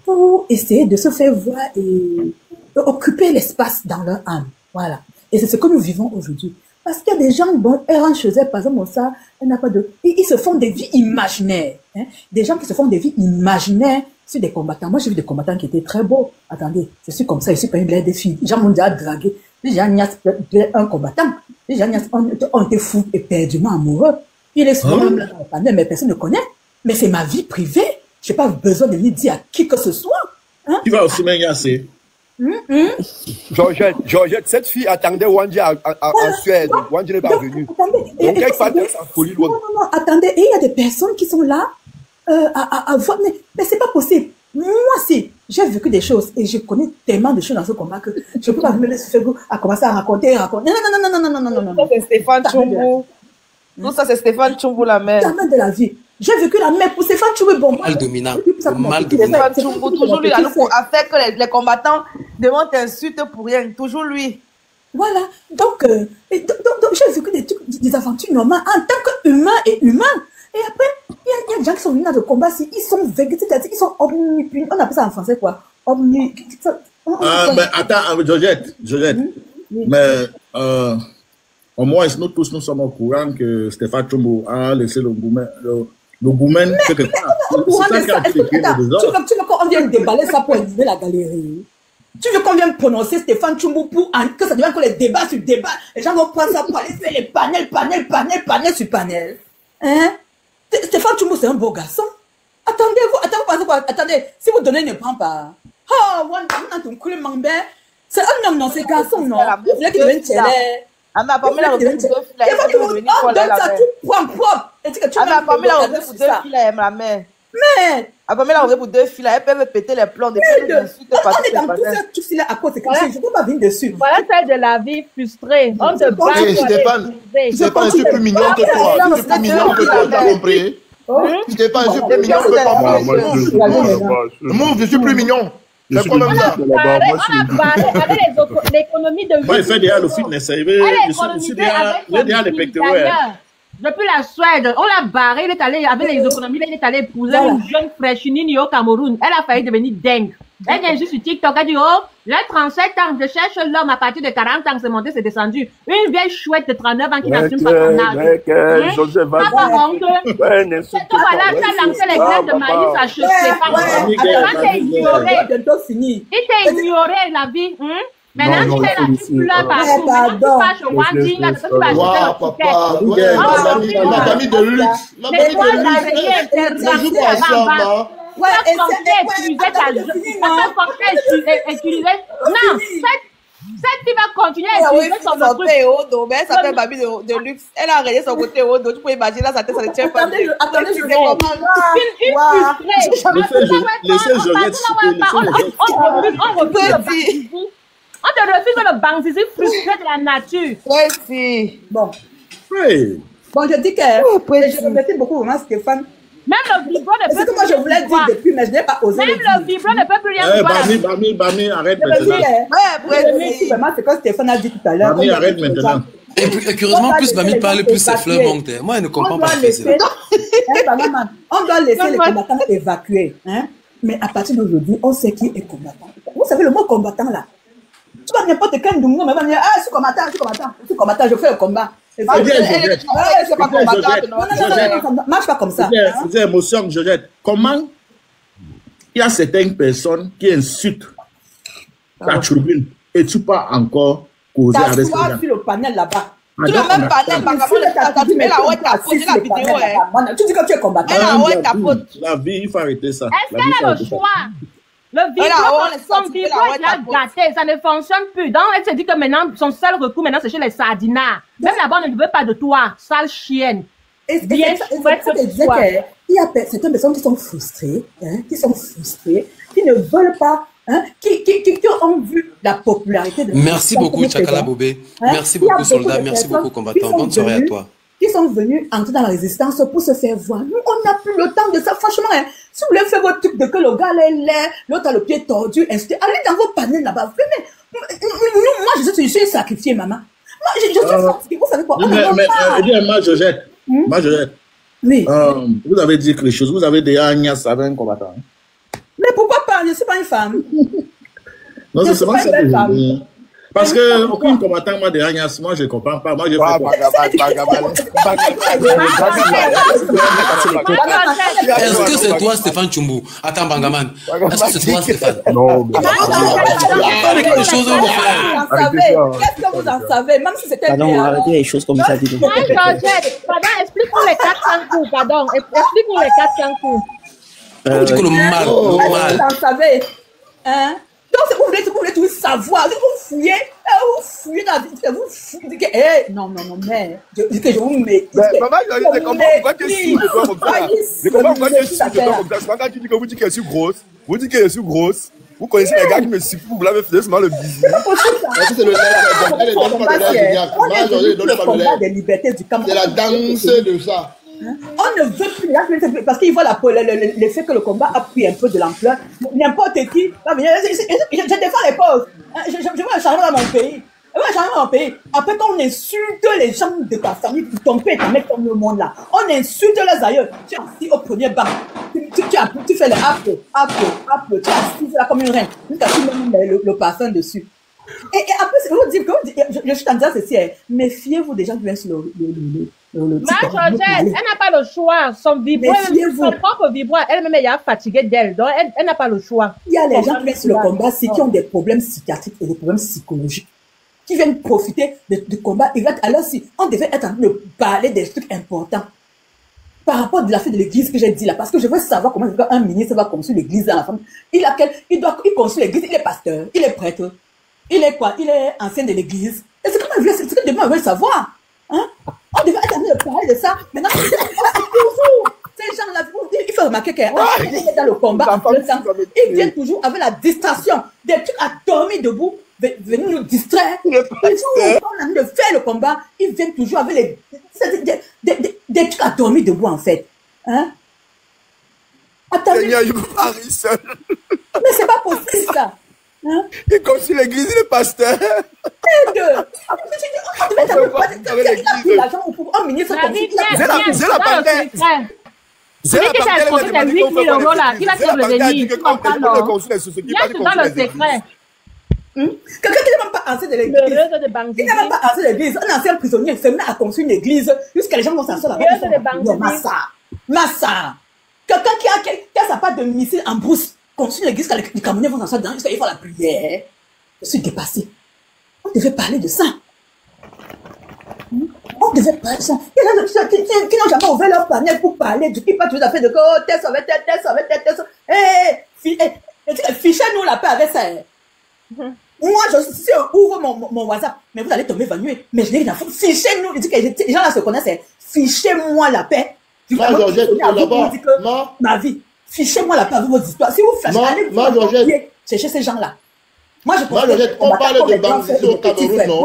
B: pour essayer de se faire voir et occuper l'espace dans leur âme. Voilà. Et c'est ce que nous vivons aujourd'hui. Parce qu'il y a des gens, bon, elles rentrent chez elles, par exemple, ça, elle n'a pas de... Ils se font des vies imaginaires. Hein? Des gens qui se font des vies imaginaires sur des combattants. Moi, j'ai vu des combattants qui étaient très beaux. Attendez, je suis comme ça, je suis pas une blague des filles. Les gens m'ont déjà dragué. Les gens n'y a un combattant. Les gens ont été fous éperdument amoureux. Il est souvent même là dans le panel, mais personne ne connaît. Mais c'est ma vie privée. Je n'ai pas besoin de venir dire à qui que ce soit. Hein?
C: Tu vas aussi m'engager.
O: Georgette, cette fille attendait Wandji en Suède. Wandji n'est pas venu. Donc, elle partait sa folie loin.
B: Non, attendez. Et il y a des personnes qui sont là à voir. Mais c'est pas possible. Moi, si j'ai vécu des choses et je connais tellement de choses dans ce combat que je ne peux pas me laisser à commencer à raconter. Non.
N: Ça, c'est Stéphane Tchoumbou. Tout ça, c'est Stéphane Tchoumbou, la mère.
B: La mère de la vie. J'ai vécu la mère pour Stéphane Tchoumbou. Bon,
P: mal dominant.
N: Mal dominant. Stéphane Tchoumbou, toujours lui, à faire que les combattants demandent insultes pour rien. Toujours lui.
B: Voilà. Donc j'ai vécu des aventures normales en tant qu'humain et humain. Et après, il y a des gens qui sont venus dans le combat, ils sont végus, c'est-à-dire ils sont omnipuissants. On appelle ça en français quoi?
C: Mais attends, Georgette. Mais au moins, nous tous, nous sommes au courant que Stéphane Tchoumbou a laissé le goumen quelque part.
B: Au courant de ça, tu veux qu'on vienne déballer ça pour élever la galerie? Tu veux qu'on vienne prononcer Stéphane Tchoumbou pour que ça devienne que les débats sur débats? Les gens vont prendre ça pour aller faire les panels sur panels. Hein? Stéphane Tchoumbou, c'est un beau garçon. Attendez, si vous donnez, ne prend pas. Oh, c'est un homme, non, c'est garçon, non. Vous voulez qu'il devienne télé.
N: On a pas mis la robe pour 2 filles.
B: On donne ça tout propre. Et tu
N: on a pas mis la robe pour 2 filles, ma mère.
B: Mais
N: on a pas mis la robe pour 2 filles, elles peuvent péter les plombs. On est dans
B: tout ça à cause de quelque chose. Je ne peux pas venir dessus.
K: Voilà celle de la vie frustrée. On te bat.
M: Stéphane, je suis plus mignon que toi. Je suis plus mignon que toi, t'as compris? Stéphane, je suis plus mignon que toi. Moi, je suis plus mignon. C'est quoi même ça?
K: On a barré avec l'économie de vie.
C: Moi, il fait déjà le fitness. Il est déjà les pectoraux.
K: Depuis la Suède, on l'a barré, il est allé avec les économies, il est allé épouser une jeune fraîchinine au Cameroun. Elle a failli devenir dingue. Elle vient juste sur TikTok, elle dit, oh, j'ai 37 ans, je cherche l'homme à partir de 40 ans, c'est monté, c'est descendu. Une vieille chouette de 39 ans qui n'assume pas son âge. Voilà, ça a lancé les graines de maïs à cheveux. Il t'a ignoré la vie. Maintenant, tu fais la tu pleures partout. Tu passes au Wandi, là, tu vas acheter
M: ma famille de luxe. Ma famille de luxe. Ça joue pas ensemble.
K: Non, cette fille va continuer à utiliser son truc.
N: Mais elle s'appelle Babi de luxe. Elle a arrêté son côté haut. Tu peux imaginer là, sa tête, ça ne tient pas.
B: Attendez, je vais
K: on te refuse le banzizi frustré de la nature.
N: Oui, si.
B: Bon.
C: Oui.
B: Bon, je dis que je remercie beaucoup vraiment Stéphane.
K: Même le vibro ne peut plus.
B: C'est ce que moi je voulais dire depuis, mais je n'ai pas osé.
K: Même le vibro ne peut plus rien voir.
C: Bami, arrête maintenant.
B: Vraiment, c'est comme Stéphane a dit tout à l'heure.
C: Bami, arrête maintenant.
P: Et curieusement, plus Bami parle, plus ses fleurs montent. Moi, je ne comprends pas ce que c'est.
B: On doit laisser les combattants évacuer. Mais à partir d'aujourd'hui, on sait qui est combattant. Vous savez le mot combattant là? Tu vas n'importe quel Ndungu, mais va dire, ah, je suis combattant, je fais le combat. C'est pas combattant. Non, ça ne marche pas comme ça.
C: C'est émotion que je jette. Comment il y a certaines personnes qui insultent la tribune et tu pas encore causé avec ces gens?
B: Tu as sur le panel là-bas.
N: Tu le même panel, tu mets la haute, tu as posé la vidéo.
B: Tu dis que tu es combattant.
C: La vie, il faut arrêter ça.
K: Est-ce qu'elle a le choix? Le vibro, son vibro est là gâté, ça ne fonctionne plus. Donc, elle se dit que maintenant, son seul recours, maintenant, c'est chez les sardinards. Même là-bas, on ne veut pas de toi, sale chienne.
B: Bien chouette que tu sois. Il y a certaines personnes qui sont frustrées, qui ne veulent pas, qui ont vu la popularité de
P: Merci beaucoup, Tchakala Bobé. Merci beaucoup, soldat. Merci beaucoup, combattant. Bonne soirée à toi.
B: Qui sont venus entrer dans la résistance pour se faire voir. Nous, on n'a plus le temps de ça, franchement. Si vous voulez faire votre truc de que le gars est laid, l'autre a le pied tordu, allez dans vos panels là-bas. Venez. Moi, je suis sacrifié, maman. Moi, je suis fatiguée. Vous savez quoi?
C: Moi, je jette. Oui. Vous avez dit quelque chose. Vous avez déjà Agnès avec un combattant.
B: Mais pourquoi pas? Je ne suis pas une femme.
C: Non, c'est seulement ça que je dis. Parce que aucun combattant m'a dit Agnès, moi je ne comprends pas. Moi je fais
P: Est-ce que c'est toi, Stéphane Tchoumbou? Attends, Bangaman. Est-ce que c'est toi, Stéphane?
M: Non, mais
P: quelque chose à vous faire.
B: Qu'est-ce que vous en savez? Même si c'était.
Q: Pardon, arrêtez les choses comme ça.
K: Pardon, explique-nous les 400 coups. Pardon, explique-nous les 400 coups.
P: On dit que le mal.
B: Vous en savez. Donc, vous voulez tout savoir. Vous fouillez dans la vie. Vous fouillez. Non, mais. Je vous mets.
O: Maman, je comprends pourquoi tu es sous de toi comme ça. Je comprends pourquoi tu es sous de toi comme ça. Quand tu dis que vous dites que je suis grosse, vous dites que je suis grosse. Vous connaissez les gars qui me sifflent, vous l'avez fait seulement le bisou.
M: C'est le elle donne pas le lait. Marjorie donne pas le lait.
N: Des libertés du Cameroun.
M: C'est la danse de ça.
N: On ne veut plus, parce qu'il voit le fait que le combat a pris un peu de l'ampleur. N'importe qui va venir. Je défends les pauvres. Je veux un changement dans mon pays. Après, quand on insulte les gens de ta famille, ton père et ta mère comme le monde là, on insulte les ailleurs. Tu es assis au premier banc. Tu fais les apple, tu es assis là comme une reine. Jusqu'à ce que tu mets le parfum dessus. Et après, je suis en train de dire ceci, méfiez-vous des gens qui viennent sur le
K: TikTok. Georgette, elle n'a pas le choix. Son propre vibreur, elle-même, elle est fatiguée d'elle. Donc, elle n'a pas le choix.
N: Il y a les gens qui viennent sur le combat, qui ont des problèmes psychiatriques et des problèmes psychologiques, qui viennent profiter du combat. Alors, si on devait être en train de parler des trucs importants, par rapport à la fête de l'église que j'ai dit là, parce que je veux savoir comment un ministre va construire l'église dans la famille. Il construit l'église, il est pasteur, il est prêtre. Il est quoi? Il est ancien de l'église. Et c'est ce que demain on veut savoir. Hein? On devait être en train de parler de ça. Maintenant, toujours. Ces gens-là, il faut remarquer qu'ils est dans le combat. Ils viennent toujours avec la distraction. Des trucs à dormir debout, venir nous distraire. Toujours, quand on a envie de faire le combat, ils viennent toujours avec des trucs à dormir debout, en fait. Hein? Attendez.
O: Seigneur, je peux pas rire seul.
N: Mais c'est pas possible, ça. Hein?
O: Et comme si l'église est le pasteur.
K: C'est la qui a compté les 8 000 € là. Il a fait le déni. Tu comprends, non? Il a tout dans le secret.
N: Quelqu'un qui n'est même pas ancien de l'église. Qui n'est même pas ancien de l'église. Un ancien prisonnier se met à construire une église jusqu'à les gens vont s'asseoir là-bas. Massa. Quelqu'un qui a sa part de missile en brousse. Construire l'église quand les Camerounais vont s'asseoir dedans jusqu'à ils font la prière. Je suis dépassé. On devait parler de ça. On devait parler de ça. Il y a des gens qui n'ont jamais ouvert leur panel pour parler. Du coup, pas toujours fait de quoi. Tel ça. Fichez-nous la paix avec ça. Moi, si on ouvre mon WhatsApp, mais vous allez tomber évanoué. Mais je n'ai rien à foutre. Fichez-nous. Il dit que les gens là se connaissent. Fichez-moi la paix. Ma vie. Fichez-moi la paix avec vos histoires. Si vous flashez, allez vous chercher ces gens-là. Moi, je pense
M: on parle de banque au Cameroun, non?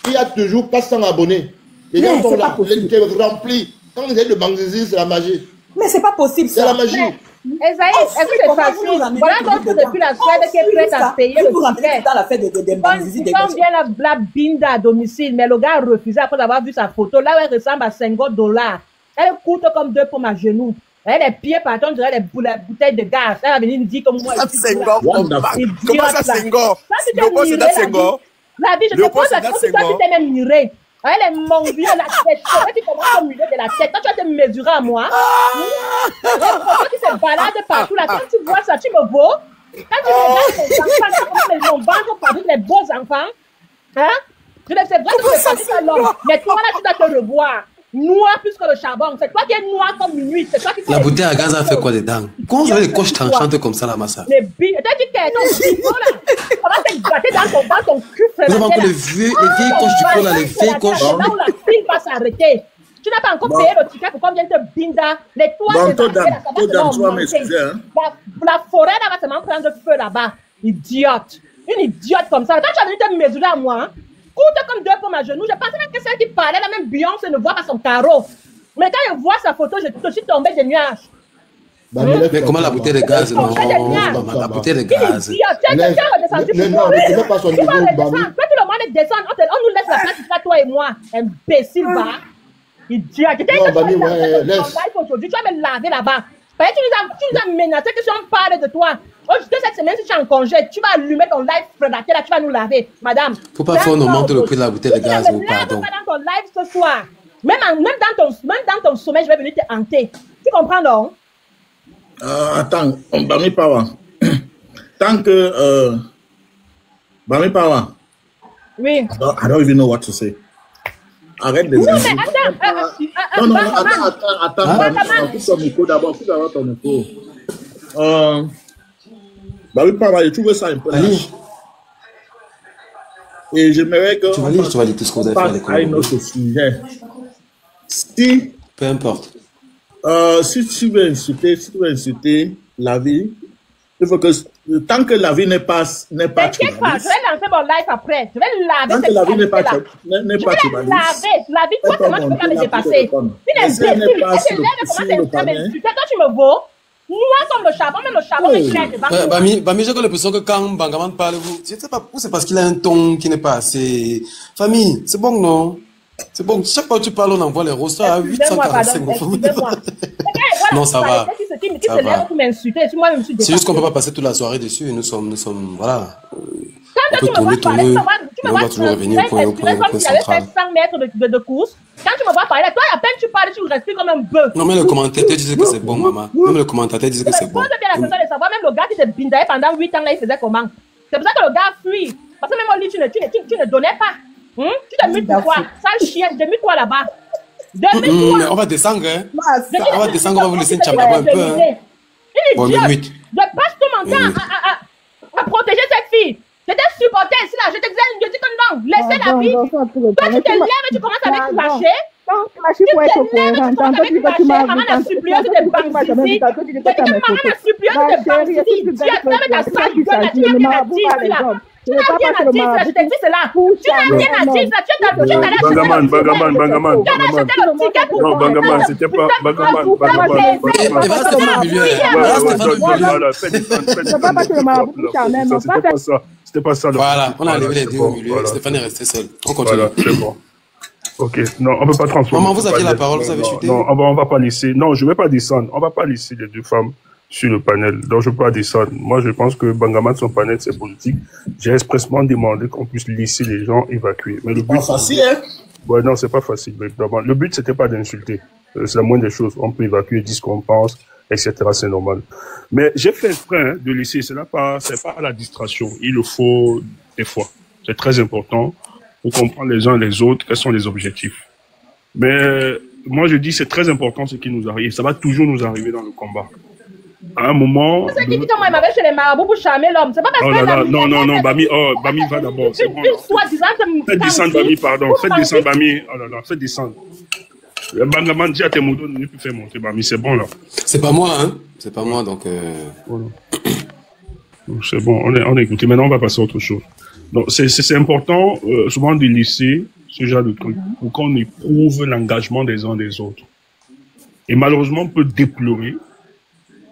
M: Il y a toujours pas 100 abonnés. Les gens sont là, les remplis. Quand vous êtes de banque, c'est la magie.
N: Mais c'est pas possible,
M: c'est la magie.
K: Esaïe, est-ce que c'est facile? Voilà donc depuis la Suède qui est prête à payer le ticket.
N: Dans la fête de Banzizi.
K: Quand vient la binda à domicile, mais le gars a refusé après avoir vu sa photo. Là, elle ressemble à $50. Elle coûte comme 2 pommes à genoux. Elle a les pieds par contre, elle a des bouteilles de gaz. Elle a venu nous dire comme moi.
O: Comment ça, Senghor? Léopold Sédar Senghor.
K: La vie, je te pose la question, toi, tu t'es même miré. Elle est mongée, la tête. Tu commences à murer de la tête. Quand tu vas te mesurer à moi, tu se balades partout là. Quand tu vois ça, tu me vaux. Quand tu regardes les enfants, les gens partout, les beaux enfants, hein? Je ne sais pas que c'est pas l'homme. Mais toi là, tu dois te revoir. Noir plus que le charbon. C'est toi qui es noir comme minuit. C'est toi qui
P: la bouteille à gaz a fait quoi dedans? Comment vous avez les coches tranchantes comme ça, la massa?
K: Les billes. T'as dit que ton bidon là. Comment t'es gratté dans ton cul frère?
P: Vous avez encore les vieilles coches du col là, les vieilles coches.
K: Là où la file va s'arrêter. Tu n'as pas encore payé le ticket pour qu'on vienne te binda. Les toits la forêt là va seulement prendre feu là-bas. Idiote. Une idiote comme ça. Quand tu as venu te mesurer à moi, coûte comme 2 pommes à genoux. Je pensais même que celle qui parlait, la même Beyoncé ne voit pas son carreau. Mais quand je vois sa photo, je suis tombée des nuages.
P: Mais comment la bouteille de gaz? Non, la bouteille de gaz.
K: Tu es redescendu pour moi. Tu vas redescendre. Toi, tu le demandes de descendre. On nous laisse la place, toi et moi. Imbécile, va. Idiote. Tu t'es aujourd'hui. Tu vas me laver là-bas. Tu nous as menacé que si on parle de toi. Aujourd'hui, cette semaine, si tu es en congé, tu vas allumer ton live prédaté, là, tu vas nous laver. Madame.
P: Faut pas faire nous monter le prix de la bouteille de gaz, pardon.
K: Pas dans ton live ce soir. Même dans ton sommeil, je vais venir te hanter. Tu comprends, non?
C: Attends, Bami Pawa. Tant que Bami Pawa.
K: Oui.
C: I don't even know what to say. Arrête de
K: non, mais
C: attends. Pousse ton micro d'abord, ton micro. Bami Pawa, je trouve ça un peu lâche. Et j'aimerais que.
P: Tu vas lire tout ce que vous avez fait à l'école.
C: À un autre sujet. Si.
P: Peu importe.
C: Si tu veux insulter la vie, il faut que Tant que la vie n'est pas
K: T'inquiète pas, je vais lancer mon live après. Je vais laver
C: tant que la vie n'est pas tubaliste.
K: La vie, toi, c'est moi qui peux pas me dépasser. Tu n'es pas sur le panel. Quand tu me vaux, moi, comme le charbon, même le charbon est clair devant.
P: Bami, j'ai l'impression que quand Bangaman parle, vous, je ne sais pas, c'est parce qu'il a un ton qui n'est pas assez. Famille, c'est bon, non? C'est bon, chaque fois que tu parles, on envoie les rosters à 845. Non, ça va. C'est juste qu'on ne peut pas passer toute la soirée dessus et nous sommes, voilà. On peut tourner, mais on va toujours revenir au point central.
K: 100 mètres de course. Quand tu me vois parler, toi, à peine tu parles, tu respires comme un bœuf.
P: Non, mais le commentateur disait que c'est bon, maman. Même le commentateur disait que c'est bon.
K: Pose bien la question de savoir, même le gars qui te bindaille pendant 8 ans, là, il faisait comment? C'est pour ça que le gars fuit. Parce que même au lit, tu ne donnais pas. Tu te mutes pourquoi? Sale chien, demute-toi là-bas.
P: On va descendre, hein. On va descendre, on va vous laisser tchamaba un peu, hein.
K: Bon, je passe tout mon temps à protéger cette fille. J'étais supporter ici, là. Je te dis que non, laissez la vie. Toi, tu te lèves et tu commences avec marcher. Tu te lèves et tu commences avec marcher. Maman a supplié, tu te banques ici. Maman a supplié, tu te banques ici. Tu as fait ta sale gueule, là. Tu n'as rien à dire, là. Tu n'as rien à dire, là. Je te dis cela. Tu n'as rien à dire, là. Tu es allé
L: Bagaman. Non, Bagaman, c'était pas Bagaman. C'était pas ça.
P: Voilà, on a enlevé les deux au milieu. Stéphane est resté seul. On continue.
L: Voilà, c'est bon. Ok, non, on ne peut pas transformer.
P: Maman, vous aviez la parole, vous avez chuté.
L: Non, on va pas laisser. Non, je ne vais pas descendre. On ne va pas laisser les deux femmes sur le panel. Donc, je ne peux pas descendre. Moi, je pense que Bangaman, son panel, c'est politique. J'ai expressement demandé qu'on puisse laisser les gens évacuer. Mais le but.
C: Pas facile, hein?
L: Ouais, non, c'est pas facile. Mais le but, c'était pas d'insulter. C'est la moindre des choses. On peut évacuer, dire ce qu'on pense, etc. C'est normal. Mais j'ai fait exprès de laisser. C'est pas à la distraction. Il le faut des fois. C'est très important pour comprendre les uns et les autres quels sont les objectifs. Mais moi, je dis c'est très important ce qui nous arrive. Ça va toujours nous arriver dans le combat. À un moment.
K: C'est qui dit que moi, il m'avait chez les marabouts pour charmer l'homme. C'est pas parce que.
L: Non, Bami va d'abord. C'est bon. Faites descendre Bami, pardon. Faites descendre Bami. Oh là là, faites descendre. Bangaman, dis à tes motos de ne plus faire monter Bami. C'est bon là.
P: C'est pas moi, hein. C'est pas moi, donc.
L: Voilà. C'est bon, on a écouté. Maintenant, on va passer à autre chose. Donc, c'est important, souvent, de laisser ce genre de trucs pour qu'on éprouve l'engagement des uns des autres. Et malheureusement, on peut déplorer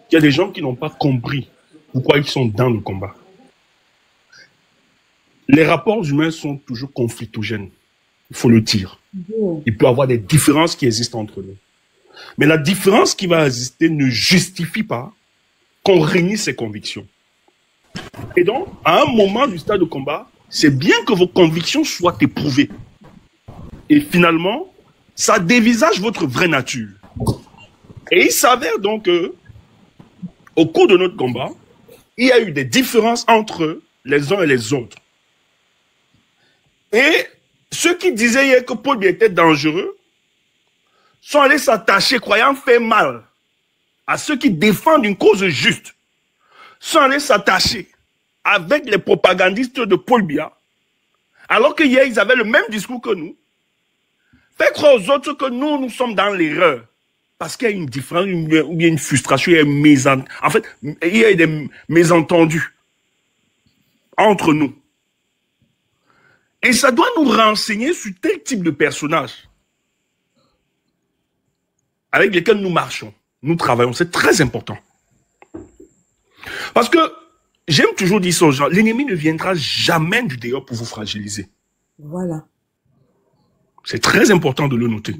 L: qu'il y a des gens qui n'ont pas compris pourquoi ils sont dans le combat. Les rapports humains sont toujours conflictogènes. Il faut le dire. Il peut y avoir des différences qui existent entre nous. Mais la différence qui va exister ne justifie pas qu'on réunisse ses convictions. Et donc, à un moment du stade de combat, c'est bien que vos convictions soient éprouvées. Et finalement, ça dévisage votre vraie nature. Et il s'avère donc que, au cours de notre combat, il y a eu des différences entre les uns et les autres. Et ceux qui disaient hier que Paul Biya était dangereux sont allés s'attacher, croyant faire mal à ceux qui défendent une cause juste. Sont allés s'attacher avec les propagandistes de Paul Biya, alors que hier, ils avaient le même discours que nous. Fait croire aux autres que nous sommes dans l'erreur. Parce qu'il y a une différence, ou bien une frustration, il y a en fait, il y a des mésentendus entre nous. Et ça doit nous renseigner sur tel type de personnage avec lesquels nous marchons, nous travaillons. C'est très important. Parce que j'aime toujours dire ça aux gens, l'ennemi ne viendra jamais du dehors pour vous fragiliser.
I: Voilà.
L: C'est très important de le noter.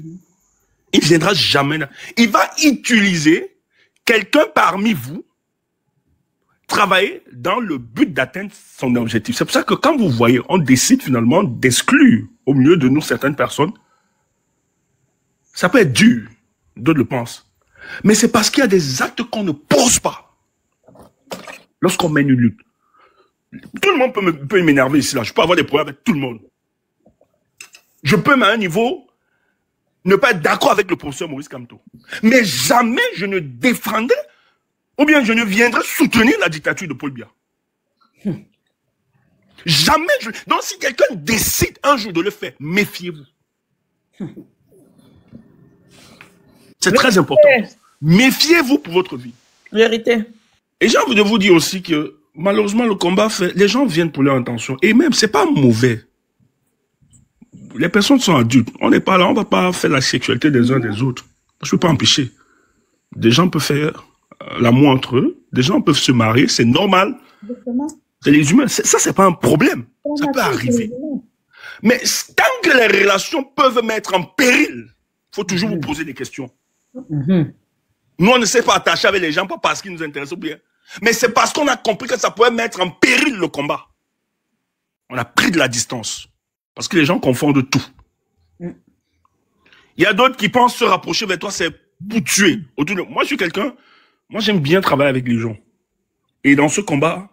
L: Il ne viendra jamais. Il va utiliser quelqu'un parmi vous, travailler dans le but d'atteindre son objectif. C'est pour ça que quand vous voyez, on décide finalement d'exclure au milieu de nous certaines personnes, ça peut être dur, d'autres le pensent. Mais c'est parce qu'il y a des actes qu'on ne pose pas lorsqu'on mène une lutte. Tout le monde peut m'énerver ici, là. Je peux avoir des problèmes avec tout le monde. Je peux, à un niveau, ne pas être d'accord avec le professeur Maurice Kamto. Mais jamais je ne défendrai, ou bien je ne viendrai soutenir la dictature de Paul Biya. Jamais je... Donc si quelqu'un décide un jour de le faire, méfiez-vous. C'est très important. Méfiez-vous pour votre vie.
I: Vérité.
L: Et j'ai envie de vous dire aussi que malheureusement, le combat fait... Les gens viennent pour leur intention. Et même, c'est pas mauvais. Les personnes sont adultes. On n'est pas là, on va pas faire la sexualité des uns des autres. Je peux pas empêcher. Des gens peuvent faire l'amour entre eux. Des gens peuvent se marier, c'est normal. C'est les humains. Ça, c'est pas un problème. Ça peut arriver. Mais tant que les relations peuvent mettre en péril, il faut toujours vous poser des questions. Nous, on ne sait pas attacher avec les gens, pas parce qu'ils nous intéressent bien. Mais c'est parce qu'on a compris que ça pouvait mettre en péril le combat. On a pris de la distance. Parce que les gens confondent tout. Il y a d'autres qui pensent se rapprocher vers toi, c'est pour tuer. Moi, je suis quelqu'un, moi, j'aime bien travailler avec les gens. Et dans ce combat,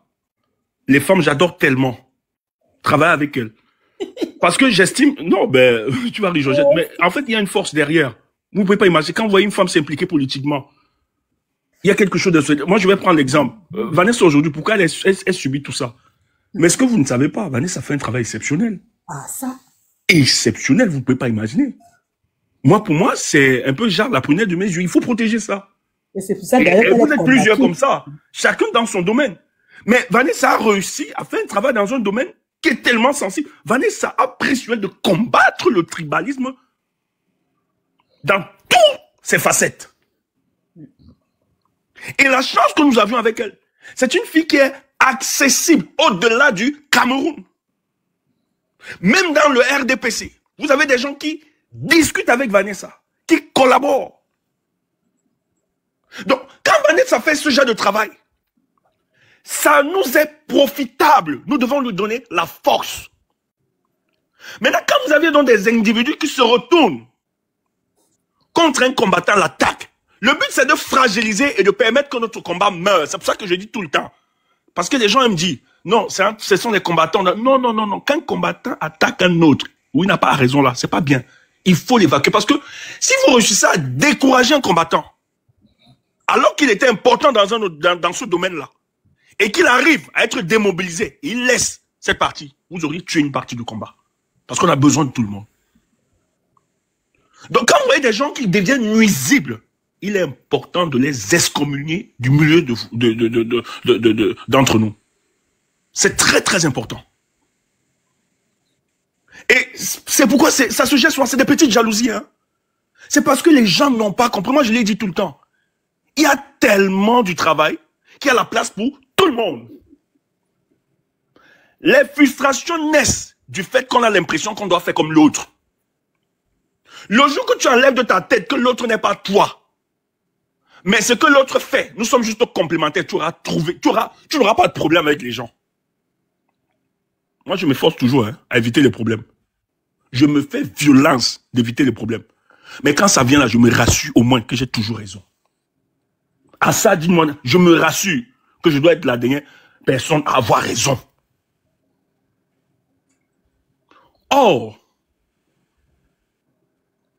L: les femmes, j'adore tellement travailler avec elles. Parce que j'estime, non, ben, tu vas rire, Georgette, mais en fait, il y a une force derrière. Vous ne pouvez pas imaginer, quand vous voyez une femme s'impliquer politiquement, il y a quelque chose de... Moi, je vais prendre l'exemple. Vanessa, aujourd'hui, pourquoi elle subit tout ça? Mais ce que vous ne savez pas, Vanessa fait un travail exceptionnel.
I: Ah, ça?
L: Exceptionnel, vous ne pouvez pas imaginer. Moi, pour moi, c'est un peu genre la prunelle de mes yeux. Il faut protéger ça.
I: Et c'est pour ça
L: et vous êtes plusieurs comme ça, chacun dans son domaine. Mais Vanessa a réussi à faire un travail dans un domaine qui est tellement sensible. Vanessa a pris sur elle de combattre le tribalisme dans toutes ses facettes. Et la chance que nous avions avec elle, c'est une fille qui est accessible au-delà du Cameroun. Même dans le RDPC, vous avez des gens qui discutent avec Vanessa, qui collaborent. Donc, quand Vanessa fait ce genre de travail, ça nous est profitable. Nous devons lui donner la force. Maintenant, quand vous avez donc des individus qui se retournent contre un combattant, l'attaque, le but c'est de fragiliser et de permettre que notre combat meure. C'est pour ça que je dis tout le temps. Parce que les gens me disent, non, ce sont des combattants. Non, non, non, non. Quand un combattant attaque un autre, où il n'a pas raison là, c'est pas bien. Il faut l'évacuer. Parce que si vous réussissez à décourager un combattant, alors qu'il était important dans ce domaine-là, et qu'il arrive à être démobilisé, il laisse cette partie, vous auriez tué une partie du combat. Parce qu'on a besoin de tout le monde. Donc quand vous voyez des gens qui deviennent nuisibles, il est important de les excommunier du milieu d'entre nous. C'est très très important. Et c'est pourquoi ça se gère souvent, c'est des petites jalousies. Hein. C'est parce que les gens n'ont pas compris. Moi je l'ai dit tout le temps. Il y a tellement du travail qu'il y a la place pour tout le monde. Les frustrations naissent du fait qu'on a l'impression qu'on doit faire comme l'autre. Le jour que tu enlèves de ta tête que l'autre n'est pas toi, mais ce que l'autre fait, nous sommes juste complémentaires, tu n'auras pas de problème avec les gens. Moi, je m'efforce toujours à éviter les problèmes. Je me fais violence d'éviter les problèmes. Mais quand ça vient là, je me rassure au moins que j'ai toujours raison. À ça, dis-moi, je me rassure que je dois être la dernière personne à avoir raison. Or,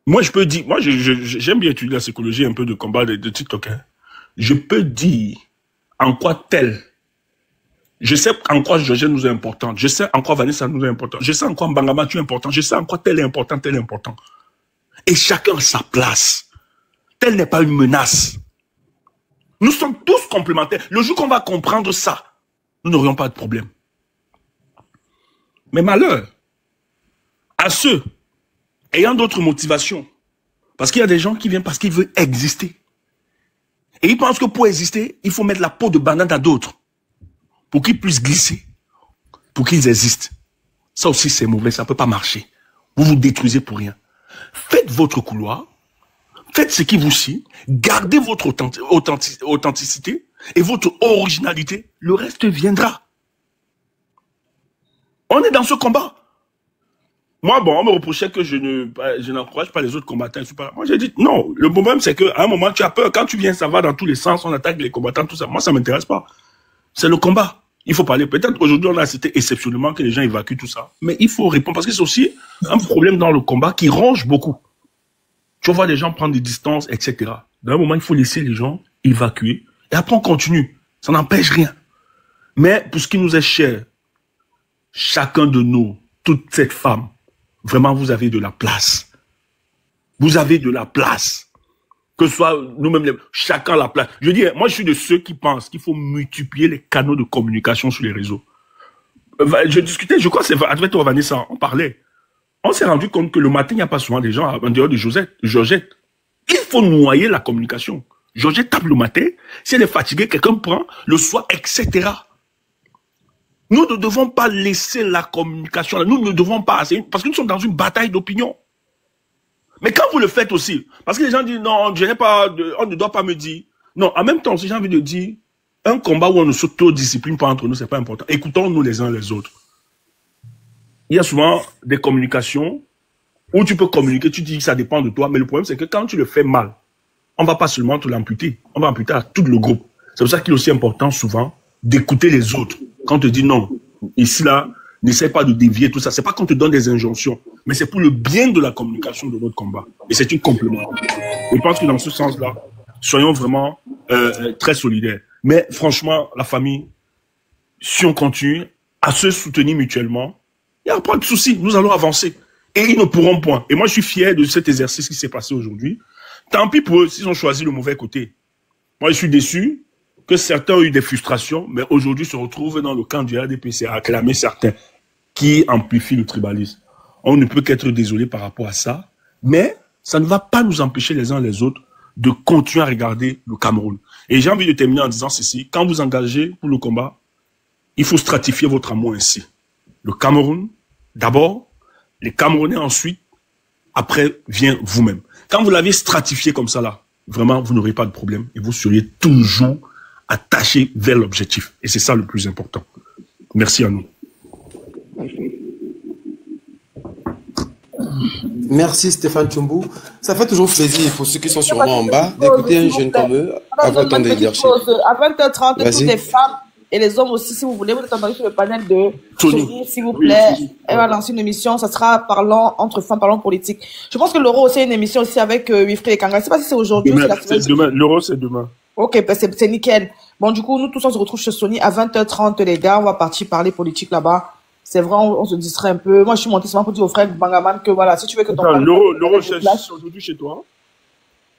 L: moi je peux dire, moi j'aime bien étudier la psychologie un peu de combat de TikTok. Hein. Je peux dire en quoi tel, je sais en quoi Georgette nous est importante, je sais en quoi Vanessa nous est importante, je sais en quoi Mbangama tu es important, je sais en quoi tel est important, tel est important. Et chacun a sa place. Tel n'est pas une menace. Nous sommes tous complémentaires. Le jour qu'on va comprendre ça, nous n'aurions pas de problème. Mais malheur à ceux ayant d'autres motivations. Parce qu'il y a des gens qui viennent parce qu'ils veulent exister. Et ils pensent que pour exister, il faut mettre la peau de banane à d'autres. Pour qu'ils puissent glisser. Pour qu'ils existent. Ça aussi c'est mauvais, ça ne peut pas marcher. Vous vous détruisez pour rien. Faites votre couloir. Faites ce qui vous sied. Gardez votre authenticité et votre originalité. Le reste viendra. On est dans ce combat. Moi, bon, on me reprochait que je n'encourage pas les autres combattants. Moi, j'ai dit, non, le problème, c'est qu'à un moment, tu as peur. Quand tu viens, ça va dans tous les sens, on attaque les combattants, tout ça. Moi, ça ne m'intéresse pas. C'est le combat. Il faut parler. Peut-être qu'aujourd'hui, on a assisté exceptionnellement que les gens évacuent tout ça. Mais il faut répondre, parce que c'est aussi un problème dans le combat qui ronge beaucoup. Tu vois les gens prendre des distances, etc. Dans un moment, il faut laisser les gens évacuer. Et après, on continue. Ça n'empêche rien. Mais pour ce qui nous est cher, chacun de nous, toute cette femme, vraiment, vous avez de la place. Vous avez de la place. Que ce soit nous-mêmes, chacun la place. Je dis, moi, je suis de ceux qui pensent qu'il faut multiplier les canaux de communication sur les réseaux. Je discutais, je crois que c'est avec Vanessa, on parlait. On s'est rendu compte que le matin, il n'y a pas souvent des gens en dehors de Georgette. Il faut noyer la communication. Georgette tape le matin, si elle est fatiguée, quelqu'un prend le soir, etc. Nous ne devons pas laisser la communication, nous ne devons pas, parce que nous sommes dans une bataille d'opinion. Mais quand vous le faites aussi, parce que les gens disent, non, je n'ai pas, on ne doit pas me dire. Non, en même temps, si j'ai envie de dire, un combat où on ne s'autodiscipline pas entre nous, c'est pas important. Écoutons-nous les uns les autres. Il y a souvent des communications où tu peux communiquer, tu dis que ça dépend de toi, mais le problème c'est que quand tu le fais mal, on va pas seulement te l'amputer, on va amputer à tout le groupe. C'est pour ça qu'il est aussi important souvent d'écouter les autres. Quand on te dit non, ici là, n'essaie pas de dévier tout ça. C'est pas qu'on te donne des injonctions, mais c'est pour le bien de la communication de notre combat. Et c'est une complément. Je pense que dans ce sens-là, soyons vraiment très solidaires. Mais franchement, la famille, si on continue à se soutenir mutuellement, il n'y a pas de souci, nous allons avancer. Et ils ne pourront point. Et moi, je suis fier de cet exercice qui s'est passé aujourd'hui. Tant pis pour eux s'ils ont choisi le mauvais côté. Moi, je suis déçu que certains ont eu des frustrations, mais aujourd'hui se retrouvent dans le camp du RDPC à acclamer certains qui amplifient le tribalisme. On ne peut qu'être désolé par rapport à ça, mais ça ne va pas nous empêcher les uns les autres de continuer à regarder le Cameroun. Et j'ai envie de terminer en disant ceci. Quand vous engagez pour le combat, il faut stratifier votre amour ainsi. Le Cameroun, d'abord, les Camerounais ensuite, après vient vous-même. Quand vous l'avez stratifié comme ça là, vraiment, vous n'aurez pas de problème et vous seriez toujours attaché vers l'objectif. Et c'est ça le plus important. Merci à nous.
D: Merci Stéphane Tchombou. Ça fait toujours plaisir pour ceux qui sont sûrement en bas d'écouter un jeune comme eux avant le temps de leadership.
N: À 20h30, toutes les femmes et les hommes aussi, si vous voulez, vous êtes entendu sur le panel de Tony, s'il vous plaît. Elle va lancer une émission, ça sera parlant entre femmes, parlant politique. Je pense que l'Euro aussi a une émission aussi avec Wilfried et Kanga. Je ne sais pas si c'est aujourd'hui ou
L: c'est demain. L'Euro, c'est demain.
N: Ok, ben c'est nickel. Bon, du coup, nous tous, on se retrouve chez Sony à 20h30, les gars. On va partir parler politique là-bas. C'est vrai, on se distrait un peu. Moi, je suis monté seulement pour dire au frère Bangaman que voilà, si tu veux que ton...
L: L'Euro, c'est aujourd'hui chez toi?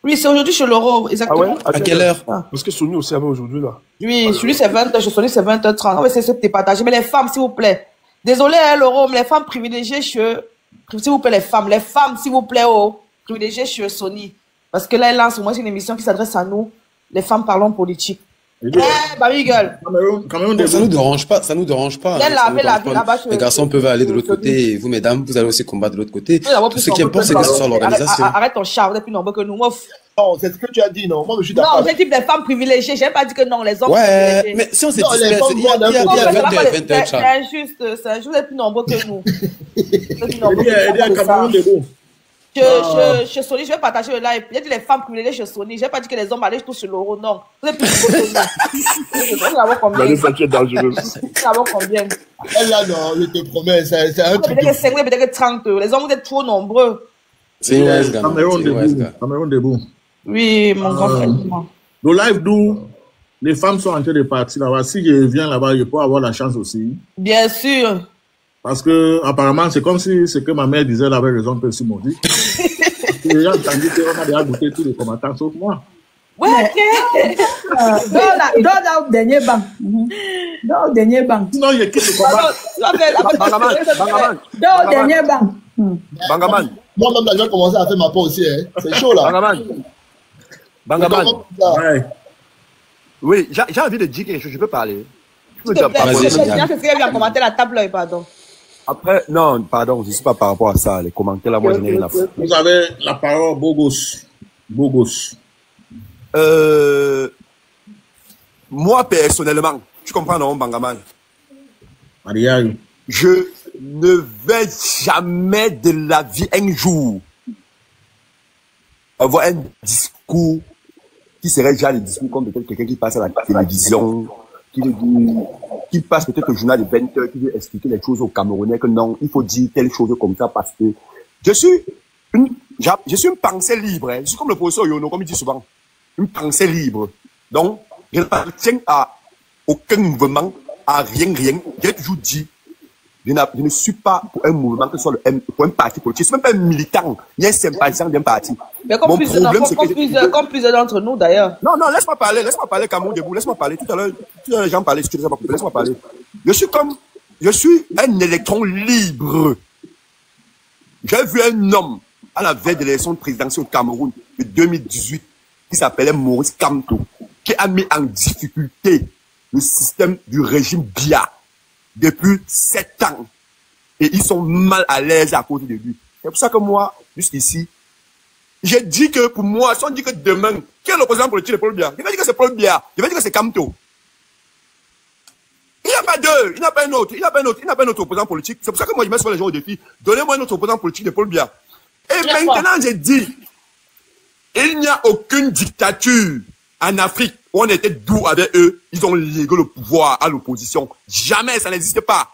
N: Oui, c'est aujourd'hui chez l'Euro, exactement.
L: Ah ouais? À quelle heure? Parce que Sony aussi avait aujourd'hui, là.
N: Oui, celui c'est 20h, chez Sony c'est 20h30. Oui, c'est partagé. Mais les femmes, s'il vous plaît. Désolé, hein, l'Euro, mais les femmes privilégiées chez... S'il vous plaît, les femmes, s'il vous plaît, oh, privilégiées chez Sony. Parce que là, elle lance, moi, c'est une émission qui s'adresse à nous, les femmes parlons politique. Baby girl.
D: Ça nous dérange pas, ça nous dérange pas. Les garçons peuvent aller de l'autre côté et vous, mesdames, vous allez aussi combattre de l'autre côté. Tout ce qui importe, c'est que ce soit l'organisation.
N: Arrête ton char, vous êtes plus nombreux que nous.
M: Non, c'est ce que tu as dit, non. Moi, je suis d'accord.
N: Non, j'ai dit des femmes privilégiées. J'ai pas dit que non, les hommes.
D: Ouais, mais si on s'est dispersé, il y a 20h,
N: c'est injuste, vous êtes plus nombreux que nous. Chez Sony, je vais partager le live. J'ai dit les femmes privilégiées chez Sony. Je n'ai pas dit que les hommes allaient tous sur l'Euro. Non. Vous êtes plus nombreux que nous. Nous avons combien?
L: Nous
N: avons combien?
M: Là, non, je te promets, c'est un truc.
N: Peut-être que 5, peut-être que 30. Les hommes, vous êtes trop nombreux.
C: C'est Cameroun debout.
N: Oui, mon grand frère.
C: Le live d'où les femmes sont en train de partir là-bas. Si je viens là-bas, je peux avoir la chance aussi.
N: Bien sûr.
C: Parce que, apparemment, c'est comme si ce que ma mère disait, elle avait raison que Simon dit. Les gens ont entendu qu'on a déjà goûté tous les commentaires, sauf moi.
N: Ouais, ok.
B: Dans le dernier banc. Dans le dernier banc.
C: Sinon, il y a qui le combat?
O: Bangaman.
B: Dans le dernier banc.
O: Bangaman.
M: Moi-même, là, je vais commencer à faire ma part aussi. Hein. C'est chaud, là.
O: Bangaman. Oui, j'ai envie de dire quelque chose, je peux parler.
N: C'est ce qu'il y a commenté la table, pardon.
O: Après, non, pardon, je ne sais pas par rapport à ça, les commentaires là, moi je n'ai rien à foutre.
C: Vous avez la parole, Bogos.
O: Moi, personnellement, tu comprends, non, Bangaman? Je ne vais jamais de la vie, un jour, avoir un discours qui serait déjà le discours comme peut-être quelqu'un qui passe à la télévision, qui passe peut-être au journal de 20 heures, qui veut expliquer les choses aux Camerounais que non, il faut dire telle chose comme ça parce que je suis une pensée libre. Hein. Je suis comme le professeur Yono, comme il dit souvent. Une pensée libre. Donc, je n'appartiens à aucun mouvement, à rien. J'ai toujours dit Je ne suis pas pour un mouvement, que ce soit pour un parti politique. Je ne suis même pas un militant, ni un sympathisant d'un parti.
N: Mais comme plusieurs d'entre nous, d'ailleurs.
O: Non, laisse-moi parler, Cameroun debout, laisse-moi parler. Tout à l'heure, les gens parlaient, si tu ne sais pas, laisse-moi parler. Je suis un électron libre. J'ai vu un homme à la veille de l'élection présidentielle au Cameroun de 2018 qui s'appelait Maurice Kamto, qui a mis en difficulté le système du régime Biya depuis 7 ans. Et ils sont mal à l'aise à cause de lui. C'est pour ça que moi, jusqu'ici, j'ai dit que pour moi, si on dit que demain, quel est l'opposant politique de Paul Biya? Je vais dire que c'est Paul Biya. Je vais dire que c'est Kamto. Il n'y a pas deux, il n'y a pas un autre, il n'y a pas un autre opposant politique. C'est pour ça que moi, je mets sur les gens au défi. Donnez-moi un autre opposant politique de Paul Biya. Et maintenant, j'ai dit, il n'y a aucune dictature en Afrique où on était doux avec eux. Ils ont légué le pouvoir à l'opposition. Jamais, ça n'existe pas.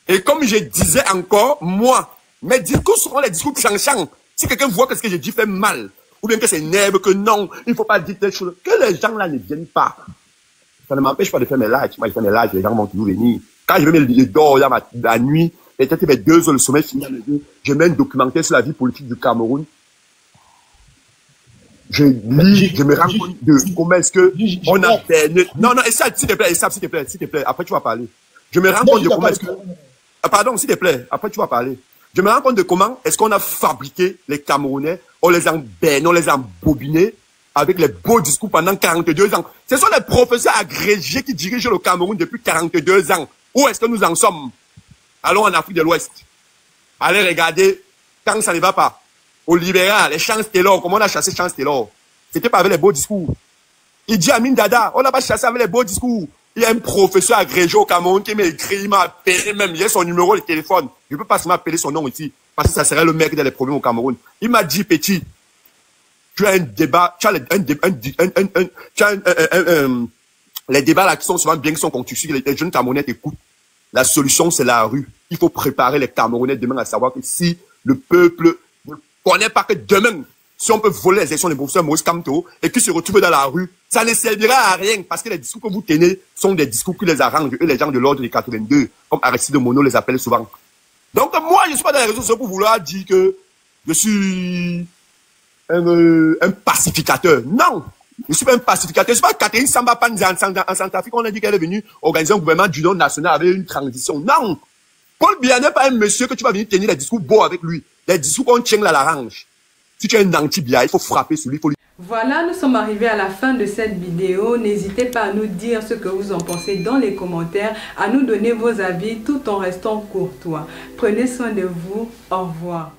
O: Et comme je disais encore, moi, mes discours seront les discours changeants. Si quelqu'un voit que ce que j'ai dit fait mal, ou bien que c'est nerveux, que non, il ne faut pas dire telle chose, que les gens là ne viennent pas. Ça ne m'empêche pas de faire mes lives. Moi, je fais mes lives, les gens vont toujours venir. Quand je vais me dormir la nuit, peut-être vers 2 heures le sommeil fini, je mets un documentaire sur la vie politique du Cameroun. Je lis, je me rends compte de comment est-ce que on a perdu. Non, et ça, s'il te plaît, après tu vas parler. Je me rends compte de comment est-ce que... pardon, s'il te plaît, après tu vas parler. Je me rends compte de comment est-ce qu'on a fabriqué les Camerounais, on les a embennés, on les a embobinés avec les beaux discours pendant 42 ans. Ce sont les professeurs agrégés qui dirigent le Cameroun depuis 42 ans. Où est-ce que nous en sommes? Allons en Afrique de l'Ouest. Allez regarder quand ça ne va pas. Au libéral, les Chance Taylor, comment on a chassé Chance Taylor? C'était pas avec les beaux discours. Il dit Amin Dada, on n'a pas chassé avec les beaux discours. Il y a un professeur agrégé au Cameroun qui m'a écrit, il m'a appelé même, il a son numéro de téléphone. Je ne peux pas se m'appeler son nom ici, parce que ça serait le mec qui a les problèmes au Cameroun. Il m'a dit, petit, tu as un débat, tu as les débats là qui sont souvent bien, qui sont constitués, les jeunes Camerounais t'écoutent. La solution, c'est la rue. Il faut préparer les Camerounais demain à savoir que si le peuple ne connaît pas que demain, si on peut voler les élections des professeurs Maurice Kamto et qu'ils se retrouvent dans la rue, ça ne servira à rien parce que les discours que vous tenez sont des discours qui les arrangent, eux, les gens de l'ordre des 82, comme Aristide Mono les appelle souvent. Donc moi, je ne suis pas dans les réseaux sociaux pour vouloir dire que je suis un pacificateur. Non, je ne suis pas un pacificateur. Je ne suis pas Catherine Samba Panza en Centrafrique. On a dit qu'elle est venue organiser un gouvernement d'union nationale avec une transition. Non, Paul Biya n'est pas un monsieur que tu vas venir tenir des discours beaux avec lui. Les discours qu'on tient à l'arrange. Si tu es un anti-Biya, il faut frapper sur lui.
A: Voilà, nous sommes arrivés à la fin de cette vidéo. N'hésitez pas à nous dire ce que vous en pensez dans les commentaires, à nous donner vos avis tout en restant courtois. Prenez soin de vous. Au revoir.